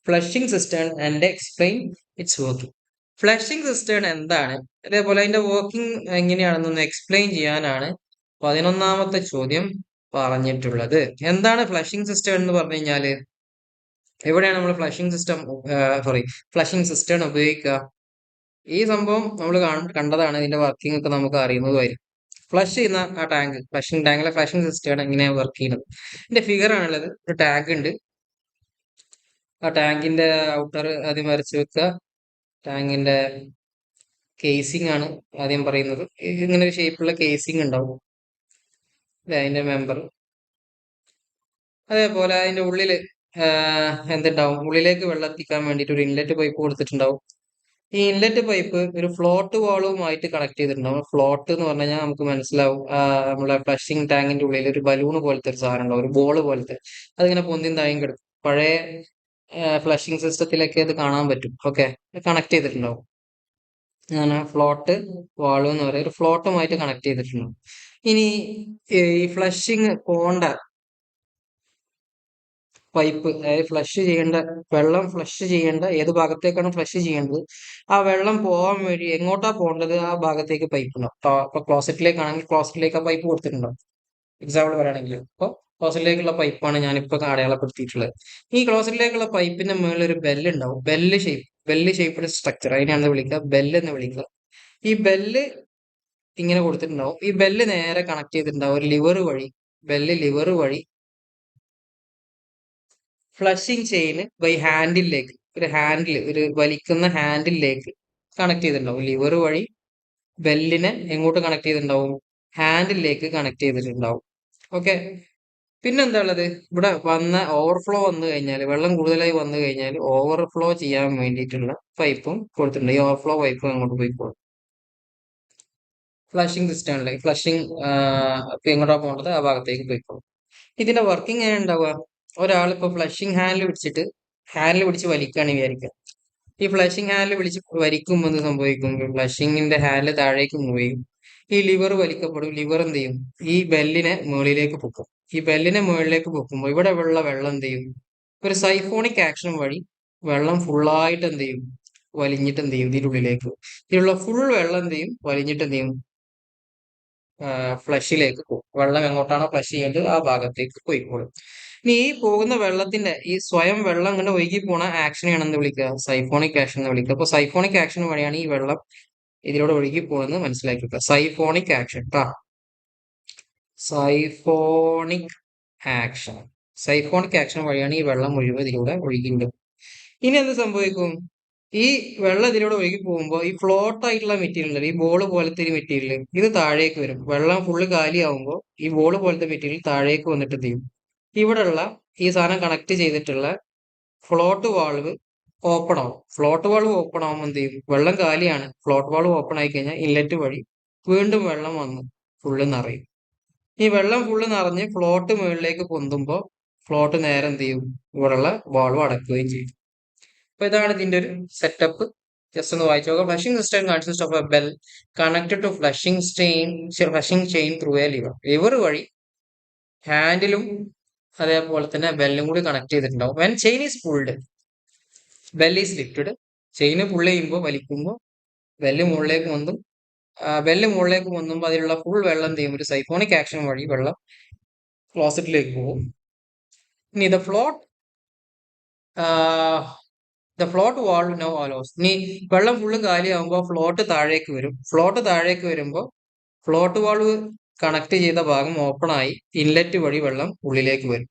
flushing system and explain its working. Flushing system എന്താണ്, അതേപോലെ അതിന്റെ വർക്കിംഗ് എങ്ങനെയാണെന്നൊന്ന് എക്സ്പ്ലെയിൻ ചെയ്യാനാണ് 11ാമത്തെ ചോദ്യം പറഞ്ഞിട്ടുള്ളത്. എന്താണ് ഫ്ലഷിംഗ് സിസ്റ്റം എന്ന് പറഞ്ഞു കഴിഞ്ഞാല്, എവിടെയാണ് നമ്മൾ ഫ്ലഷിംഗ് സിസ്റ്റം ഉപയോഗിക്കുക? ഈ സംഭവം നമ്മൾ കണ്ടതാണ്, ഇതിന്റെ വർക്കിംഗ് ഒക്കെ നമുക്ക് അറിയുന്നതുമായിരിക്കും. ഫ്ലഷ് ചെയ്യുന്ന ആ ടാങ്ക്, ഫ്ലഷിംഗ് ടാങ്കിലെ ഫ്ലഷിംഗ് സിസ്റ്റമാണ് എങ്ങനെയാണ് വർക്ക് ചെയ്യുന്നത്. ഇതിന്റെ ഫിഗർ ആണുള്ളത്. ഒരു ടാങ്ക് ഉണ്ട്, ആ ടാങ്കിന്റെ ഔട്ടർ ആദ്യം വരച്ച് വെക്കുക. ടാങ്കിന്റെ കേസിംഗ് ആണ് ആദ്യം പറയുന്നത്. ഇങ്ങനെ ഒരു ഷേപ്പുള്ള കേസിംഗ് ഉണ്ടാവും, അതിന്റെ മെമ്പർ. അതേപോലെ അതിന്റെ ഉള്ളില് എന്തുണ്ടാവും? ഉള്ളിലേക്ക് വെള്ളം എത്തിക്കാൻ വേണ്ടിയിട്ട് ഒരു ഇൻലെറ്റ് പൈപ്പ് കൊടുത്തിട്ടുണ്ടാവും. ഈ ഇൻലെറ്റ് പൈപ്പ് ഒരു ഫ്ലോട്ട് വാളുമായിട്ട് കണക്ട് ചെയ്തിട്ടുണ്ടാവും. ഫ്ലോട്ട് എന്ന് പറഞ്ഞു കഴിഞ്ഞാൽ നമുക്ക് മനസ്സിലാവും, നമ്മളെ ഫ്ലഷിംഗ് ടാങ്കിന്റെ ഉള്ളിൽ ഒരു ബലൂൺ പോലത്തെ ഒരു സാധനം ഉണ്ടാവും, ഒരു ബോൾ പോലത്തെ. അതിങ്ങനെ പൊന്തിയും തായും കിടക്കും. പഴയ ഫ്ലഷിംഗ് സിസ്റ്റത്തിലൊക്കെ അത് കാണാൻ പറ്റും. ഓക്കെ, കണക്ട് ചെയ്തിട്ടുണ്ടാവും. അങ്ങനെ ഫ്ലോട്ട് വാളു എന്ന് പറയുക, ഒരു ഫ്ലോട്ടുമായിട്ട് കണക്ട് ചെയ്തിട്ടുണ്ടാവും. ഇനി ഈ ഫ്ലഷിംഗ് പോണ്ട പൈപ്പ്, അതായത് ഫ്ലഷ് ചെയ്യേണ്ട വെള്ളം ഫ്ലഷ് ചെയ്യേണ്ട ഏത് ഭാഗത്തേക്കാണ് ഫ്ലഷ് ചെയ്യേണ്ടത് ആ വെള്ളം പോകാൻ വേണ്ടി എങ്ങോട്ടാ പോകേണ്ടത് ആ ഭാഗത്തേക്ക് പൈപ്പ് ഉണ്ടാവും. ഇപ്പൊ ക്ലോസറ്റിലേക്കാണെങ്കിൽ ക്ലോസറ്റിലേക്ക് ആ പൈപ്പ് കൊടുത്തിട്ടുണ്ടാവും. എക്സാമ്പിൾ പറയുകയാണെങ്കിൽ അപ്പോൾ ക്ലോസറ്റിലേക്കുള്ള പൈപ്പാണ് ഞാനിപ്പോൾ അടയാളപ്പെടുത്തിയിട്ടുള്ളത്. ഈ ക്ലോസറ്റിലേക്കുള്ള പൈപ്പിന്റെ മുകളിൽ ഒരു ബെല്ല് ഉണ്ടാവും. ബെല്ല് ഷേപ്പിന്റെ സ്ട്രക്ചർ, അതിനാണ് വിളിക്കുക ബെല്ല് എന്ന് വിളിക്കുക. ഈ ബെല്ല് ഇങ്ങനെ കൊടുത്തിട്ടുണ്ടാവും. ഈ ബെല്ല് നേരെ കണക്ട് ചെയ്തിട്ടുണ്ടാവും ഒരു ലിവർ വഴി ഫ്ലഷിംഗ് ചെയിൻ ബൈ ഹാൻഡിലേക്ക്, ഒരു വലിക്കുന്ന ഹാൻഡിലേക്ക് കണക്ട് ചെയ്തിട്ടുണ്ടാവും. ലിവർ വഴി ബെല്ലിനെ എങ്ങോട്ട് കണക്ട് ചെയ്തിട്ടുണ്ടാവും? ഹാൻഡിലേക്ക് കണക്ട് ചെയ്തിട്ടുണ്ടാവും. ഓക്കെ. പിന്നെന്താ ഉള്ളത്? ഇവിടെ ഓവർഫ്ലോ വന്നു കഴിഞ്ഞാൽ, വെള്ളം കൂടുതലായി വന്നു കഴിഞ്ഞാൽ ഓവർഫ്ലോ ചെയ്യാൻ വേണ്ടിയിട്ടുള്ള പൈപ്പും കൊടുത്തിട്ടുണ്ട്. ഈ ഓവർഫ്ലോ പൈപ്പ് അങ്ങോട്ട് പോയിക്കോളും. ഫ്ലഷിംഗ് സിസ്റ്റം ഫ്ലഷിംഗ് ഇപ്പൊ എങ്ങോട്ടാ പോകേണ്ടത് ആ ഭാഗത്തേക്ക് പോയിക്കോളും. ഇതിന്റെ വർക്കിംഗ് എങ്ങനെ ഉണ്ടാവുക? ഒരാൾ ഇപ്പൊ ഫ്ലഷിംഗ് ഹാൻഡിൽ പിടിച്ച് വലിക്കുകയാണ് വിചാരിക്കുക. ഈ ഫ്ലഷിംഗ് ഹാൻഡിൽ പിടിച്ച് വലിക്കുമ്പോൾ എന്ത് സംഭവിക്കും? ഫ്ലഷിങ്ങിന്റെ ഹാൻഡിൽ താഴേക്ക് മൂവ് ചെയ്യും. ഈ ലിവർ വലിക്കപ്പെടും. ലിവർ എന്ത് ചെയ്യും? ഈ ബെല്ലിനെ മുകളിലേക്ക് പൊക്കും. ഈ ബെല്ലിനെ മുകളിലേക്ക് പൊക്കുമ്പോൾ ഇവിടെ ഉള്ള വെള്ളം എന്ത് ചെയ്യും? ഒരു സൈഫോണിക് ആക്ഷൻ വഴി വെള്ളം ഫുള്ളായിട്ട് എന്ത് ചെയ്യും? വലിഞ്ഞിട്ട് എന്ത് ചെയ്യും? ഇതിനുള്ളിലേക്ക് ഇതിലുള്ള ഫുൾ വെള്ളം എന്ത് ചെയ്യും? വലിഞ്ഞിട്ട് എന്ത് ചെയ്യും? ഫ്ലഷിലേക്ക് പോകും. വെള്ളം എങ്ങോട്ടാണോ ഫ്ലഷ് ചെയ്യേണ്ടത് ആ ഭാഗത്തേക്ക് പോയിക്കോളും. ഇനി ഈ പോകുന്ന വെള്ളത്തിന്റെ ഈ സ്വയം വെള്ളം ഇങ്ങനെ ഒഴുകി പോണ ആക്ഷനെയാണ് എന്ത് വിളിക്കുക? സൈഫോണിക് ആക്ഷൻ എന്ന് വിളിക്കുക. അപ്പൊ സൈഫോണിക് ആക്ഷൻ വഴിയാണ് ഈ വെള്ളം ഇതിലൂടെ ഒഴുകി പോകുന്നത് മനസ്സിലാക്കി വെക്കുക. Siphonic action siphonic action siphonic action വഴിയാണ് ഈ വെള്ളം മുഴുവൻ ഇതിലൂടെ ഒഴുകിണ്ട്. ഇനി എന്ത് സംഭവിക്കും? ഈ വെള്ളം ഇതിലൂടെ ഒഴുകി പോകുമ്പോൾ ഈ ഫ്ലോട്ട് ആയിട്ടുള്ള മെറ്റീരിയൽ, ഈ ബോള് പോലത്തെ ഒരു മെറ്റീരിയൽ ഇത് താഴേക്ക് വരും. വെള്ളം ഫുള്ള് കാലിയാവുമ്പോൾ ഈ ബോള് പോലത്തെ മെറ്റീരിയൽ താഴേക്ക് വന്നിട്ട് എന്ത് ചെയ്യും? ഇവിടെയുള്ള ഈ സാധനം കണക്ട് ചെയ്തിട്ടുള്ള ഫ്ലോട്ട് വാൾവ് ഓപ്പൺ ആവും. ഫ്ലോട്ട് വാൾവ് ഓപ്പൺ ആവുമ്പോൾ എന്ത് ചെയ്യും? വെള്ളം കാലിയാണ്. ഫ്ലോട്ട് വാൾവ് ഓപ്പൺ ആയി കഴിഞ്ഞാൽ ഇൻലെറ്റ് വഴി വീണ്ടും വെള്ളം വന്ന് ഫുള്ള് നിറയും. ഈ വെള്ളം ഫുള്ള് നിറഞ്ഞ് ഫ്ലോട്ട് മുകളിലേക്ക് പൊന്തുമ്പോൾ ഫ്ലോട്ട് നേരെ എന്ത് ചെയ്യും? ഇവിടെയുള്ള വാൾവ് അടക്കുകയും ചെയ്യും. അപ്പൊ ഇതാണ് ഇതിന്റെ ഒരു സെറ്റപ്പ്. ജസ്റ്റ് ഒന്ന് വായിച്ചു നോക്കാം. Flushing system consist of a bell connected to flushing chain through a lever വഴി ഹാൻഡിലും അതേപോലെ തന്നെ ബെല്ലും കൂടി കണക്ട് ചെയ്തിട്ടുണ്ടാവും. When chain is pulled bell is lifted. ചെയിന് പുൾ ചെയ്യുമ്പോൾ വലിക്കുമ്പോൾ ബെല്ല് മുകളിലേക്ക് വന്നും അതിലുള്ള ഫുൾ വെള്ളം എന്ത് ചെയ്യും? ഒരു സൈഫോണിക് ആക്ഷൻ വഴി വെള്ളം ക്ലോസറ്റിലേക്ക് പോകും. ഇനി the float valve no allows. ഇനി വെള്ളം ഫുള്ള് കാലിയാകുമ്പോൾ ഫ്ലോട്ട് താഴേക്ക് വരും. ഫ്ലോട്ട് വാൾവ് കണക്ട് ചെയ്ത ഭാഗം ഓപ്പൺ ആയി ഇൻലെറ്റ് വഴി വെള്ളം ഉള്ളിലേക്ക് വരും.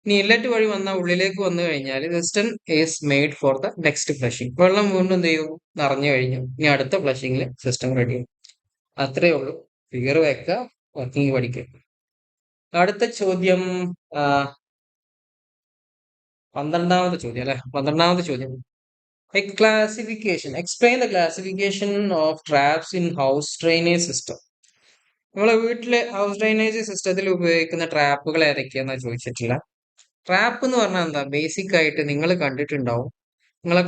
ഇനി ഇൻലെറ്റ് വഴി ഉള്ളിലേക്ക് വന്നു കഴിഞ്ഞാൽ system is made for the next flushing. വെള്ളം വീണ്ടും എന്ത് ചെയ്യും? നിറഞ്ഞു കഴിഞ്ഞു. ഇനി അടുത്ത ഫ്ലഷിംഗിൽ സിസ്റ്റം റെഡി ആവും. അത്രേ ഉള്ളൂ. ഫിഗർ വെക്കുക, വർക്കിംഗ് പഠിക്കുക. അടുത്ത ചോദ്യം 12ാമത്തെ ചോദ്യം അല്ലെ? 12ാമത്തെ ചോദ്യം. Explain the classification of traps in house drainage system. നമ്മളെ വീട്ടിലെ ഹൗസ് ഡ്രൈനേജ് സിസ്റ്റത്തിൽ ഉപയോഗിക്കുന്ന ട്രാപ്പുകൾ ഏതൊക്കെയാണെന്ന് ചോദിച്ചിട്ടില്ല. ട്രാപ്പ് എന്ന് പറഞ്ഞാൽ എന്താ? ബേസിക് ആയിട്ട് നിങ്ങൾ കണ്ടിട്ടുണ്ടാവും. നിങ്ങളെ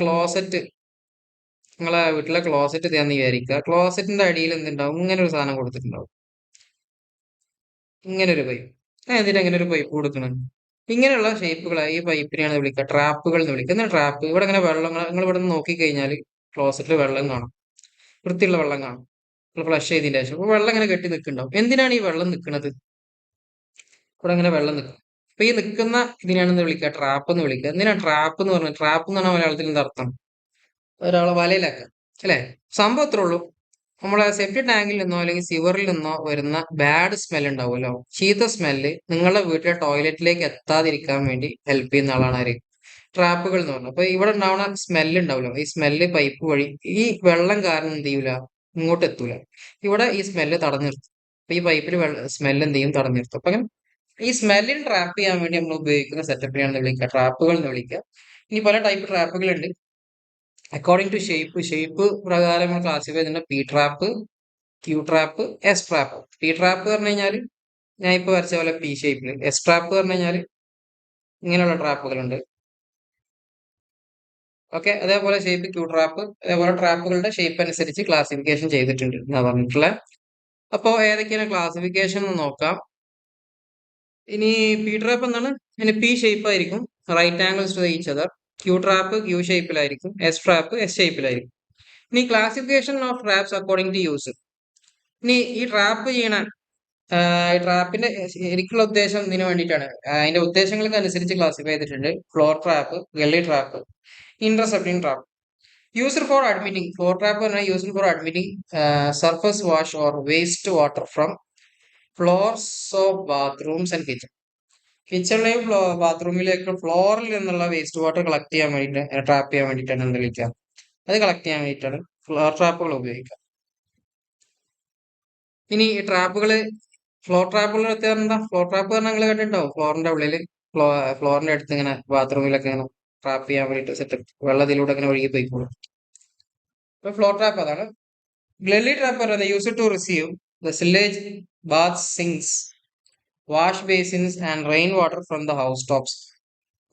വീട്ടിലെ ക്ലോസറ്റ് ഇതാന്ന് വിചാരിക്കുക. ക്ലോസറ്റിന്റെ അടിയിൽ എന്തുണ്ടാവും? ഇങ്ങനെ ഒരു സാധനം കൊടുത്തിട്ടുണ്ടാവും. ഇങ്ങനെ ഒരു പൈപ്പ്. എന്തിനാ ഇങ്ങനെ ഒരു പൈപ്പ് കൊടുക്കണം? ഇങ്ങനെയുള്ള ഷേപ്പുകളായി ഈ പൈപ്പിനെയാണ് വിളിക്കുക ട്രാപ്പുകൾ എന്ന് വിളിക്കുക. എന്നാൽ ട്രാപ്പ് ഇവിടെ ഇങ്ങനെ വെള്ളം നിങ്ങൾ ഇവിടെ നിന്ന് നോക്കിക്കഴിഞ്ഞാൽ ക്ലോസറ്റിൽ വെള്ളം കാണും, വൃത്തിയുള്ള വെള്ളം കാണും. ഫ്ലഷ് ചെയ്തതിന്റെ ശേഷം അപ്പൊ വെള്ളം ഇങ്ങനെ കെട്ടി നിൽക്കുന്നുണ്ടാവും. എന്തിനാണ് ഈ വെള്ളം നിൽക്കുന്നത്? ഇവിടെ ഇങ്ങനെ വെള്ളം നിൽക്കും. അപ്പൊ ഈ നിൽക്കുന്ന ഇതിനാണെന്ന് വിളിക്കുക ട്രാപ്പ് എന്ന് വിളിക്കുക. എന്തിനാണ് ട്രാപ്പ് എന്ന് പറഞ്ഞാൽ? ട്രാപ്പ് എന്ന് പറഞ്ഞാൽ മലയാളത്തിൽ എന്താ അർത്ഥം? ഒരാളെ വലയിലാക്കുക അല്ലെ? സംഭവം അത്രേ ഉള്ളൂ. നമ്മളെ സെപ്റ്റി ടാങ്കിൽ നിന്നോ അല്ലെങ്കിൽ സിവറിൽ നിന്നോ വരുന്ന ബാഡ് സ്മെൽ ഉണ്ടാവുമല്ലോ, ചീത്ത സ്മെല്ല് നിങ്ങളുടെ വീട്ടിലെ ടോയ്ലറ്റിലേക്ക് എത്താതിരിക്കാൻ വേണ്ടി ഹെൽപ്പ് ചെയ്യുന്ന ആളാണ് ആര്? ട്രാപ്പുകൾ എന്ന് പറഞ്ഞത്. അപ്പൊ ഇവിടെ ഉണ്ടാവുന്ന സ്മെല്ല് ഉണ്ടാവുമല്ലോ, ഈ സ്മെല്ല് പൈപ്പ് വഴി ഈ വെള്ളം കാരണം എന്ത് ചെയ്യൂല? ഇങ്ങോട്ട് എത്തൂല. ഇവിടെ ഈ സ്മെല്ല് തടഞ്ഞു നിർത്തും. അപ്പൊ ഈ പൈപ്പിൽ സ്മെല്ല് എന്ത് ചെയ്യും? തടഞ്ഞു നിർത്തും. അപ്പൊ അങ്ങനെ ഈ സ്മെല്ലിന് ട്രാപ്പ് ചെയ്യാൻ വേണ്ടി നമ്മൾ ഉപയോഗിക്കുന്ന സെറ്റപ്പിനെയാണ് വിളിക്കുക ട്രാപ്പുകൾ എന്ന് വിളിക്കുക. ഇനി പല ടൈപ്പ് ട്രാപ്പുകൾ ഉണ്ട്. അക്കോർഡിംഗ് ടു ഷേപ്പ് പ്രകാരം ക്ലാസിഫൈ ചെയ്യുന്ന P trap, Q trap, S trap. P trap പറഞ്ഞു കഴിഞ്ഞാൽ ഞാൻ ഇപ്പൊ വരച്ച പോലെ പി ഷേപ്പിൽ. എസ് ട്രാപ്പ് പറഞ്ഞു കഴിഞ്ഞാൽ ഇങ്ങനെയുള്ള ട്രാപ്പുകളുണ്ട്. ഓക്കെ. അതേപോലെ ഷേപ്പ് ക്യൂ ട്രാപ്പ്, അതേപോലെ ട്രാപ്പുകളുടെ ഷേപ്പ് അനുസരിച്ച് ക്ലാസിഫിക്കേഷൻ ചെയ്തിട്ടുണ്ട് എന്നാ പറഞ്ഞിട്ടുള്ളത്. അപ്പോ ഏതൊക്കെയാണ് ക്ലാസിഫിക്കേഷൻ എന്ന് നോക്കാം. ഇനി പി ട്രാപ്പ് എന്താണ്? ഇനി പി ഷേപ്പ് ആയിരിക്കും. Right angles to each other. Q trap Q ഷേപ്പിലായിരിക്കും, എസ് ട്രാപ്പ് എസ് ഷേപ്പിലായിരിക്കും. ഇനി classification of traps according to use. ഇനി ഈ ട്രാപ്പ് ചെയ്യണ ഈ ട്രാപ്പിന്റെ ശരിക്കുള്ള ഉദ്ദേശം ഇതിനു വേണ്ടിയിട്ടാണ്. അതിന്റെ ഉദ്ദേശങ്ങൾക്ക് അനുസരിച്ച് ക്ലാസിഫൈ ചെയ്തിട്ടുണ്ട്. Floor trap, gully trap, intercepting trap. User for admitting. Floor trap പറഞ്ഞാൽ user for admitting surface wash or waste water from floors of bathrooms and kitchen. കിച്ചണിലെയും ബാത്റൂമിലേക്ക് ഫ്ലോറിൽ നിന്നുള്ള വേസ്റ്റ് വാട്ടർ കളക്ട് ചെയ്യാൻ വേണ്ടിയിട്ട്, ട്രാപ്പ് ചെയ്യാൻ വേണ്ടിയിട്ടാണ് എന്ത് വിളിക്കുക, അത് കളക്ട് ചെയ്യാൻ വേണ്ടിയിട്ടാണ് ഫ്ലോർ ട്രാപ്പുകൾ ഉപയോഗിക്കുക. ഇനി ഈ ട്രാപ്പുകള്, ഫ്ലോർ ട്രാപ്പുകളുടെ പ്രത്യേകത എന്താ? ഫ്ലോർ ട്രാപ്പ് പറഞ്ഞാൽ നിങ്ങൾ കണ്ടിട്ടുണ്ടാവും, ഫ്ലോറിന്റെ ഉള്ളിൽ ഫ്ലോറിന്റെ അടുത്ത് ഇങ്ങനെ ബാത്റൂമിലൊക്കെ ഇങ്ങനെ ട്രാപ്പ് ചെയ്യാൻ വേണ്ടിയിട്ട് സെറ്റപ്പ്, വെള്ളത്തിലൂടെ ഇങ്ങനെ ഒഴുകി പോയിക്കോളും. അപ്പൊ ഫ്ലോർ ട്രാപ്പ് അതാണ്. ഗ്ലല്ലി ട്രാപ്പ് പറയുന്നത് use to receive the sullage, bath sinks, wash basins and rain water from the house tops.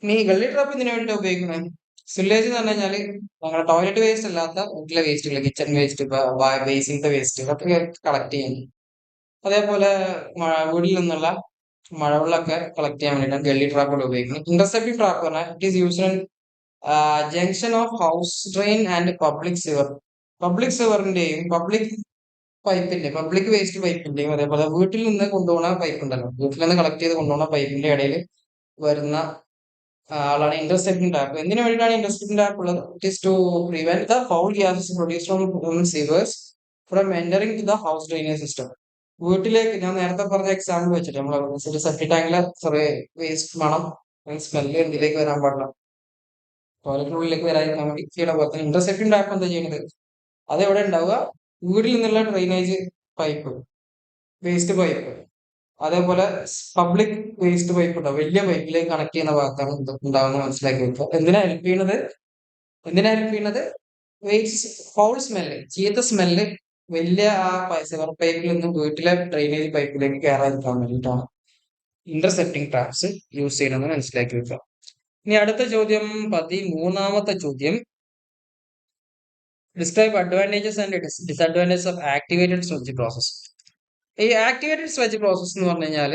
ഇനി ഗള്ളി ട്രാപ്പ് ഇതിനു വേണ്ടി ഉപയോഗിക്കുന്നത്, സില്ലേജ് എന്ന് പറഞ്ഞു കഴിഞ്ഞാൽ നമ്മുടെ ടോയ്ലറ്റ് വേസ്റ്റ് അല്ലാത്ത വീട്ടിലെ വേസ്റ്റുകൾ, കിച്ചൺ വേസ്റ്റ്, ബേസിന്റെ വേസ്റ്റ് അതൊക്കെ കളക്ട് ചെയ്യുന്നു. അതേപോലെ വീട്ടിൽ നിന്നുള്ള മഴവെള്ളമൊക്കെ കളക്ട് ചെയ്യാൻ വേണ്ടിയിട്ടാണ് ഗള്ളി ട്രാപ്പുകൾ ഉപയോഗിക്കുന്നത്. ഇന്റർസെപ്റ്റിംഗ് ട്രാപ്പ് പറഞ്ഞാൽ it is used in junction of house drain and public sewer. Public സിവറിന്റെയും പബ്ലിക് വേസ്റ്റ് പൈപ്പിന്റെയും അതേപോലെ വീട്ടിൽ നിന്ന് കൊണ്ടുപോകുന്ന പൈപ്പ് ഉണ്ടല്ലോ, വീട്ടിൽ നിന്ന് കളക്ട് ചെയ്ത് കൊണ്ടുപോകുന്ന പൈപ്പിന്റെ ഇടയിൽ വരുന്ന ആളാണ് ഇന്റർസെപ്റ്റിംഗ് ടാപ്പ്. എന്തിനു വേണ്ടിയിട്ടാണ് ഇന്റർസെപ്റ്റിംഗ് ടാപ്പ് ഉള്ളത്? It is to prevent the foul gases produce from sewers from entering to the house drainage system. വീട്ടിലേക്ക്, ഞാൻ നേരത്തെ പറഞ്ഞ എക്സാമ്പിൾ വെച്ചിട്ട്, നമ്മൾ സെപ്റ്റി ടാങ്കിലെ വേസ്റ്റ് മണം, സ്മെല്ല് എന്തിലേക്ക് വരാൻ പാടില്ല, ടോയ്ലറ്റിനുള്ളിലേക്ക് വരാതിരിക്കാൻ വേണ്ടി ചെയ്യണ പോലെ തന്നെ ഇന്റർസെപ്റ്റിംഗ് ടാപ്പ് എന്താ ചെയ്യുന്നത്, അതെവിടെ ഉണ്ടാവുക, വീട്ടിൽ നിന്നുള്ള ഡ്രെയിനേജ് പൈപ്പ്, വേസ്റ്റ് പൈപ്പ്, അതേപോലെ പബ്ലിക് വേസ്റ്റ് പൈപ്പ് ഉണ്ടാവും, വലിയ പൈപ്പിലേക്ക് കണക്ട് ചെയ്യുന്ന ഭാഗത്താണ് ഉണ്ടാവുന്ന മനസ്സിലാക്കി വെക്കുക. എന്തിനാ ഹെൽപ്പ് ചെയ്യുന്നത്? വേസ്റ്റ് ഫൗൾ സ്മെല്ല്, ചീത്ത സ്മെല്ല് വലിയ സിവർ പൈപ്പിൽ നിന്നും വീട്ടിലെ ഡ്രെയിനേജ് പൈപ്പിലേക്ക് കയറാതിരിക്കാൻ വേണ്ടിയിട്ടാണ് ഇന്റർസെപ്റ്റിംഗ് ട്രാപ്സ് യൂസ് ചെയ്യണമെന്ന് മനസ്സിലാക്കി വെക്കുക. ഇനി അടുത്ത ചോദ്യം, 13ാമത്തെ ചോദ്യം, describe advantages and disadvantages of activated sludge process. ഈ ആക്ടിവേറ്റഡ് സ്ലഡ്ജ് പ്രോസസ് എന്ന് പറഞ്ഞു കഴിഞ്ഞാൽ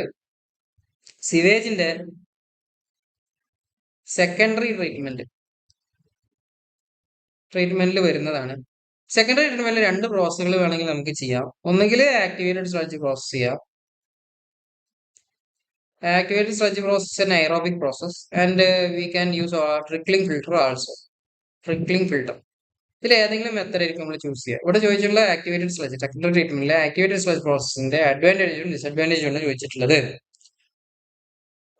സിവേജിന്റെ സെക്കൻഡറി ട്രീറ്റ്മെന്റിൽ വരുന്നതാണ്. സെക്കൻഡറി ട്രീറ്റ്മെന്റിൽ രണ്ട് പ്രോസസ്സുകൾ വേണമെങ്കിൽ നമുക്ക് ചെയ്യാം. ഒന്നുകിൽ ആക്ടിവേറ്റഡ് സ്ലഡ്ജ് പ്രോസസ് ചെയ്യാം. Activated sludge process is an aerobic process and we can use our trickling filter also. Trickling filter. ഇതിൽ ഏതെങ്കിലും മെത്തേഡ് ആയിരിക്കും നമ്മൾ ചൂസ് ചെയ്യുക. ഇവിടെ ചോദിച്ചിട്ടുള്ള ആക്ടിവേറ്റഡ് സ്ലഡ്ജ്, ടെക്നിക്കൽ ട്രീറ്റ്മെന്റിലെ ആക്ടിവേറ്റഡ് സ്ലഡ്ജ് പ്രോസസ്സിന്റെ അഡ്വാൻറ്റേജും ഡിസഡ്വാൻറ്റേജും ആണ് ചോദിച്ചിട്ടുള്ളത്.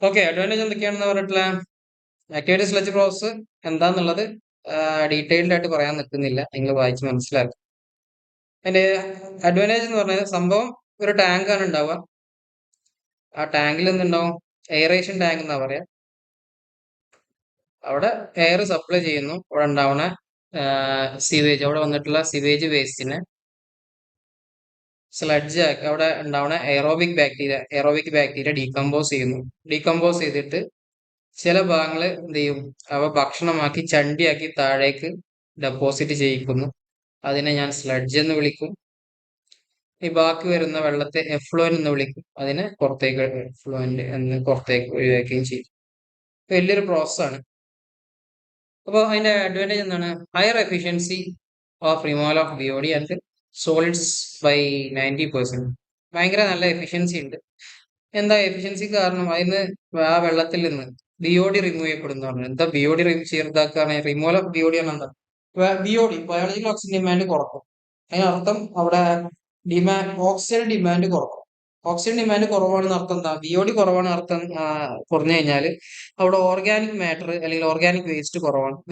ഓക്കെ, അഡ്വാൻറ്റേജ് എന്തൊക്കെയാണെന്ന് പറഞ്ഞിട്ടുള്ള, ആക്ടിവേറ്റഡ് സ്ലഡ്ജ് പ്രോസസ് എന്താന്നുള്ളത് ഡീറ്റെയിൽഡ് ആയിട്ട് പറയാൻ നിൽക്കുന്നില്ല, നിങ്ങൾ വായിച്ച് മനസ്സിലാക്കുക. അതിന്റെ അഡ്വാൻറ്റേജ് എന്ന് പറഞ്ഞാൽ, സംഭവം ഒരു ടാങ്ക് ആണ് ഉണ്ടാവുക. ആ ടാങ്കിൽ എന്തുണ്ടാവും, എയറേഷൻ ടാങ്ക് എന്നാ പറയാ. അവിടെ എയർ സപ്ലൈ ചെയ്യുന്നു. അവിടെ ഉണ്ടാവുന്ന സിവേജ്, അവിടെ വന്നിട്ടുള്ള സിവേജ് വേസ്റ്റിനെ സ്ലഡ്ജ് ആക്കി, അവിടെ ഉണ്ടാവുന്ന എയറോബിക് ബാക്ടീരിയ ഡീകമ്പോസ് ചെയ്യുന്നു. ഡീകമ്പോസ് ചെയ്തിട്ട് ചില ഭാഗങ്ങൾ എന്ത് ചെയ്യും, അവ ഭക്ഷണമാക്കി ചണ്ടിയാക്കി താഴേക്ക് ഡെപ്പോസിറ്റ് ചെയ്യിക്കുന്നു. അതിനെ ഞാൻ സ്ലഡ്ജ് എന്ന് വിളിക്കും. ഈ ബാക്കി വരുന്ന വെള്ളത്തെ എഫ്ലുവന്റ് എന്ന് വിളിക്കും. അതിനെ എഫ്ലുവന്റ് എന്ന് പുറത്തേക്ക് ഒഴിവാക്കുകയും ചെയ്യും. വലിയൊരു പ്രോസസ്സാണ്. അപ്പോൾ അതിന്റെ അഡ്വാൻറ്റേജ് എന്താണ്? Higher efficiency of removal of BOD and solids by 90%. ഭയങ്കര നല്ല എഫിഷ്യൻസി ഉണ്ട്. എന്താ എഫിഷ്യൻസി കാരണം? അതിന് ആ വെള്ളത്തിൽ നിന്ന് ബിഒഡി റിമൂവ് ചെയ്യപ്പെടുന്നതാണ്. എന്താ ബിഒഡി ചെറുതാക്കാണ്? റിമൂവൽ ഓഫ് ബിഒഡി ആണ് എന്താ? ബിഒഡി, ബയോളജിക്കൽ ഓക്സിജൻ ഡിമാൻഡ് കുറക്കും. അതിനർത്ഥം അവിടെ ഓക്സിജൻ ഡിമാൻഡ് കുറക്കും. ഓക്സിജൻ ഡിമാൻഡ് കുറവാണെന്ന് അർത്ഥം എന്താ? ബിഒഡി കുറവാണ് അർത്ഥം. കുറഞ്ഞു കഴിഞ്ഞാൽ അവിടെ ഓർഗാനിക് മാറ്റർ അല്ലെങ്കിൽ ഓർഗാനിക്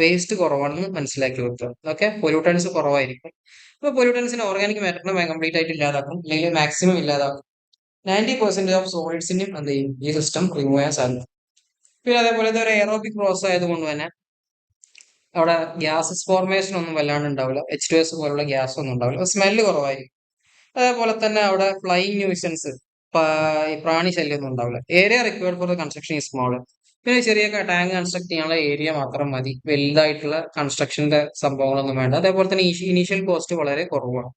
വേസ്റ്റ് കുറവാണെന്ന് മനസ്സിലാക്കി വെക്കുക. ഓക്കെ, പൊല്യൂട്ടൻസ് കുറവായിരിക്കും. അപ്പൊ പൊല്യൂട്ടൻസിന് ഓർഗാനിക് മാറ്ററിനെ കംപ്ലീറ്റ് ആയിട്ട് ഇല്ലാതാക്കും, അല്ലെങ്കിൽ മാക്സിമം ഇല്ലാതാക്കും. 90% ഓഫ് സോളിഡ്സിനും എന്ത് ചെയ്യും, ഈ സിസ്റ്റം റിമൂവ് ചെയ്യാൻ സാധിക്കും. പിന്നെ അതേപോലെ ഇത് ഒരു എയറോബിക് പ്രോസസ് ആയതുകൊണ്ട് തന്നെ അവിടെ ഗ്യാസസ് ഫോർമേഷൻ ഒന്നും വല്ലാണ്ട് ഉണ്ടാവില്ല. H2S പോലുള്ള ഗ്യാസ് ഒന്നും ഉണ്ടാവില്ല. സ്മെല്ല് കുറവായിരിക്കും. അതേപോലെ തന്നെ അവിടെ ഫ്ലൈയിങ് ന്യൂസൻസ്, പ്രാണി ശല്യം ഒന്നും ഉണ്ടാവില്ല. Area required for the construction is small. പിന്നെ ചെറിയ ടാങ്ക് കൺസ്ട്രക്ട് ചെയ്യാനുള്ള ഏരിയ മാത്രം മതി. വലുതായിട്ടുള്ള കൺസ്ട്രക്ഷന്റെ സംഭവങ്ങളൊന്നും വേണ്ട. അതേപോലെ തന്നെ ഇനീഷ്യൽ കോസ്റ്റ് വളരെ കുറവാണ്.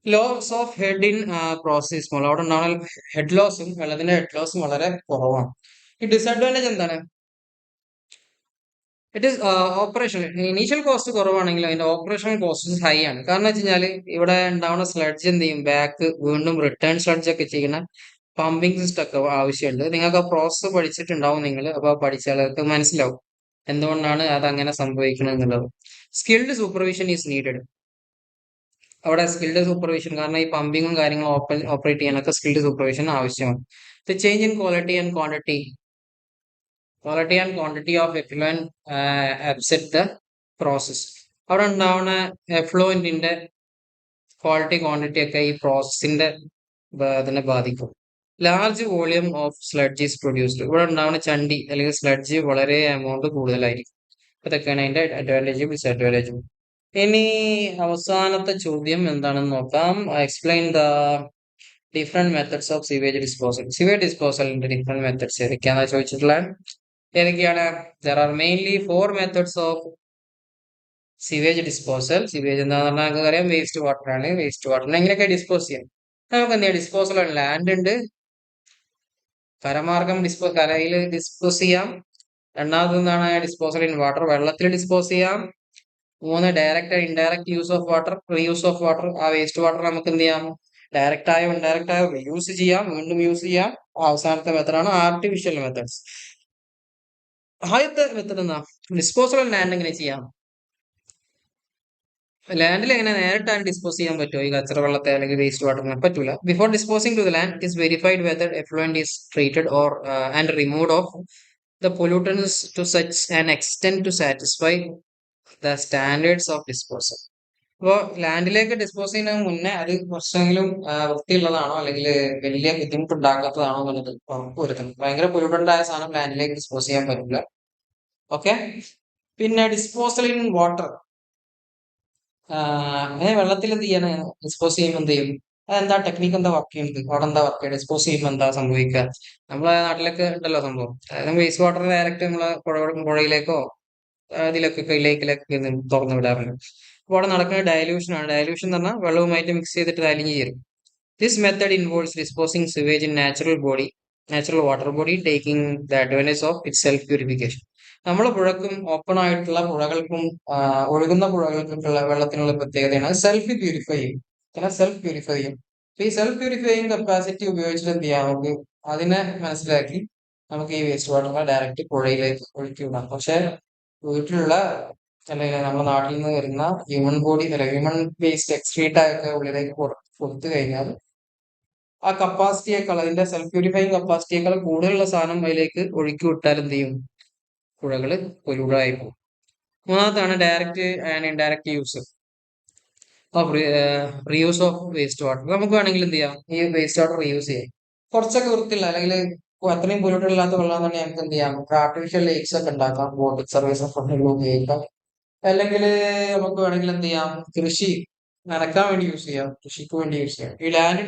Loss of head in process small. അവിടെ ഉണ്ടാവുന്ന വെള്ളത്തിന്റെ ഹെഡ് ലോസും വളരെ കുറവാണ്. ഈ ഡിസഡ്വാൻറ്റേജ് എന്താണ്? It is operation initial cost കുറവാണെങ്കിലും അതിന്റെ ഓപ്പറേഷണൽ കോസ്റ്റ് ഹൈ ആണ്. കാരണം വെച്ച് കഴിഞ്ഞാൽ ഇവിടെ ഉണ്ടാവുന്ന സ്ലഡ്ജ് എന്ത് ചെയ്യും, ബാക്ക് വീണ്ടും റിട്ടേൺ സ്ലഡ്ജ് ഒക്കെ ചെയ്യുന്ന പമ്പിംഗ് സിസ്റ്റം ഒക്കെ ആവശ്യമുണ്ട്. നിങ്ങൾക്ക് ആ പ്രോസസ്സ് പഠിച്ചിട്ടുണ്ടാവും നിങ്ങൾ. അപ്പോൾ പഠിച്ചാൽ അത് മനസ്സിലാവും എന്തുകൊണ്ടാണ് അത് അങ്ങനെ സംഭവിക്കുന്നത് എന്നുള്ളത്. Skilled supervision is needed. അവിടെ സ്കിൽഡ് സൂപ്പർവിഷൻ, കാരണം ഈ പമ്പിങ്ങും കാര്യങ്ങളും ഓപ്പറേറ്റ് ചെയ്യാനൊക്കെ സ്കിൽഡ് സൂപ്പർവിഷൻ ആവശ്യമാണ്. The change in quality and quantity of effluent upset the process. അവിടെ ഉണ്ടാവുന്ന എഫ്ലുവന്റിന്റെ ക്വാളിറ്റി ക്വാണ്ടിറ്റി ഒക്കെ ഈ പ്രോസസ്സിന്റെ അതിനെ ബാധിക്കും. Large volume of sludge is produced. ഇവിടെ ഉണ്ടാവുന്ന ചണ്ടി അല്ലെങ്കിൽ സ്ലഡ്ജ് വളരെ എമൗണ്ട് കൂടുതലായിരിക്കും. ഇതൊക്കെയാണ് അതിന്റെ അഡ്വാൻറ്റേജും ഡിസഡ്വാൻറ്റേജും. ഇനി അവസാനത്തെ ചോദ്യം എന്താണെന്ന് നോക്കാം. Explain the different methods of sewage disposal. Sewage ഡിസ്പോസലിന്റെ ഡിഫറെന്റ് മെത്തഡ്സ് ഏതൊക്കെയാണെന്ന് ചോദിച്ചിട്ടുള്ളത്. ഏതൊക്കെയാണ്? There are mainly 4 methods of sewage disposal. Sewage എന്താണെന്ന് പറഞ്ഞാൽ നമുക്ക് അറിയാം, വേസ്റ്റ് വാട്ടർ ആണ്. വേസ്റ്റ് വാട്ടറിനെ എങ്ങനെയൊക്കെ ഡിസ്പോസ് ചെയ്യാം? നമുക്ക് എന്ത് ചെയ്യാം? ഡിസ്പോസൽ ഓൺ ലാൻഡ് ഉണ്ട്, കരമാർഗം കരയിൽ ഡിസ്പോസ് ചെയ്യാം. രണ്ടാമത് എന്താണ്? ഡിസ്പോസൽ ഇൻ വാട്ടർ, വെള്ളത്തിൽ ഡിസ്പോസ് ചെയ്യാം. 3 direct and indirect use of water, reuse of water. ആ വേസ്റ്റ് വാട്ടർ നമുക്ക് എന്ത് ചെയ്യാം? ഡയറക്റ്റ് ആയോ ഇൻഡയറക്റ്റ് ആയോ റീയൂസ് ചെയ്യാം, വീണ്ടും യൂസ് ചെയ്യാം. അവസാനത്തെ മെത്തഡാണ് ആർട്ടിഫിഷ്യൽ മെത്തഡ്സ്. ആദ്യത്തെ മെത്തഡ് എന്താ? ഡിസ്പോസൽ ഓൺ ലാൻഡ് എങ്ങനെ ചെയ്യാം? ലാൻഡിൽ എങ്ങനെ നേരിട്ടാണ് ഡിസ്പോസ് ചെയ്യാൻ പറ്റുമോ ഈ കച്ചറ വെള്ളത്തെ അല്ലെങ്കിൽ വേസ്റ്റ് വാട്ടറിനെ? പറ്റൂല. Before disposing to the land it is verified whether effluent is treated or and removed of the pollutants to such an extent to satisfy the standards of disposal. അപ്പോൾ ലാൻഡിലേക്ക് ഡിസ്പോസ് ചെയ്യുന്നതിന് മുന്നേ അത് കുറച്ചെങ്കിലും വൃത്തിയുള്ളതാണോ അല്ലെങ്കിൽ വലിയ ബുദ്ധിമുട്ടുണ്ടാക്കാത്തതാണോ എന്നുള്ളത് ഉറപ്പുവരുത്തണം. ഭയങ്കര പൊല്യൂട്ടഡ് ആയ സാധനം ലാൻഡിലേക്ക് ഡിസ്പോസ് ചെയ്യാൻ പറ്റില്ല. ഓക്കെ. പിന്നെ ഡിസ്പോസൽ ഇൻ വാട്ടർ, അങ്ങനെ വെള്ളത്തിൽ എന്ത് ചെയ്യാണ്? ഡിസ്പോസ് ചെയ്യുമ്പോൾ എന്ത് ചെയ്യും? അതെന്താ ടെക്നിക്ക്, എന്താ വർക്ക് ചെയ്യുന്നത്? അവിടെ എന്താ വർക്ക് ചെയ്യുക? ഡിസ്പോസ് ചെയ്യുമ്പോൾ എന്താ സംഭവിക്കുക? നമ്മളെ നാട്ടിലൊക്കെ ഉണ്ടല്ലോ സംഭവം. അതായത് വേസ്റ്റ് വാട്ടർ ഡയറക്റ്റ് നമ്മളെ പുഴയിലേക്കോ ഇതിലൊക്കെ ലേക്കിലൊക്കെ തുറന്നു വിടാറുണ്ട്. അപ്പോൾ അവിടെ നടക്കുന്ന ഡയലൂഷൻ ആണ്. ഡയലൂഷൻ എന്ന് പറഞ്ഞാൽ വെള്ളവുമായിട്ട് മിക്സ് ചെയ്തിട്ട് അലിഞ്ഞ് ചേരും. This method involves disposing sewage in natural water body taking the advantage of it self purification. നമ്മളെ പുഴക്കും ഓപ്പൺ ആയിട്ടുള്ള പുഴകൾക്കും ഒഴുകുന്ന പുഴകൾക്കൊക്കെയുള്ള വെള്ളത്തിനുള്ള പ്രത്യേകതയാണ് സെൽഫ് പ്യൂരിഫൈ ചെയ്യും. സെൽഫ് പ്യൂരിഫൈ ചെയ്യും. ഈ സെൽഫ് പ്യൂരിഫൈയിങ് കപ്പാസിറ്റി ഉപയോഗിച്ചിട്ട് എന്ത് ചെയ്യാം? നമുക്ക് അതിനെ മനസ്സിലാക്കി നമുക്ക് ഈ വേസ്റ്റ് വാട്ടറിനെ ഡയറക്റ്റ് പുഴയിലേക്ക് ഒഴുക്കി വിടാം. പക്ഷെ വീട്ടിലുള്ള അല്ലെങ്കിൽ നമ്മുടെ നാട്ടിൽ നിന്ന് വരുന്ന ഹ്യൂമൻ ബോഡി അല്ലെങ്കിൽ ഹ്യൂമൻ വേസ്റ്റ് എക്സ്ക്രീറ്റ് ആയൊക്കെ ഉള്ളിലേക്ക് കൊടുത്തു കഴിഞ്ഞാൽ ആ കപ്പാസിറ്റിയേക്കാൾ, അതിന്റെ സെൽഫ് പ്യൂരിഫൈങ് കപ്പാസിറ്റിയേക്കാൾ കൂടുതലുള്ള സാധനം അതിലേക്ക് ഒഴുക്കി വിട്ടാൽ എന്ത് ചെയ്യും? പുഴകള് പൊല്യൂട്ടായി പോകും. മൂന്നാമത്താണ് direct and indirect use of reuse of waste water. നമുക്ക് വേണമെങ്കിൽ എന്ത് ചെയ്യാം? ഈ വേസ്റ്റ് വാട്ടർ റീയൂസ് ചെയ്യാം. കുറച്ചൊക്കെ വൃത്തിയില്ല അല്ലെങ്കിൽ അത്രയും പൊല്യൂട്ടഡ് ഇല്ലാത്ത വെള്ളം തന്നെ നമുക്ക് എന്ത് ചെയ്യാം? ആർട്ടിഫിഷ്യൽ ലേക്സ് ഒക്കെ ഉണ്ടാക്കാം, ബോട്ടിക് സർവീസ് ഒക്കെ ഉപയോഗിക്കാം. അല്ലെങ്കിൽ നമുക്ക് വേണമെങ്കിൽ എന്ത് ചെയ്യാം? കൃഷി നനക്കാൻ വേണ്ടി യൂസ് ചെയ്യാം, കൃഷിക്ക് വേണ്ടി യൂസ് ചെയ്യാം. ഈ ലാൻഡിൽ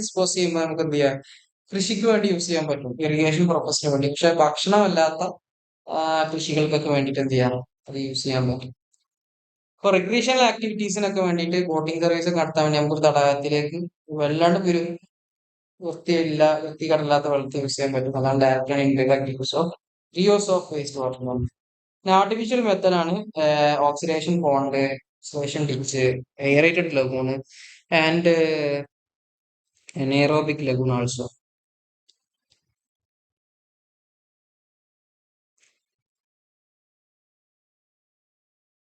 ഡിസ്പോസ് ചെയ്യുമ്പോൾ നമുക്ക് എന്ത് ചെയ്യാം? കൃഷിക്ക് വേണ്ടി യൂസ് ചെയ്യാൻ പറ്റും, ഇറിഗേഷൻ പർപ്പസിന് വേണ്ടി. പക്ഷെ ഭക്ഷണമല്ലാത്ത കൃഷികൾക്കൊക്കെ വേണ്ടിയിട്ട് എന്ത് ചെയ്യാം? അത് യൂസ് ചെയ്യാൻ പറ്റും. ഇപ്പൊ റിക്രിയേഷണൽ ആക്ടിവിറ്റീസിനൊക്കെ വേണ്ടിയിട്ട് ബോട്ടിംഗ് സർവീസ് ഒക്കെ നടത്താൻ വേണ്ടി നമുക്ക് തടാകത്തിലേക്ക് വല്ലാണ്ട് വൃത്തികേടില്ലാത്ത വെള്ളത്തിൽ യൂസ് ചെയ്യാൻ പറ്റും. അതാണ് direct and indirect reuse of waste water. Artificial മെത്തഡാണ് ഓക്സിഡേഷൻ പോണ്ട്, സോഷൻ ditch, aerated lagoon and anaerobic lagoon also.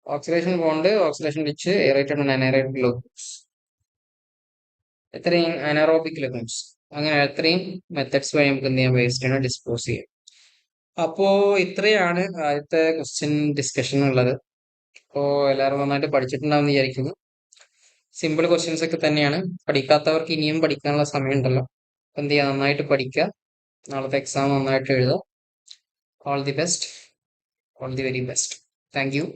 Oxidation pond, oxidation ditch, aerated and anaerated lagoons, ഇത്രയും അനറോബിക് ലഗൂൺസ്, അങ്ങനെ ഇത്രയും മെത്തഡ്സ് വഴി നമുക്ക് എന്ത് ചെയ്യാം? വേസ്റ്റിനെ ഡിസ്പോസ് ചെയ്യാം. അപ്പോ ഇത്രയാണ് ആദ്യത്തെ ക്വസ്റ്റ്യൻ ഡിസ്കഷൻ ഉള്ളത്. അപ്പോ എല്ലാവരും നന്നായിട്ട് പഠിച്ചിട്ടുണ്ടാവും വിചാരിക്കുന്നു. സിമ്പിൾ ക്വസ്റ്റ്യൻസ് ഒക്കെ തന്നെയാണ്. പഠിക്കാത്തവർക്ക് ഇനിയും പഠിക്കാനുള്ള സമയമുണ്ടല്ലോ. എന്ത് ചെയ്യുക? നന്നായിട്ട് പഠിക്കുക. നാളത്തെ എക്സാം നന്നായിട്ട് എഴുതുക. All the best, all the very best. Thank you.